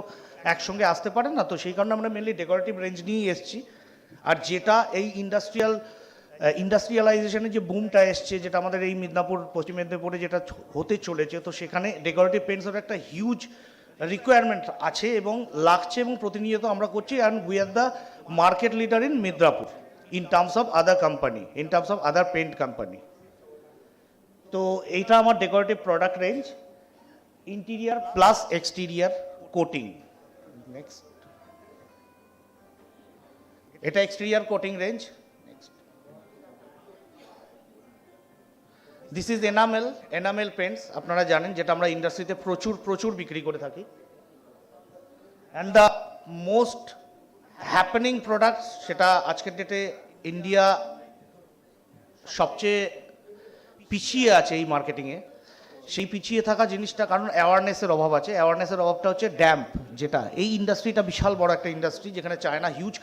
একসঙ্গে আসতে পারে না, তো সেই কারণে আমরা মেনলি ডেকোরেটিভ রেঞ্জ নিয়েই এসেছি। আর যেটা এই ইন্ডাস্ট্রিয়ালাইজেশনের যে বুমটা এসছে, যেটা আমাদের এই পশ্চিম মেদিনীপুরে যেটা হতে চলেছে, তো সেখানে ডেকোরেটিভ পেন্টসের একটা হিউজ রিকোয়ারমেন্ট আছে এবং লাগছে এবং প্রতিনিয়ত আমরা করছি। And we are the market leader in Midnapore in terms of other company, in terms of other paint company. তো এইটা আমার decorative product range, interior plus exterior coating. Next, এটা exterior coating range. This is enamel paints, আপনারা জানেন, যেটা আমরা ইন্ডাস্ট্রিতে প্রচুর বিক্রি করে থাকি। And the most happening product, সেটা আজকের ডেটে ইন্ডিয়া সবচেয়ে পিছিয়ে আছে এই মার্কেটিংয়ে। সেই পিছিয়ে থাকা জিনিসটা কারণ অ্যাওয়ারনেসের অভাব আছে। অ্যাওয়ারনেসের অভাবটা হচ্ছে ড্যাম্প, যেটা এই ইন্ডাস্ট্রিটা বিশাল বড় একটা ইন্ডাস্ট্রি, যেখানে চায়না হিউজ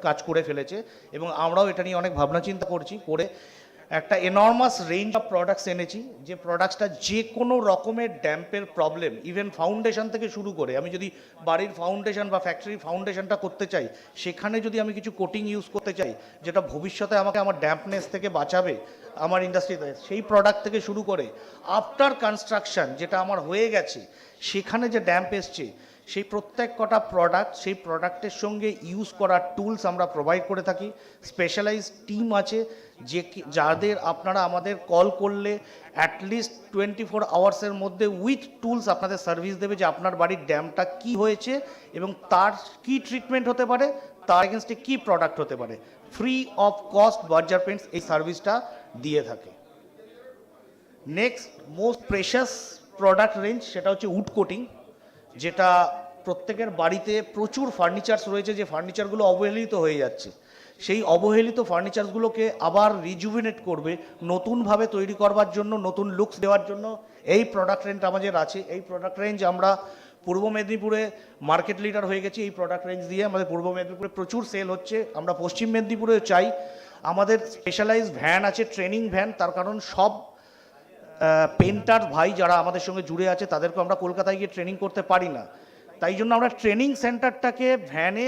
কাজ করে ফেলেছে এবং আমরাও এটা নিয়ে অনেক ভাবনা চিন্তা করছি, করে একটা এনর্মাস রেঞ্জ অফ প্রোডাক্টস এনেছি, যে প্রোডাক্টসটা যে কোনো রকমের ড্যাম্পের প্রবলেম, ইভেন ফাউন্ডেশন থেকে শুরু করে, আমি যদি বাড়ির ফাউন্ডেশন বা ফ্যাক্টরির ফাউন্ডেশনটা করতে চাই, সেখানে যদি আমি কিছু কোটিং ইউজ করতে চাই, যেটা ভবিষ্যতে আমাকে আমার ড্যাম্পনেস থেকে বাঁচাবে আমার ইন্ডাস্ট্রিতে, সেই প্রোডাক্ট থেকে শুরু করে আফটার কনস্ট্রাকশন যেটা আমার হয়ে গেছে, সেখানে যে ড্যাম্প এসছে, সেই প্রত্যেক কটা প্রোডাক্ট, সেই প্রোডাক্টের সঙ্গে ইউজ করা টুলস আমরা প্রোভাইড করে থাকি। স্পেশালাইজ টিম আছে যাদের আপনারা আমাদের কল করলে অ্যাটলিস্ট 24 আওয়ার্সের মধ্যে উইথ টুলস আপনাদের সার্ভিস দেবে, যে আপনার বাড়ির ড্যামটা কি হয়েছে এবং তার কি ট্রিটমেন্ট হতে পারে, তার এগেনস্টে কি প্রোডাক্ট হতে পারে। Free of cost Berger paints এই সার্ভিসটা দিয়ে থাকে। Next most precious product range, সেটা হচ্ছে উড কোটিং, যেটা প্রত্যেকের বাড়িতে প্রচুর ফার্নিচার্স রয়েছে, যে ফার্নিচারগুলো অবহেলিত হয়ে যাচ্ছে। সেই অবহেলিত ফার্নিচারগুলোকে আবার রিজুভিনেট করবে, নতুনভাবে তৈরি করবার জন্য, নতুন লুকস দেওয়ার জন্য এই প্রোডাক্ট রেঞ্জ আমাদের আছে। এই প্রোডাক্ট রেঞ্জ আমরা পূর্ব মেদিনীপুরে মার্কেট লিডার হয়ে গেছি এই প্রোডাক্ট রেঞ্জ দিয়ে। আমাদের পূর্ব মেদিনীপুরে প্রচুর সেল হচ্ছে। আমরা পশ্চিম মেদিনীপুরে চাই, আমাদের স্পেশালাইজ ভ্যান আছে, ট্রেনিং ভ্যান, তার কারণ সব পেন্টার ভাই যারা আমাদের সঙ্গে জুড়ে আছে তাদেরকে আমরা কলকাতায় গিয়ে ট্রেনিং করতে পারি না, তাই জন্য আমরা ট্রেনিং সেন্টারটাকে ভ্যানে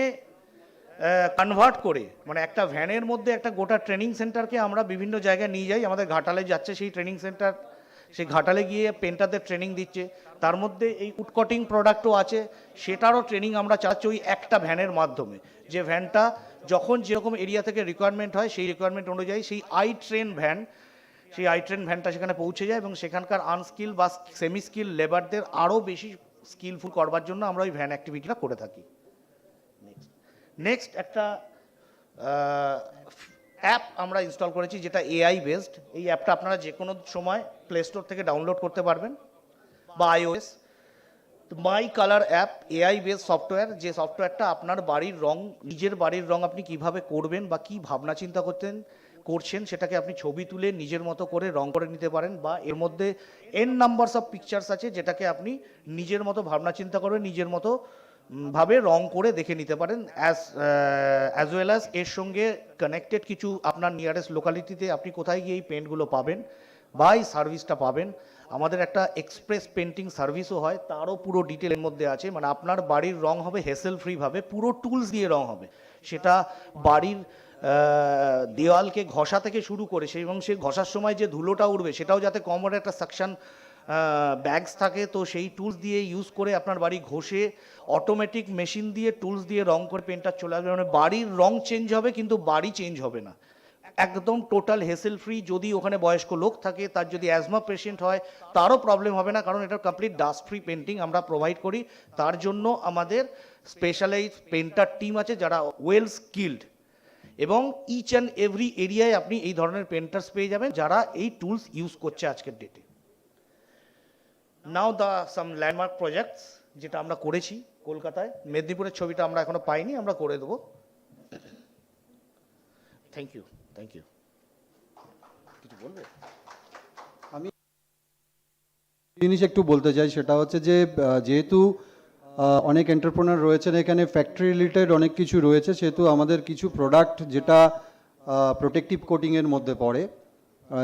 কনভার্ট করে, মানে একটা ভ্যানের মধ্যে একটা গোটা ট্রেনিং সেন্টারকে আমরা বিভিন্ন জায়গায় নিয়ে যাই। আমাদের ঘাটালে যাচ্ছে সেই ট্রেনিং সেন্টার, সেই ঘাটালে গিয়ে পেন্টারদের ট্রেনিং দিচ্ছে। তার মধ্যে এই উড কাটিং প্রোডাক্টও আছে, সেটারও ট্রেনিং আমরা চাচ্ছি ওই একটা ভ্যানের মাধ্যমে, যে ভ্যানটা যখন যেরকম এরিয়া থেকে রিকোয়ারমেন্ট হয় সেই রিকোয়ারমেন্ট অনুযায়ী সেই আই ট্রেন ভ্যানটা সেখানে পৌঁছে যায় এবং সেখানকার আনস্কিল বা সেমি স্কিল লেবারদের আরও বেশি স্কিলফুল করবার জন্য আমরা ওই ভ্যান অ্যাক্টিভিটিটা করে থাকি। নেক্সট একটা অ্যাপ আমরা ইনস্টল করেছি, যেটা এআই বেসড। এই অ্যাপটা আপনারা যে কোনো সময় প্লে স্টোর থেকে ডাউনলোড করতে পারবেন বা iOS। My colour app, AI based software, যে সফটওয়্যারটা আপনার বাড়ির রং, নিজের বাড়ির রং আপনি কিভাবে করবেন বা কি ভাবনা চিন্তা করছেন সেটাকে আপনি ছবি তুলে নিজের মতো করে রং করে নিতে পারেন, বা এর মধ্যে n নাম্বারস অফ পিকচার্স আছে, যেটাকে আপনি নিজের মতো ভাবনা চিন্তা করবেন, নিজের মতো ভাবে রং করে দেখে নিতে পারেন। অ্যাজ ওয়েল অ্যাজ এর সঙ্গে কানেক্টেড কিছু আপনার নিয়ারেস্ট লোকালিটিতে আপনি কোথায় গিয়ে এই পেন্টগুলো পাবেন বা এই সার্ভিসটা পাবেন। আমাদের একটা এক্সপ্রেস পেন্টিং সার্ভিসও হয়, তারও পুরো ডিটেলের মধ্যে আছে। মানে আপনার বাড়ির রং হবে হেসেল ফ্রিভাবে, পুরো টুলস দিয়ে রং হবে, সেটা বাড়ির দেওয়ালকে ঘষা থেকে শুরু করে এবং সে ঘষার সময় যে ধুলোটা উঠবে সেটাও যাতে কমোডে একটা সাকশন ব্যাগস থাকে, তো সেই টুলস দিয়ে ইউজ করে আপনার বাড়ি ঘষে অটোমেটিক মেশিন দিয়ে টুলস দিয়ে রং করে পেন্টটা চলে আসবে। মানে বাড়ির রং চেঞ্জ হবে কিন্তু বাড়ি চেঞ্জ হবে না, একদম টোটাল হেসেল ফ্রি। যদি ওখানে বয়স্ক লোক থাকে, তার যদি অ্যাজমা পেশেন্ট হয়, তারও প্রবলেম হবে না, কারণ এটা কমপ্লিট ডাস্ট ফ্রি পেন্টিং আমরা প্রোভাইড করি। তার জন্য আমাদের স্পেশালাইজ পেন্টার টিম আছে যারা ওয়েল স্কিল্ড। এবং ইচ অ্যান্ড এভরি এরিয়ায় আপনি এই ধরনের পেন্টার্স পেয়ে যাবেন যারা এই টুলস ইউজ করছে আজকের ডেটে। নাও দ্য সাম ল্যান্ডমার্ক প্রজেক্টস যেটা আমরা করেছি কলকাতায়, মেদিনীপুরের ছবিটা আমরা এখনো পাইনি, আমরা করে দেবো। Thank you, thank you. কিছু বলবে? আমি জিনিস একটু বলতে চাই, সেটা হচ্ছে যে যেহেতু অনেক এন্টারপ্রেনার রয়েছেন এখানে, ফ্যাক্টরি রিলেটেড অনেক কিছু রয়েছে, সেহেতু আমাদের কিছু প্রোডাক্ট যেটা প্রোটেক্টিভ কোটিংয়ের মধ্যে পড়ে,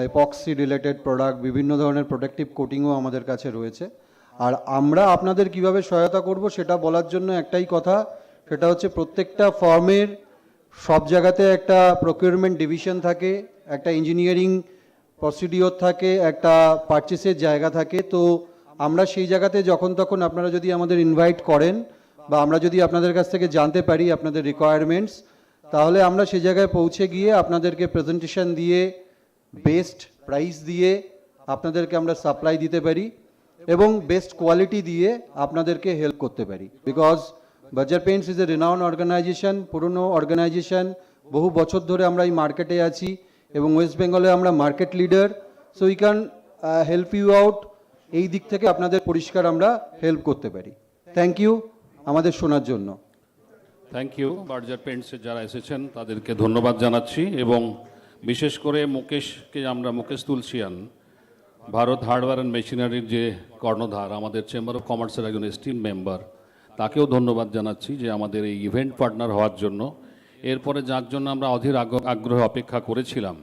এপক্সি রিলেটেড প্রোডাক্ট, বিভিন্ন ধরনের প্রোটেক্টিভ কোটিংও আমাদের কাছে রয়েছে। আর আমরা আপনাদের কিভাবে সহায়তা করব সেটা বলার জন্য একটাই কথা, সেটা হচ্ছে প্রত্যেকটা ফার্মের সব জায়গাতে একটা প্রকিউরমেন্ট ডিভিশন থাকে, একটা ইঞ্জিনিয়ারিং প্রসিডিওর থাকে, একটা পারচেসের জায়গা থাকে। তো আমরা সেই জায়গাতে যখন তখন আপনারা যদি আমাদের ইনভাইট করেন বা আমরা যদি আপনাদের কাছ থেকে জানতে পারি আপনাদের রিকোয়ারমেন্টস, তাহলে আমরা সেই জায়গায় পৌঁছে গিয়ে আপনাদেরকে প্রেজেন্টেশন দিয়ে, বেস্ট প্রাইস দিয়ে আপনাদেরকে আমরা সাপ্লাই দিতে পারি এবং বেস্ট কোয়ালিটি দিয়ে আপনাদেরকে হেল্প করতে পারি। Because Berger Paints is a renowned organisation, পুরনো অর্গানাইজেশন, বহু বছর ধরে আমরা এই মার্কেটে আছি এবং ওয়েস্ট বেঙ্গলে আমরা market leader. So we can help you out, এই দিক থেকে আপনাদের পরিষ্কার আমরা হেল্প করতে পারি। থ্যাংক ইউ আমাদের শোনার জন্য। Thank you. বার্জার পেন্টসের যারা এসেছেন তাদেরকে ধন্যবাদ জানাচ্ছি এবং বিশেষ করে মুকেশকে, আমরা মুকেশ তুলসিয়ান, ভারত হার্ডওয়্যার অ্যান্ড মেশিনারির যে কর্ণধার, আমাদের চেম্বার অফ কমার্সের একজন এস্টিম মেম্বার, তাকেও ধন্যবাদ জানাচ্ছি যে আমাদের এই ইভেন্ট পার্টনার হওয়ার জন্য। এরপরে যার জন্য আমরা অধীর আগ্রহে অপেক্ষা করেছিলাম,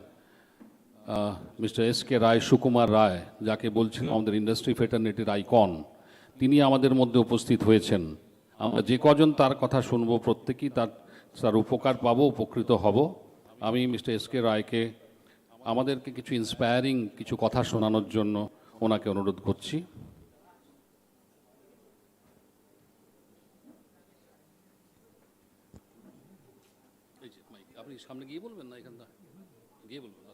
মিস্টার এস.কে. রায়, সুকুমার রায়, যাকে বলছিলাম আমাদের ইন্ডাস্ট্রি ফেটার্নিটির আইকন, তিনি আমাদের মধ্যে উপস্থিত হয়েছেন। আমরা যে কজন তার কথা শুনবো প্রত্যেকেই তার উপকার পাবো, উপকৃত হব। আমি মিস্টার এস.কে. রায়কে আমাদেরকে কিছু ইন্সপায়ারিং কিছু কথা শোনানোর জন্য ওনাকে অনুরোধ করছি। আপনি সামনে গিয়ে বলবেন না, এখানটা গিয়ে বলবেন।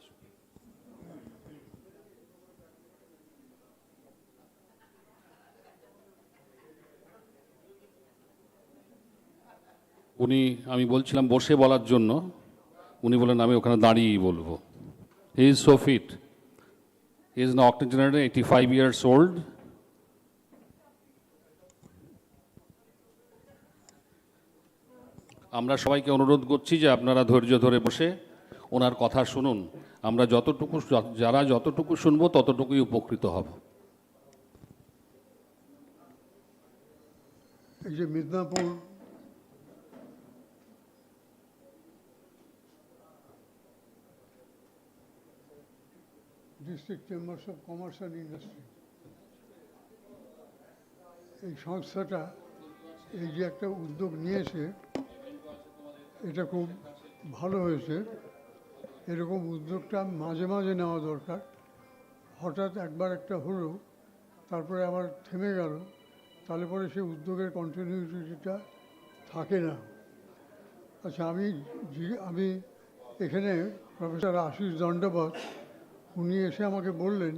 আমি বলছিলাম বসে বলার জন্য, উনি বলেন আমি ওখানে দাঁড়িয়েই বলবো। He is so fit, he is না অক্টোজেনারি, 85 years old. আমরা সবাইকে অনুরোধ করছি যে আপনারা ধৈর্য ধরে বসে ওনার কথা শুনুন। আমরা যতটুকু শুনবো ততটুকুই উপকৃত হব। এই যে Midnapore district chambers of commerce and industry, এই সংস্থাটা এই যে একটা উদ্যোগ নিয়েছে, এটা খুব ভালো হয়েছে। এরকম উদ্যোগটা মাঝে মাঝে নেওয়া দরকার। হঠাৎ একবার একটা হলো, তারপরে আবার থেমে গেল, তাহলে পরে সেই উদ্যোগের কন্টিনিউটিটা থাকে না। আচ্ছা, আমি এখানে প্রফেসর আশিস দণ্ডবত, উনি এসে আমাকে বললেন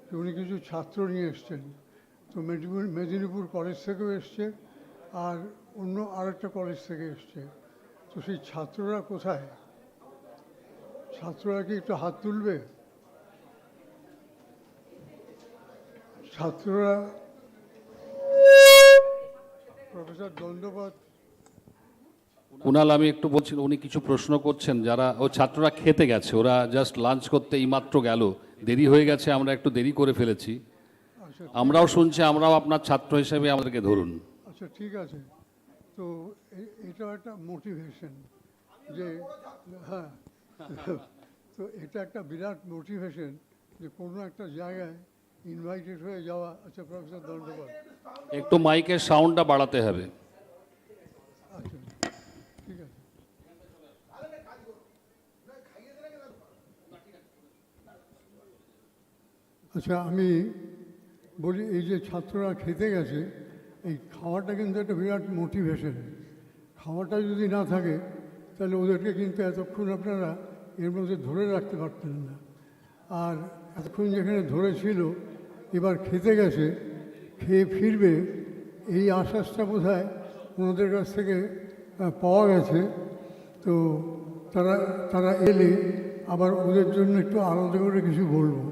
যে উনি কিছু ছাত্র নিয়ে এসছেন। তো মেদিনীপুর কলেজ থেকেও এসছে আর অন্য আরেকটা কলেজ থেকে এসছে। তো সেই ছাত্ররা কোথায়? ছাত্ররা কি একটু হাত তুলবে? ছাত্ররা, প্রফেসর দণ্ডবত। কুণাল, আমি একটু বলছি, উনি কিছু প্রশ্ন করছেন। যারা ছাত্ররা খেতে গেছে, ওরা জাস্ট লাঞ্চ করতে এইমাত্র গেল, দেরি হয়ে গেছে, আমরা একটু দেরি করে ফেলেছি। আমরাও শুনছি, আমরাও আপনার ছাত্র হিসেবে আমাদেরকে ধরুন। আচ্ছা, ঠিক আছে। তো এটাও একটা মোটিভেশন যে, হ্যাঁ, তো এটা একটা বিরাট মোটিভেশন যে কোনো একটা জায়গায় ইনভাইটেড হয়ে যাওয়া। আচ্ছা প্রফেসর দণ্ডবত, একটু মাইকের সাউন্ডটা বাড়াতে হবে। আচ্ছা, ঠিক আছে। আচ্ছা, আমি বলি, এই যে ছাত্ররা খেতে গেছে, এই খাওয়াটা কিন্তু একটা বিরাট মোটিভেশন। খাওয়াটা যদি না থাকে তাহলে ওদেরকে কিন্তু এতক্ষণ আপনারা এর মধ্যে ধরে রাখতে পারতেন না। আর এতক্ষণ যেখানে ধরেছিল, এবার খেতে গেছে, খেয়ে ফিরবে, এই আশ্বাসটা বোধহয় ওনাদের কাছ থেকে পাওয়া গেছে। তো তারা তারা এলে আবার ওদের জন্য একটু আলাদা করে কিছু বলবো।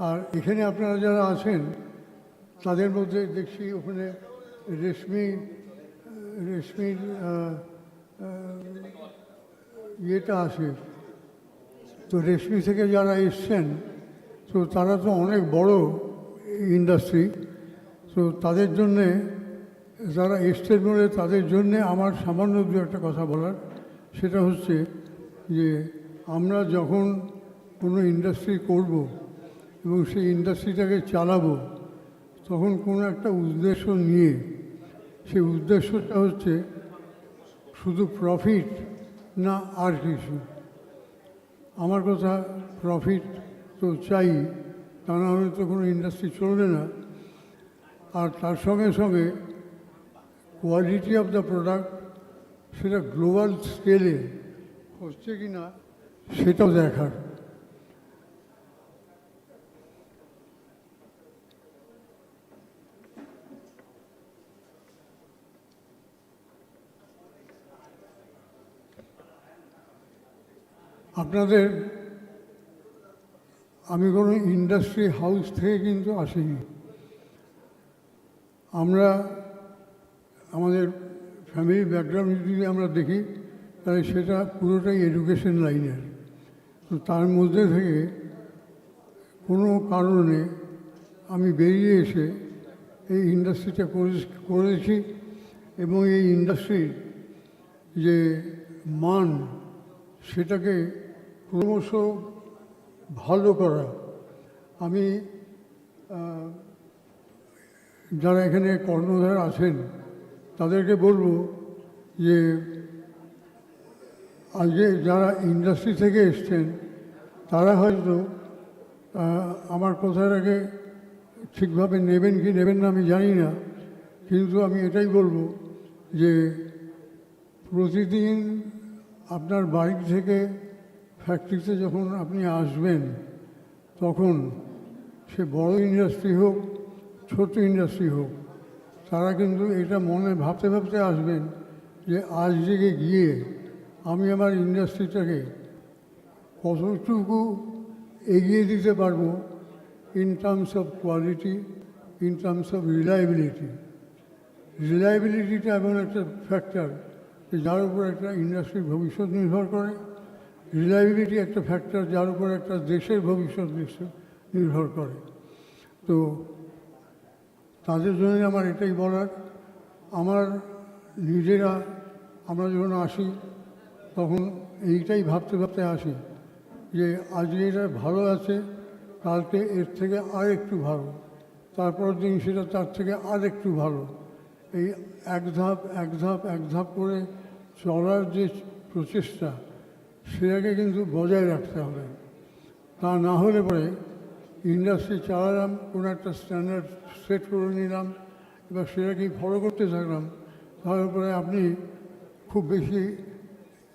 আর এখানে আপনারা যারা আছেন তাদের মধ্যে দেখছি ওখানে রেশমির ইয়েটা আছে, তো রেশমি থেকে যারা এসছেন তো তারা তো অনেক বড় ইন্ডাস্ট্রি, তো তাদের জন্যে যারা এসছেন বলে তাদের জন্যে আমার সামান্য দু একটা কথা বলার, সেটা হচ্ছে যে আমরা যখন কোনো ইন্ডাস্ট্রি করব এবং সেই ইন্ডাস্ট্রিটাকে চালাবো তখন কোনো একটা উদ্দেশ্য নিয়ে, সেই উদ্দেশ্যটা হচ্ছে শুধু প্রফিট না আর কিছু। আমার কথা প্রফিট তো চাই, তা না হলে তো কোনো ইন্ডাস্ট্রি চলবে না। আর তার সঙ্গে সঙ্গে কোয়ালিটি অফ দ্য প্রোডাক্ট সেটা গ্লোবাল স্কেলে হচ্ছে কি না সেটাও দেখার। আপনাদের, আমি কোনো ইন্ডাস্ট্রি হাউস থেকে কিন্তু আসিনি। আমরা আমাদের ফ্যামিলি ব্যাকগ্রাউন্ড যদি আমরা দেখি তাহলে সেটা পুরোটাই এডুকেশন লাইনের। তো তার মধ্যে থেকে কোনো কারণে আমি বেরিয়ে এসে এই ইন্ডাস্ট্রিটা করেছি এবং এই ইন্ডাস্ট্রির যে মান সেটাকে ক্রমশ ভালো করা। আমি যারা এখানে কর্ণধার আছেন তাদেরকে বলবো যে আজকে যারা ইন্ডাস্ট্রি থেকে এসছেন তারা হয়তো আমার কথাটাকে ঠিকভাবে নেবেন কি নেবেন না আমি জানি না, কিন্তু আমি এটাই বলবো যে প্রতিদিন আপনার বাড়ি থেকে ফ্যাক্টরিতে যখন আপনি আসবেন তখন সে বড় ইন্ডাস্ট্রি হোক ছোট ইন্ডাস্ট্রি হোক, তারা কিন্তু এটা মনে ভাবতে ভাবতে আসবেন যে আজ থেকে গিয়ে আমি আমার ইন্ডাস্ট্রিটাকে কতটুকু এগিয়ে দিতে পারবো in terms of quality, in terms of reliability. রিলায়েবিলিটিটা এমন একটা ফ্যাক্টর যার উপর একটা ইন্ডাস্ট্রির ভবিষ্যৎ নির্ভর করে। রিলায়েবিলিটি একটা ফ্যাক্টর যার উপর একটা দেশের ভবিষ্যৎ নির্ভর করে। তো তাদের জন্য আমার এটাই বলার, আমার নিজেরা আমরা যখন আসি তখন এইটাই ভাবতে ভাবতে আসি যে আজকে এটা ভালো আছে, কালকে এর থেকে আর একটু ভালো, তারপরের দিন সেটা তার থেকে আর একটু ভালো, এই এক ধাপ এক ধাপ এক ধাপ করে চলার যে প্রচেষ্টা সেটাকে কিন্তু বজায় রাখতে হবে। তা না হলে পরে ইন্ডাস্ট্রি চালালাম, কোনো একটা স্ট্যান্ডার্ড সেট করে নিলাম, এবার সেটাকেই ফলো করতে থাকলাম, তাহলে পরে আপনি খুব বেশি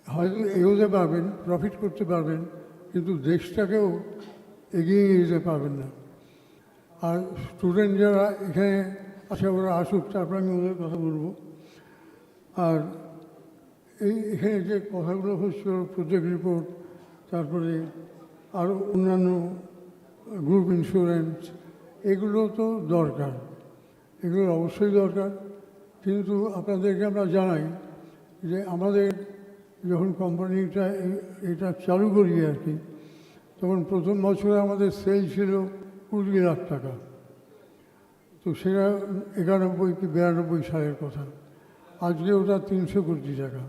হয়তো এগোতে পারবেন, প্রফিট করতে পারবেন, কিন্তু দেশটাকেও এগিয়ে নিয়ে যেতে পারবেন না। আর স্টুডেন্ট যারা এখানে আছে ওরা আসুক, তারপর আমি ওদের কথা বলবো। আর এখানে যে কথাগুলো হচ্ছে প্রজেক্ট রিপোর্ট, তারপরে আরও অন্যান্য গ্রুপ ইন্স্যুরেন্স, এগুলো তো দরকার, এগুলো অবশ্যই দরকার। কিন্তু আপনাদেরকে আমরা জানাই যে আমাদের যখন কোম্পানিটা এটা চালু করি আর কি, তখন প্রথম বছরে আমাদের সেল ছিল 20 লাখ টাকা। তো সেটা 91 কি 92 সালের কথা। আজকে ওটা 300 কোটি টাকা।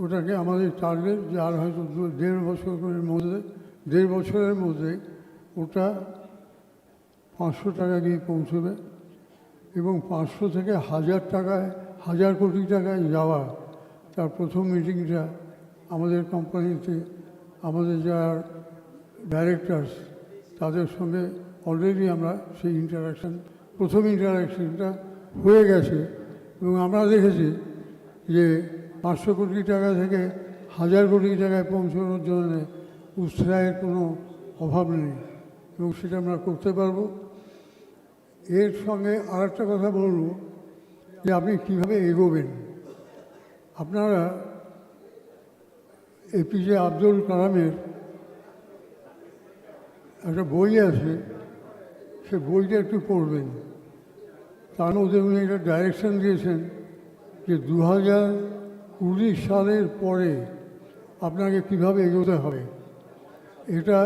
ওটাকে আমাদের টার্গেট যে আর হয়তো 1.5 বছরের মধ্যে ওটা 500 টাকা গিয়ে পৌঁছবে এবং 500 থেকে 1000 কোটি টাকায় যাওয়া, তার প্রথম মিটিংটা আমাদের কোম্পানিতে আমাদের যারা ডাইরেক্টরস তাদের সঙ্গে অলরেডি আমরা সেই প্রথম ইন্টারাকশানটা হয়ে গেছে এবং আমরা দেখেছি যে 500 কোটি টাকা থেকে 1000 কোটি টাকায় পৌঁছানোর জন্য উৎসাহের কোনো অভাব নেই এবং সেটা আমরা করতে পারবো। এর সঙ্গে আরেকটা কথা বলবো যে আপনি কীভাবে এগোবেন। আপনারা এপিজে আব্দুল কালামের একটা বই আছে, সে বইটা একটু পড়বেন। তার মধ্যে উনি একটা ডাইরেকশন দিয়েছেন যে 2019 সালের পরে আপনাকে কিভাবে এগোতে হবে। এটা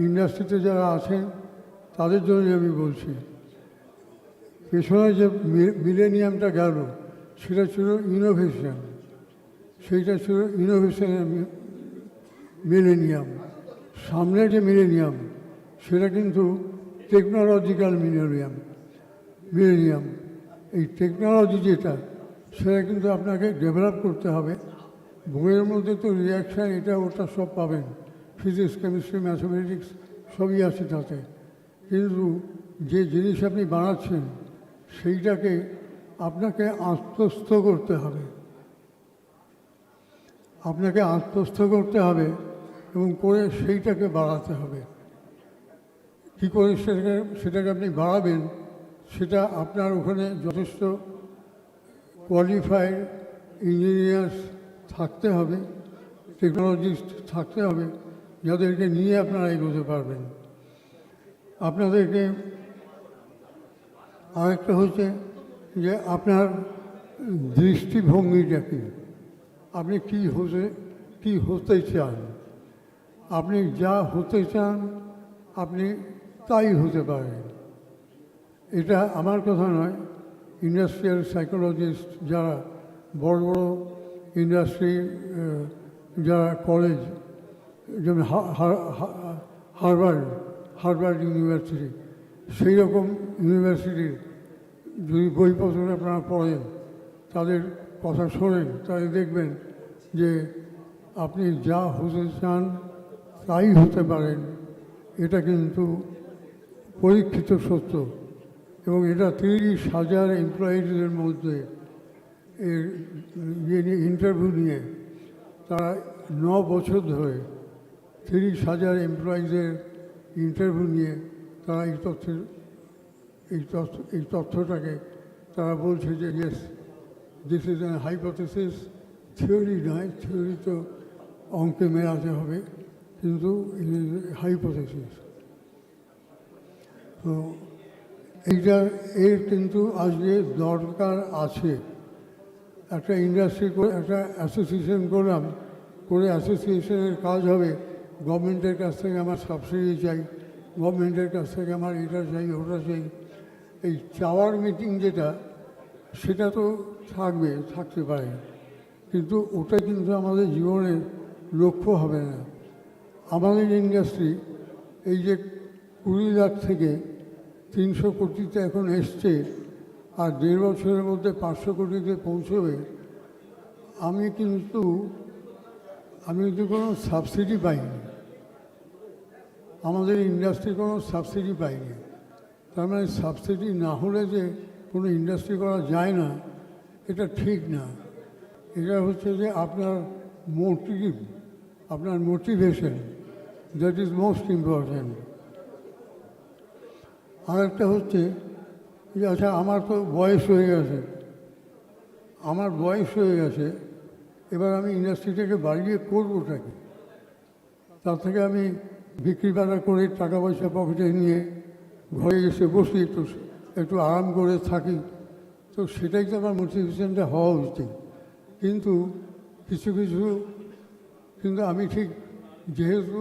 ইন্ডাস্ট্রিতে যারা আছেন তাদের জন্য আমি বলছি। পেছনে যে মিলেনিয়ামটা গেল সেটা ছিল ইনোভেশন, সেইটা ছিল ইনোভেশনের মিলেনিয়াম। সামনে যে মিলেনিয়াম সেটা কিন্তু টেকনোলজিক্যাল মিলেনিয়াম। এই টেকনোলজি যেটা সেটা কিন্তু আপনাকে ডেভেলপ করতে হবে। বইয়ের মধ্যে তো রিয়াকশান এটা ওটা সব পাবেন, ফিজিক্স, কেমিস্ট্রি, ম্যাথমেটিক্স সবই আছে তাতে। কিন্তু যে জিনিস আপনি বানাচ্ছেন সেইটাকে আপনাকে আত্মস্থ করতে হবে, আপনাকে আত্মস্থ করতে হবে এবং করে সেইটাকে বাড়াতে হবে। কী করে সেটাকে আপনি বাড়াবেন সেটা আপনার ওখানে যথেষ্ট কোয়ালিফাইড ইঞ্জিনিয়ার্স থাকতে হবে, টেকনোলজিস্ট থাকতে হবে, যাদেরকে নিয়ে আপনারা এগোতে পারবেন। আপনাদেরকে আরেকটা হচ্ছে যে আপনার দৃষ্টিভঙ্গিটা কী, আপনি কী হতে চান। আপনি যা হতে চান আপনি তাই হতে পারেন। এটা আমার কথা নয়, ইন্ডাস্ট্রিয়াল সাইকোলজিস্ট যারা বড় বড় ইন্ডাস্ট্রি, যারা কলেজ, যেমন হার্ভার্ড ইউনিভার্সিটি, সেই রকম ইউনিভার্সিটির যদি বইপত্র আপনারা পড়েন, তাদের কথা শোনেন, তাহলে দেখবেন যে আপনি যা হতে চান তাই হতে পারেন। এটা কিন্তু পরীক্ষিত সত্য এবং এটা 30,000 এমপ্লয়িজের মধ্যে ইন্টারভিউ নিয়ে তারা 9 বছর ধরে 30,000 এমপ্লয়িজের ইন্টারভিউ নিয়ে তারা এই তথ্যটাকে তারা বলছে যে yes, this is an hypothesis. Theory নয়, থিওরি তো অঙ্কে মেলাতে হবে, কিন্তু হাইপোথেসিস। তো এর কিন্তু আজকে দরকার আছে। একটা ইন্ডাস্ট্রি করে একটা অ্যাসোসিয়েশন করলাম, করে অ্যাসোসিয়েশনের কাজ হবে গভর্নমেন্টের কাছ থেকে আমার সাবসিডি চাই, গভর্নমেন্টের কাছ থেকে আমার এটা চাই ওটা চাই। এই চাওয়ার মিটিং যেটা, সেটা তো থাকতে পারে, কিন্তু ওটা কিন্তু আমাদের জীবনের লক্ষ্য হবে না। আমাদের ইন্ডাস্ট্রি এই যে 20 লাখ থেকে 300 কোটিতে এখন এসছে, আর 1.5 বছরের মধ্যে 500 কোটিতে পৌঁছবে। আমি কিন্তু কোনো সাবসিডি পাইনি, আমাদের ইন্ডাস্ট্রি কোনো সাবসিডি পাইনি। তার মানে সাবসিডি না হলে যে কোনো ইন্ডাস্ট্রি করা যায় না, এটা ঠিক না। এটা হচ্ছে যে আপনার মোটিভ, আপনার motivation, that is most important. আরেকটা হচ্ছে যে আচ্ছা, আমার তো বয়স হয়ে গেছে, এবার আমি ইন্ডাস্ট্রিটাকে বাড়িয়ে করবোটা কি? তার থেকে আমি বিক্রি বাটা করে টাকা পয়সা পকেটে নিয়ে ঘরে এসে বসি, একটু আরাম করে থাকি। তো সেটাই তো আমার মোটিভেশনটা হওয়া উচিত। কিন্তু কিন্তু আমি ঠিক, যেহেতু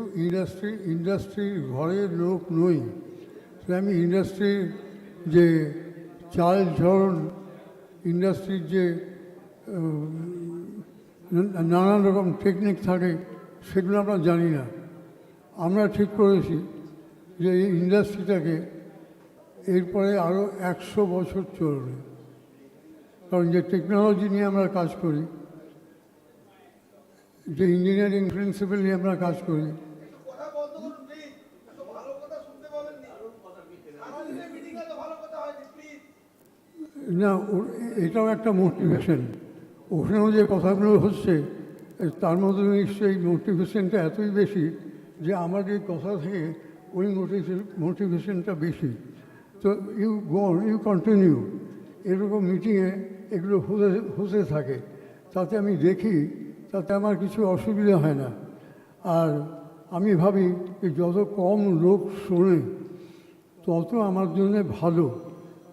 ইন্ডাস্ট্রির ঘরের লোক নই, তাই আমি ইন্ডাস্ট্রির যে চাল চলন, ইন্ডাস্ট্রির যে নানান রকম টেকনিক থাকে, সেগুলো আমরা জানি না। আমরা ঠিক করেছি যে এই ইন্ডাস্ট্রিটাকে এরপরে আরও 100 বছর চলবে, কারণ যে টেকনোলজি নিয়ে আমরা কাজ করি, যে ইঞ্জিনিয়ারিং প্রিন্সিপাল নিয়ে আমরা কাজ করি, না এটাও একটা মোটিভেশন। ওখানেও যে কথাগুলো হচ্ছে তার মধ্যে নিশ্চয়ই মোটিভেশনটা এতই বেশি যে আমার এই কথা থেকে ওই মোটিভেশনটা বেশি। তো ইউ কন্টিনিউ, এরকম মিটিংয়ে এগুলো হতে থাকে, তাতে আমি দেখি, তাতে আমার কিছু অসুবিধা হয় না। আর আমি ভাবি যে যত কম লোক শোনে তত আমার জন্য ভালো,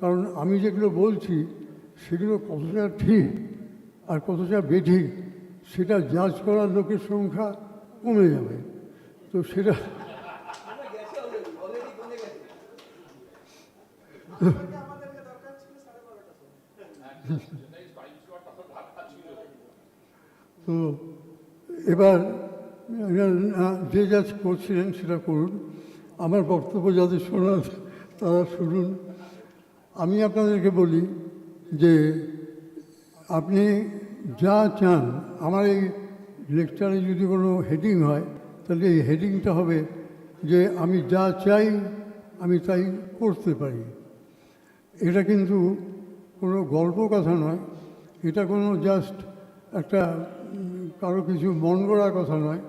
কারণ আমি যেগুলো বলছি সেগুলো কতটা ঠিক আর কতটা বেঠিক সেটা জাজ করার লোকের সংখ্যা কমে যাবে। তো সেটা তো এবার যে যা করছিলেন সেটা করুন, আমার বক্তব্য যাদের শোনার তারা শুনুন। আমি আপনাদেরকে বলি যে আপনি যা চান, আমার এই লেকচারে যদি কোনো হেডিং হয় তাহলে এই হেডিংটা হবে যে আমি যা চাই আমি তাই করতে পারি। এটা কিন্তু কোনো গল্প কথা নয়, এটা কোনো জাস্ট একটা কারো কিছু মন গড়া কথা নয়,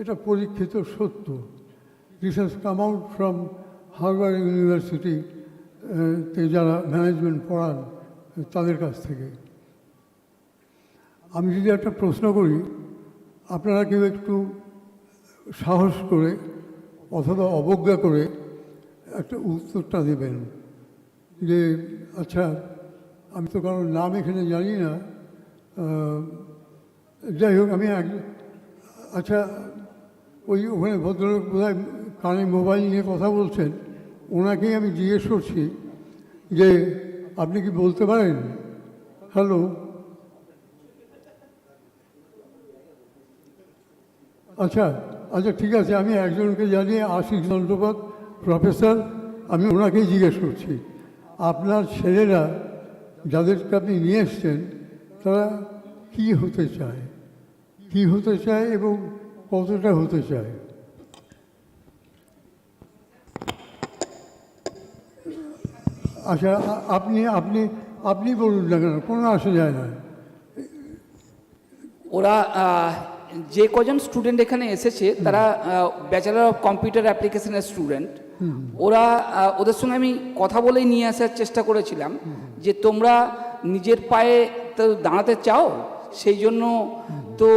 এটা পরীক্ষিত সত্য। This has come out from Harvard University তে যারা ম্যানেজমেন্ট পড়ান তাদের কাছ থেকে। আমি যদি একটা প্রশ্ন করি, আপনারা কেউ একটু সাহস করে অথবা অবজ্ঞা করে একটা উত্তরটা দেবেন যে আচ্ছা আমি তো কারোর নাম এখানে জানি না, যাই হোক আমি আচ্ছা ওখানে ভদ্রলোক বোধহয় কানে মোবাইল নিয়ে কথা বলছেন, ওনাকেই আমি জিজ্ঞেস করছি যে আপনি কি বলতে পারেন হ্যালো? আচ্ছা আচ্ছা ঠিক আছে, আমি একজনকে জানি আশিস দণ্ডপাত প্রফেসর, আমি ওনাকেই জিজ্ঞেস করছি আপনার ছেলেরা যাদেরকে আপনি নিয়ে এসছেন তারা কী হতে চায়, কী হতে চায় এবং কতটা হতে চায়? আচ্ছা আপনি আপনি আপনি বলুন না কেন, কোনো আসা যায় না। ওরা যে কজন স্টুডেন্ট এখানে এসেছে তারা ব্যাচেলার অফ কম্পিউটার অ্যাপ্লিকেশনের স্টুডেন্ট। ওরা ওদের সঙ্গে আমি কথা বলেই নিয়ে আসার চেষ্টা করেছিলাম যে তোমরা নিজের পায়ে তো দাঁড়াতে চাও, সেই জন্য তো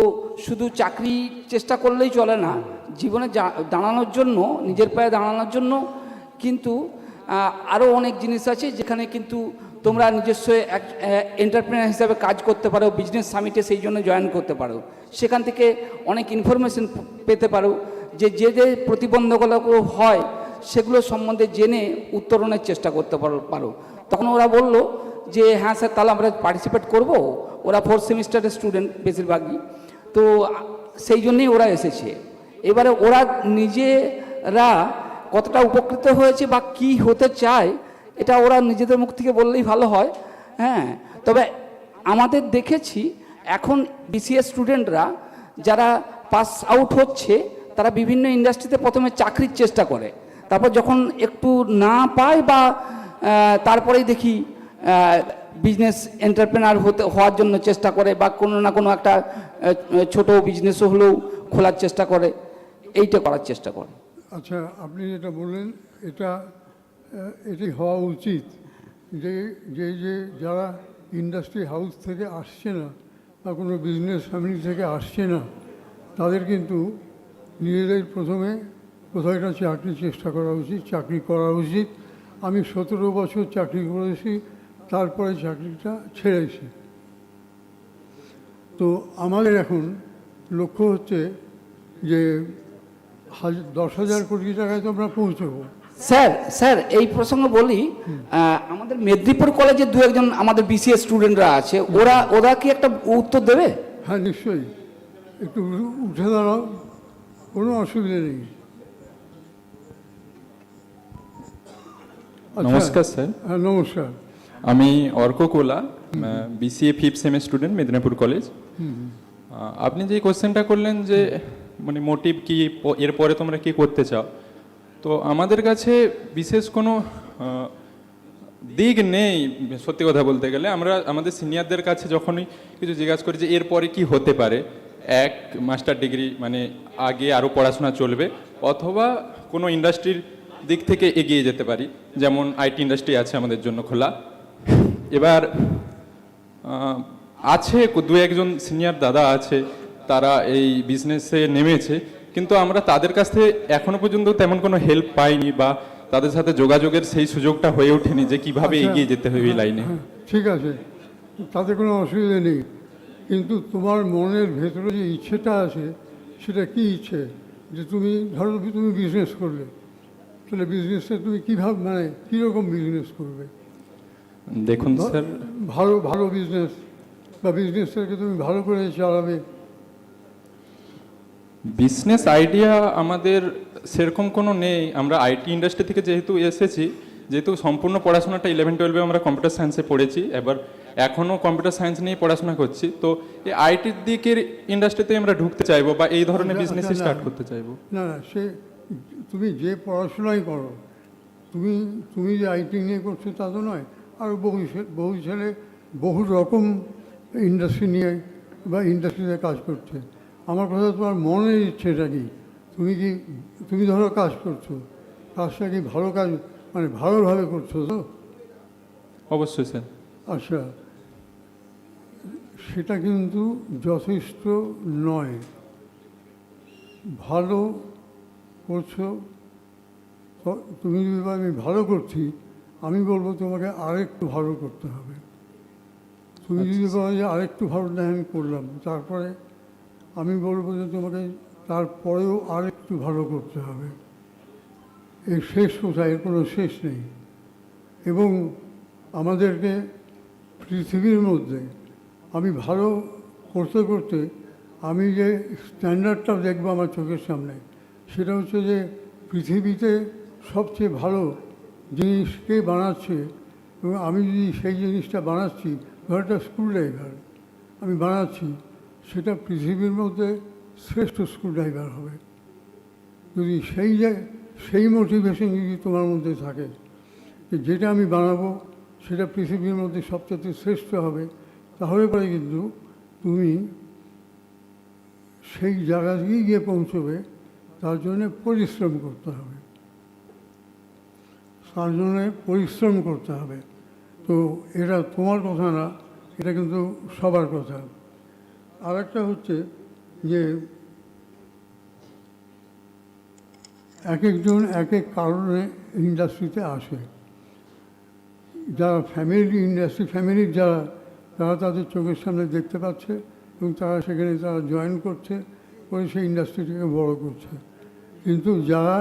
শুধু চাকরি চেষ্টা করলেই চলে না, জীবনে দাঁড়ানোর জন্য, নিজের পায়ে দাঁড়ানোর জন্য কিন্তু আরও অনেক জিনিস আছে যেখানে কিন্তু তোমরা নিজস্ব এক এন্টারপ্রেনার হিসাবে কাজ করতে পারো, বিজনেস সামিটে সেই জন্য জয়েন করতে পারো, সেখান থেকে অনেক ইনফরমেশন পেতে পারো যে যে যে প্রতিবন্ধকতাগুলো হয় সেগুলো সম্বন্ধে জেনে উত্তরণের চেষ্টা করতে পারো। তখন ওরা বলল যে হ্যাঁ স্যার তাহলে আমরা পার্টিসিপেট করব। ওরা 4th সেমিস্টারের স্টুডেন্ট বেশিরভাগই, তো সেই জন্যেই ওরা এসেছে। এবারে ওরা নিজেরা কতটা উপকৃত হয়েছে বা কি হতে চায় এটা ওরা নিজেদের মুখ থেকে বললেই ভালো হয়। হ্যাঁ, তবে আমাদের দেখেছি এখন বিসিএস স্টুডেন্টরা যারা পাস আউট হচ্ছে তারা বিভিন্ন ইন্ডাস্ট্রিতে প্রথমে চাকরির চেষ্টা করে, তারপর যখন একটু না পায় বা তারপরেই দেখি বিজনেস এন্টারপ্রেনার হওয়ার জন্য চেষ্টা করে বা কোনো না কোনো একটা ছোট বিজনেসও হলেও খোলার চেষ্টা করে, এইটা করার চেষ্টা করে। আচ্ছা আপনি যেটা বললেন এটি হওয়া উচিত যে যে যে যারা ইন্ডাস্ট্রি হাউস থেকে আসছে না বা কোনো বিজনেস ফ্যামিলি থেকে আসছে না তাদের কিন্তু নিজেদের প্রথমে কোথাও একটা চাকরির চেষ্টা করা উচিত, চাকরি করা উচিত। আমি 17 বছর চাকরি করেছি, তারপরে চাকরিটা ছেড়েছি। তো আমাদের এখন লক্ষ্য হচ্ছে যে 10,000 কোটি টাকায় তো আমরা পৌঁছবো। স্যার এই প্রসঙ্গে বলি, আমাদের মেদিনীপুর কলেজের দু একজন আমাদের বিসিএস স্টুডেন্টরা আছে, ওরা কি একটা উত্তর দেবে? হ্যাঁ নিশ্চয়ই, একটু উঠে দাঁড়াও, কোনো অসুবিধা নেই। নমস্কার স্যার। হ্যাঁ নমস্কার। আমি Arka Kola, BCA 5th sem student, Medinipur college. আপনি যে কোশ্চেনটা করলেন যে মানে মোটিভ কি, এরপরে তোমরা কি করতে চাও, তো আমাদের কাছে বিশেষ কোনো দিক নেই সত্যি কথা বলতে গেলে। আমরা আমাদের সিনিয়রদের কাছে যখনই কিছু জিজ্ঞাসা করি যে এরপরে কি হতে পারে, এক মাস্টার ডিগ্রি মানে আগে আরও পড়াশোনা চলবে, অথবা কোনো ইন্ডাস্ট্রির দিক থেকে এগিয়ে যেতে পারি, যেমন আইটি ইন্ডাস্ট্রি আছে আমাদের জন্য খোলা। এবার আছে দু একজন সিনিয়র দাদা আছে, তারা এই বিজনেসে নেমেছে, কিন্তু আমরা তাদের কাছ থেকে এখনো পর্যন্ত তেমন কোনো হেল্প পাইনি বা তাদের সাথে যোগাযোগের সেই সুযোগটা হয়ে ওঠেনি যে কিভাবে আচ্ছা, এগিয়ে যেতে হবে এই লাইনে। হ্যাঁ, ঠিক আছে, তাতে কোনো অসুবিধা নেই, কিন্তু তোমার মনের ভেতরে যে ইচ্ছেটা আছে সেটা কি ইচ্ছে? যে তুমি ধরো তুমি বিজনেস করলে, তাহলে বিজনেসটা তুমি কীভাবে মানে কীরকম বিজনেস করবে? দেখুন স্যার, ভালো ভালো বিজনেস বা বিজনেসটাকে তুমি ভালো করে চালাবে। বিজনেস আইডিয়া আমাদের সেরকম কোনো নেই। আমরা আইটি ইন্ডাস্ট্রি থেকে যেহেতু এসেছি, যেহেতু সম্পূর্ণ পড়াশোনাটা 11-12-এ আমরা কম্পিউটার সায়েন্সে পড়েছি, এবার এখনও কম্পিউটার সায়েন্স নিয়ে পড়াশোনা করছি, তো এই আইটির দিকের ইন্ডাস্ট্রিতে আমরা ঢুকতে চাইবো বা এই ধরনের বিজনেসই স্টার্ট করতে চাইবো। না না, সে তুমি যে পড়াশোনাই করো, তুমি তুমি যে আইটি নিয়ে করছো তা তো নয়, আর বহু ছেলে বহু রকম ইন্ডাস্ট্রি নিয়ে বা ইন্ডাস্ট্রিতে কাজ করছে। আমার কথা, তোমার মনের ইচ্ছেটা কি? তুমি ধরো কাজ করছো, কাজটা কি ভালো কাজ মানে ভালোভাবে করছো তো? অবশ্যই স্যার। আচ্ছা, সেটা কিন্তু যথেষ্ট নয়। ভালো করছো, তুমি যদি আমি ভালো করছি, আমি বলবো তোমাকে আরেকটু ভালো করতে হবে। তুমি যদি বলো যে আরেকটু ভালো না আমি করলাম, তারপরে আমি বলবো যে তোমাকে তারপরেও আরেকটু ভালো করতে হবে। এর শেষ কোথায়? এর কোনো শেষ নেই। এবং আমাদেরকে পৃথিবীর মধ্যে আমি ভালো করতে করতে আমি যে স্ট্যান্ডার্ডটা দেখবো আমার চোখের সামনে, সেটা হচ্ছে যে পৃথিবীতে সবচেয়ে ভালো জিনিসকে বানাচ্ছে, এবং আমি যদি সেই জিনিসটা বানাচ্ছি, ধর একটা স্ক্রুড্রাইভার আমি বানাচ্ছি, সেটা পৃথিবীর মধ্যে শ্রেষ্ঠ স্ক্রুড্রাইভার হবে। যদি সেই মোটিভেশন যদি তোমার মধ্যে থাকে যে যেটা আমি বানাবো সেটা পৃথিবীর মধ্যে সবচেয়ে শ্রেষ্ঠ হবে, তাহলে পরে কিন্তু তুমি সেই জায়গাতেই গিয়ে পৌঁছবে। তার জন্যে পরিশ্রম করতে হবে, তার জন্যে পরিশ্রম করতে হবে। তো এটা তোমার কথা না, এটা কিন্তু সবার কথা। আর একটা হচ্ছে যে এক একজন এক এক কারণে ইন্ডাস্ট্রিতে আসে। যারা ফ্যামিলির যারা, তারা তাদের চোখের সামনে দেখতে পাচ্ছে এবং তারা সেখানে তারা জয়েন করছে, করে সেই ইন্ডাস্ট্রিটাকে বড় করছে। কিন্তু যারা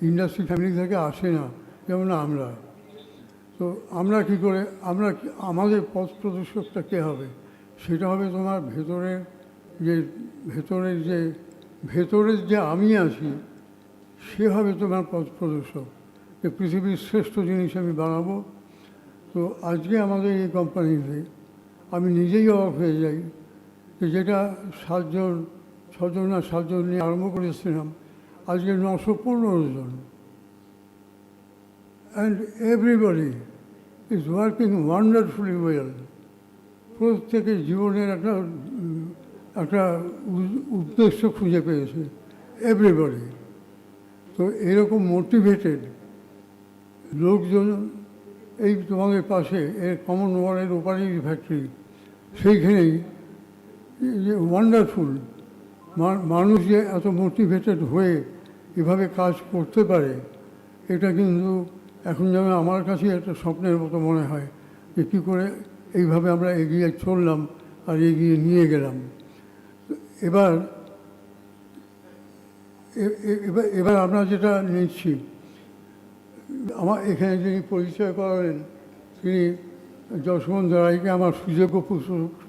ইন্ডাস্ট্রি ফ্যামিলি থেকে আসে না, যেমন তো আমরা কী করে, আমাদের পথ প্রদর্শকটা কে হবে? সেটা হবে তোমার ভেতরের যে আমি আছি, সে হবে তোমার পথ প্রদর্শক, যে পৃথিবীর শ্রেষ্ঠ জিনিস আমি বানাবো। তো আজকে আমাদের এই কোম্পানিতে আমি নিজেই অবাক হয়ে যাই যে যেটা 6জন নিয়ে আরম্ভ করেছিলাম, আজকে 915 জন। And everybody is working wonderfully well. প্রত্যেকের জীবনের একটা উদ্দেশ্য খুঁজে পেয়েছে, এভরিবডি। তো এরকম মোটিভেটেড লোকজন এই তোমাদের পাশে এর কমন ওয়ার্ল্ডের ওপারের ফ্যাক্টরি, সেইখানেই যে ওয়ান্ডারফুল মানুষ যে এত মোটিভেটেড হয়ে এভাবে কাজ করতে পারে, এটা কিন্তু এখন যেমন আমার কাছে একটা স্বপ্নের মতো মনে হয় যে কী করে এইভাবে আমরা এগিয়ে চললাম আর এগিয়ে নিয়ে গেলাম। এবার আমরা যেটা নিচ্ছি, আমার এখানে যিনি পরিচয় করালেন, তিনি যশবন্ত রায়কে আমার সুযোগ্য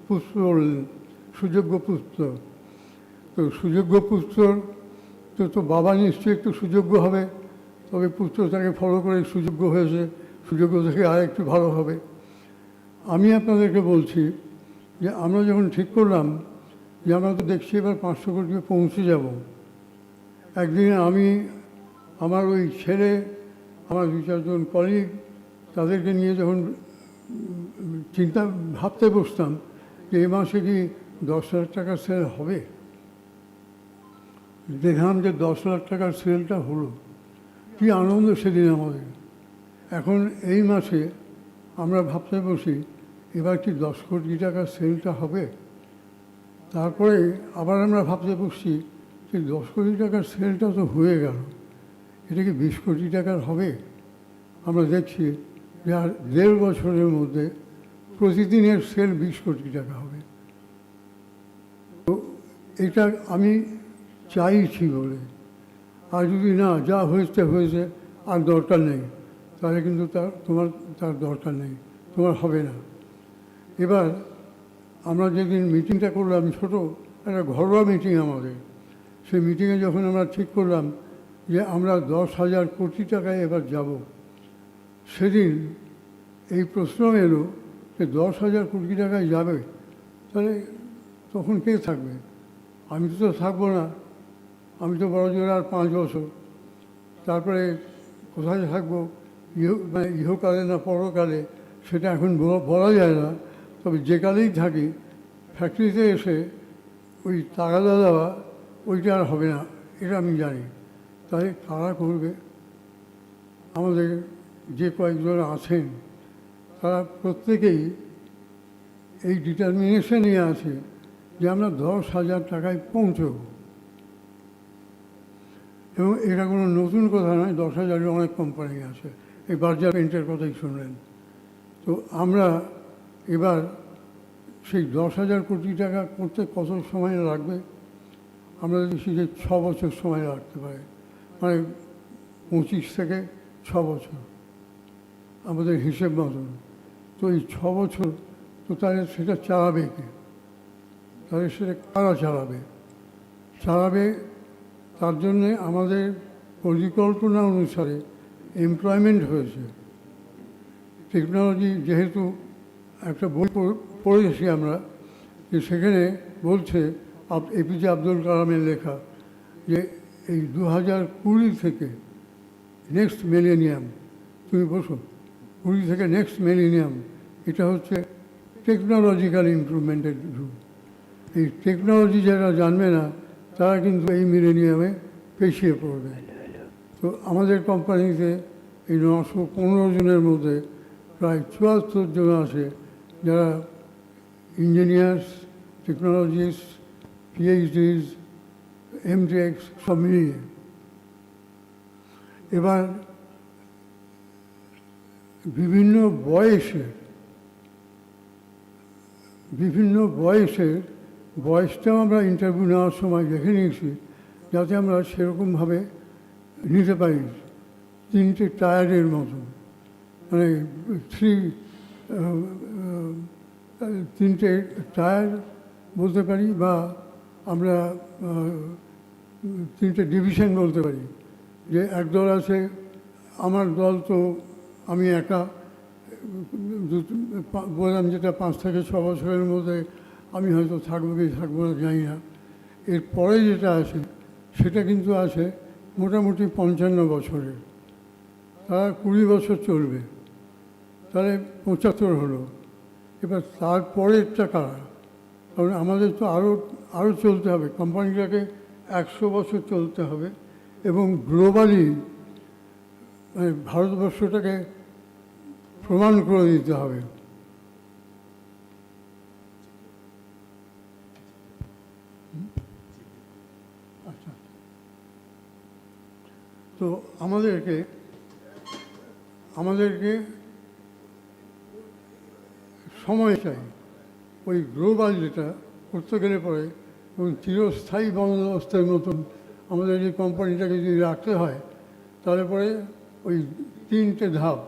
পুত্র বললেন, সুযোগ্য পুত্র। তো সুযোগ্য পুত্র তো বাবা নিশ্চয়ই একটু সুযোগ্য হবে, তবে পুত্র তাকে ফলো করে সুযোগ্য হয়েছে, সুযোগ্য থেকে আর একটু ভালো হবে। আমি আপনাদেরকে বলছি যে আমরা যখন ঠিক করলাম যে আমরা তো দেখছি এবার 500 কোটিতে পৌঁছে যাব, একদিন আমি আমার ওই ছেলে, আমার 2-4 জন কলিগ, তাদেরকে নিয়ে যখন ভাবতে বসতাম যে এ মাসে কি 10 লাখ টাকার সেল হবে, দেখলাম যে 10 লাখ টাকার সেলটা হলো। কী আনন্দ সেদিন আমাদের। এখন এই মাসে আমরা ভাবতে বসি এবার কি 10 কোটি টাকার সেলটা হবে। তারপরে আবার আমরা ভাবতে বসছি সেই 10 কোটি টাকার সেলটা তো হয়ে গেল, এটা কি 20 কোটি টাকার হবে? আমরা দেখছি যে আর 1.5 বছরের মধ্যে প্রতিদিনের সেল 20 কোটি টাকা হবে। তো এটা আমি চাইছি বলে, আর যদি না যা হয়েছে হয়েছে আর দরকার নেই, তাহলে কিন্তু তার দরকার নেই, তোমার হবে না। এবার আমরা যেদিন মিটিংটা করলাম, ছোট একটা ঘরোয়া মিটিং আমাদের, সেই মিটিংয়ে যখন আমরা ঠিক করলাম যে আমরা 10,000 কোটি টাকায় এবার যাব, সেদিন এই প্রশ্ন এলো যে 10,000 কোটি টাকায় যাবে, তাহলে তখন কে থাকবে? আমি তো থাকবো না, আমি তো বড় জোর আর 5 বছর, তারপরে কোথায় থাকবো, ইহকালে না পরকালে সেটা এখন বলা যায় না। তবে যে কালেই থাকি, ফ্যাক্টরিতে এসে ওই তাগাদা দেওয়া ওইটা আর হবে না, এটা আমি জানি। তাই কারা করবে? আমাদের যে কয়েকজন আছেন তারা প্রত্যেকেই এই ডিটারমিনেশন নিয়ে আছে যে আমরা 10,000 টাকায় পৌঁছব। এবং এটা কোনো নতুন কথা নয়, 10,000-এর অনেক কোম্পানি আছে, এই বার্জার পেন্টের কথাই শুনলেন। তো আমরা এবার সেই 10,000 কোটি টাকা করতে কত সময় লাগবে? আমরা দেখছি যে 6 বছর সময় লাগতে পারে, মানে 25 থেকে 6 বছর আমাদের হিসেব মতন। তো এই 6 বছর তো তাহলে সেটা চালাবে কে? তাহলে সেটা কারা চালাবে? তার জন্যে আমাদের পরিকল্পনা অনুসারে এমপ্লয়মেন্ট হয়েছে। টেকনোলজি যেহেতু একটা বই পড়েছি আমরা, যে সেখানে বলছে এপিজে আব্দুল কালামের লেখা যে এই 2020 থেকে নেক্সট মিলেনিয়াম, তুমি বসো, 20 থেকে নেক্সট মিলেনিয়াম, এটা হচ্ছে টেকনোলজিক্যাল ইমপ্রুভমেন্টের যুগ। এই টেকনোলজি যারা জানবে না তারা কিন্তু এই মিলেনিয়ামে পিছিয়ে পড়বে। তো আমাদের কোম্পানিতে এই 915 জনের মধ্যে প্রায় 74 জন আছে যারা ইঞ্জিনিয়ার্স, টেকনোলজিস্ট, পিএইচডিস, এমটেক্স সব মিলিয়ে। এবার বিভিন্ন বয়সটাও আমরা ইন্টারভিউ নেওয়ার সময় দেখে নিয়েছি, যাতে আমরা সেরকমভাবে নিতে পারি। 3টে টায়ারের মতন, মানে 3টে টায়ার বলতে পারি, বা আমরা 3টে ডিভিশন বলতে পারি। যে একদল আছে, আমার দল তো আমি একা বললাম যেটা 5 থেকে 6 বছরের মধ্যে আমি হয়তো থাকবো কি থাকবো না জানি না। এরপরে যেটা আছে সেটা কিন্তু আছে মোটামুটি 55 বছরের, তারা 20 বছর চলবে, তাহলে 75 হলো। এবার তারপরেরটা কারা? কারণ আমাদের তো আরও চলতে হবে, কোম্পানিটাকে 100 বছর চলতে হবে, এবং গ্লোবালি মানে ভারতবর্ষটাকে প্রমাণ করে দিতে হবে। আচ্ছা, তো আমাদেরকে সময় চাই ওই গ্লোবাল যেটা করতে গেলে পরে, এবং চিরস্থায়ী বন্দোবস্তের মতন আমাদের এই কোম্পানিটাকে যদি রাখতে হয়, তাহলে পরে ওই 3টে ধাপ,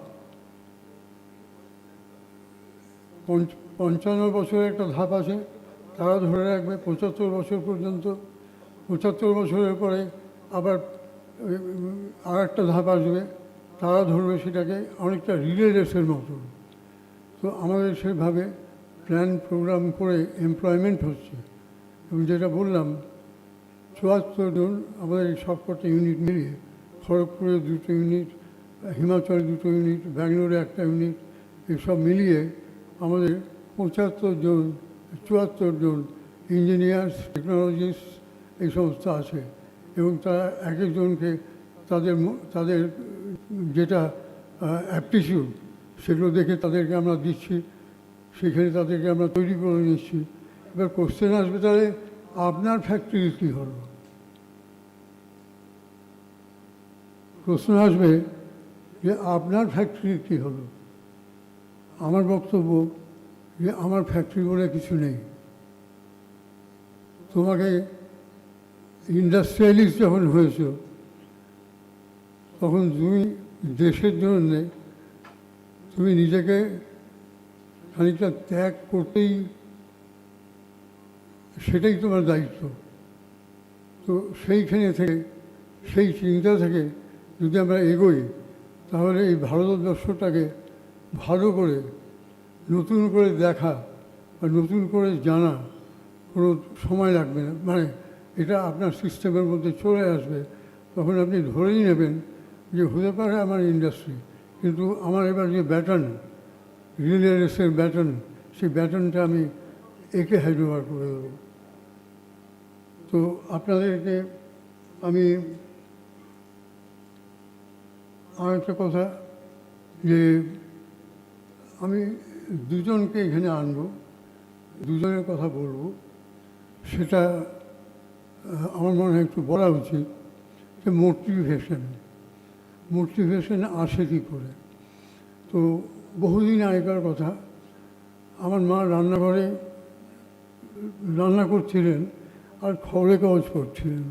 55 বছরের একটা ধাপ আছে, তারা ধরে রাখবে 75 বছর পর্যন্ত। 75 বছরের পরে আবার আর একটা ধাপ আসবে, তারা ধরবে সেটাকে অনেকটা রিলে রেসের মতো। তো আমাদের সেভাবে প্ল্যান প্রোগ্রাম করে এমপ্লয়মেন্ট হচ্ছে। এবং যেটা বললাম 74 জন আমাদের এই সবকটা ইউনিট মিলিয়ে, খড়গপুরে 2টো ইউনিট, হিমাচলে 2টো ইউনিট, ব্যাঙ্গালোরে 1টা ইউনিট, এসব মিলিয়ে আমাদের 74 জন ইঞ্জিনিয়ার্স, টেকনোলজিস্ট এই সমস্ত আছে। এবং তারা এক একজনকে তাদের যেটা অ্যাপটিটিউড সেগুলো দেখে তাদেরকে আমরা দিচ্ছি, সেখানে তাদেরকে আমরা তৈরি করে নিচ্ছি। এবার কোশ্চেন আসবে, তাহলে আপনার ফ্যাক্টরি কী হলো? প্রশ্ন আসবে যে আপনার ফ্যাক্টরি কী হলো। আমার বক্তব্য যে আমার ফ্যাক্টরি বলে কিছু নেই। তোমাকে ইন্ডাস্ট্রিয়ালিস্ট যখন হয়েছ তখন তুমি দেশের জন্যে তুমি নিজেকে খানিকটা ত্যাগ করতেই, সেটাই তোমার দায়িত্ব। তো সেইখানে থেকে, সেই চিন্তা থেকে যদি আমরা এগোই, তাহলে এই ভারতবর্ষটাকে ভালো করে নতুন করে দেখা বা নতুন করে জানা কোনো সময় লাগবে না। মানে এটা আপনার সিস্টেমের মধ্যে চলে আসবে, তখন আপনি ধরেই নেবেন যে হতে পারে আমার ইন্ডাস্ট্রি, কিন্তু আমার এবার যে ব্যাটন, রিলে রেসের ব্যাটন, সেই ব্যাটনটা আমি একে হ্যান্ডওভার করে দেবো। তো আপনাদেরকে আমি আর একটা কথা, যে আমি দুজনকে এখানে আনবো, দুজনের কথা বলবো, সেটা আমার মনে হয় একটু বলা উচিত। যে মোটিভেশন আসে কী করে। তো বহুদিন আগেকার কথা, আমার মা রান্নাঘরে রান্না করছিলেন আর খবরের কাগজ পড়ছিলেন।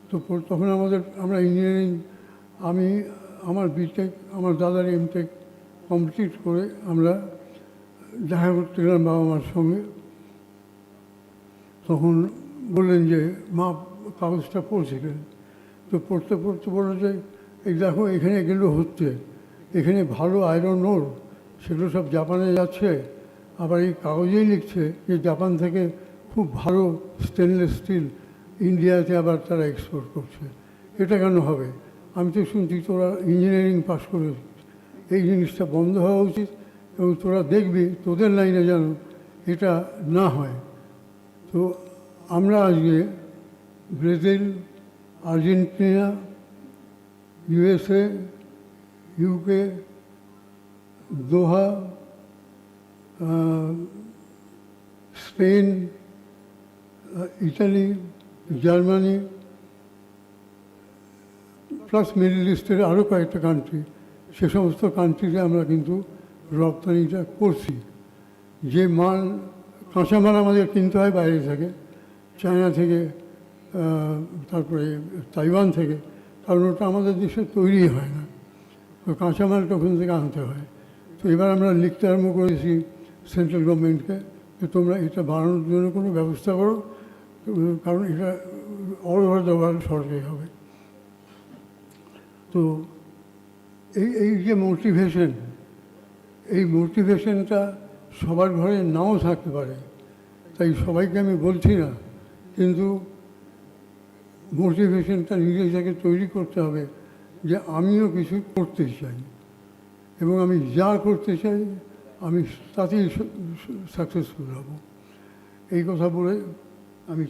তো তখন আমরা ইঞ্জিনিয়ারিং, আমার বিটেক, আমার দাদার এমটেক কমপ্লিট করে আমরা দেখা করতে গেলাম বাবা মার সঙ্গে। তখন বললেন যে মা কাগজটা পড়ছিলেন, তো পড়তে পড়তে বললো যে এই দেখো এখানে এগুলো হচ্ছে, এখানে ভালো আয়রন ওর, সেগুলো সব জাপানে যাচ্ছে। আবার এই কাগজেই লিখছে যে জাপান থেকে খুব ভালো স্টেনলেস স্টিল ইন্ডিয়াতে আবার তারা এক্সপোর্ট করছে। এটা কেন হবে? আমি তো শুনছি তোরা ইঞ্জিনিয়ারিং পাশ করে, এই জিনিসটা বন্ধ হওয়া উচিত, এবং তোরা দেখবি তোদের লাইনে যেন এটা না হয়। তো আমরা আজকে Brazil, Argentina, USA, UK, Doha, Spain, Italy, Germany, plus middle ইস্টের আরও কয়েকটা কান্ট্রি, সে সমস্ত কান্ট্রিতে আমরা কিন্তু রপ্তানিটা করছি। যে মাল, কাঁচামাল আমাদের কিনতে হয় বাইরে থেকে, চায়না থেকে, তারপরে তাইওয়ান থেকে, কারণ ওটা আমাদের দেশে তৈরি হয় না, তো কাঁচামালটা ওখান থেকে আনতে হয়। তো এবার আমরা লিখতে আরম্ভ করেছি সেন্ট্রাল গভর্নমেন্টকে যে তোমরা এটা বাড়ানোর জন্য কোনো ব্যবস্থা করো, কারণ এটা অল ওভার দ্য ওয়ার্ল্ড সরকারি হবে। তো এই যে মোটিভেশন, এই মোটিভেশনটা সবার ঘরে নাও থাকতে পারে, তাই সবাইকে আমি বলছি না, কিন্তু মোটিভেশনটা নিজে থেকে তৈরি করতে হবে যে আমিও কিছু করতে চাই, এবং আমি যা করতে চাই আমি তাতেই সাকসেসফুল হব। এই কথা বলে আমি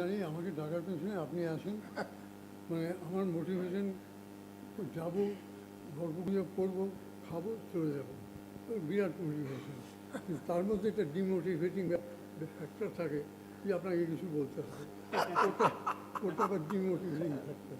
জানি আমাকে ডাকার পেছনে আপনি আসেন, মানে আমার মোটিভেশন, যাবো, গল্প গুজব করবো, খাবো, চলে যাবো, বিরাট মোটিভেশন। তার মধ্যে একটা ডিমোটিভেটিং ফ্যাক্টর থাকে যে আপনাকে কিছু বলতে হবে, ওটা আবার ডিমোটিভেটিং ফ্যাক্টর।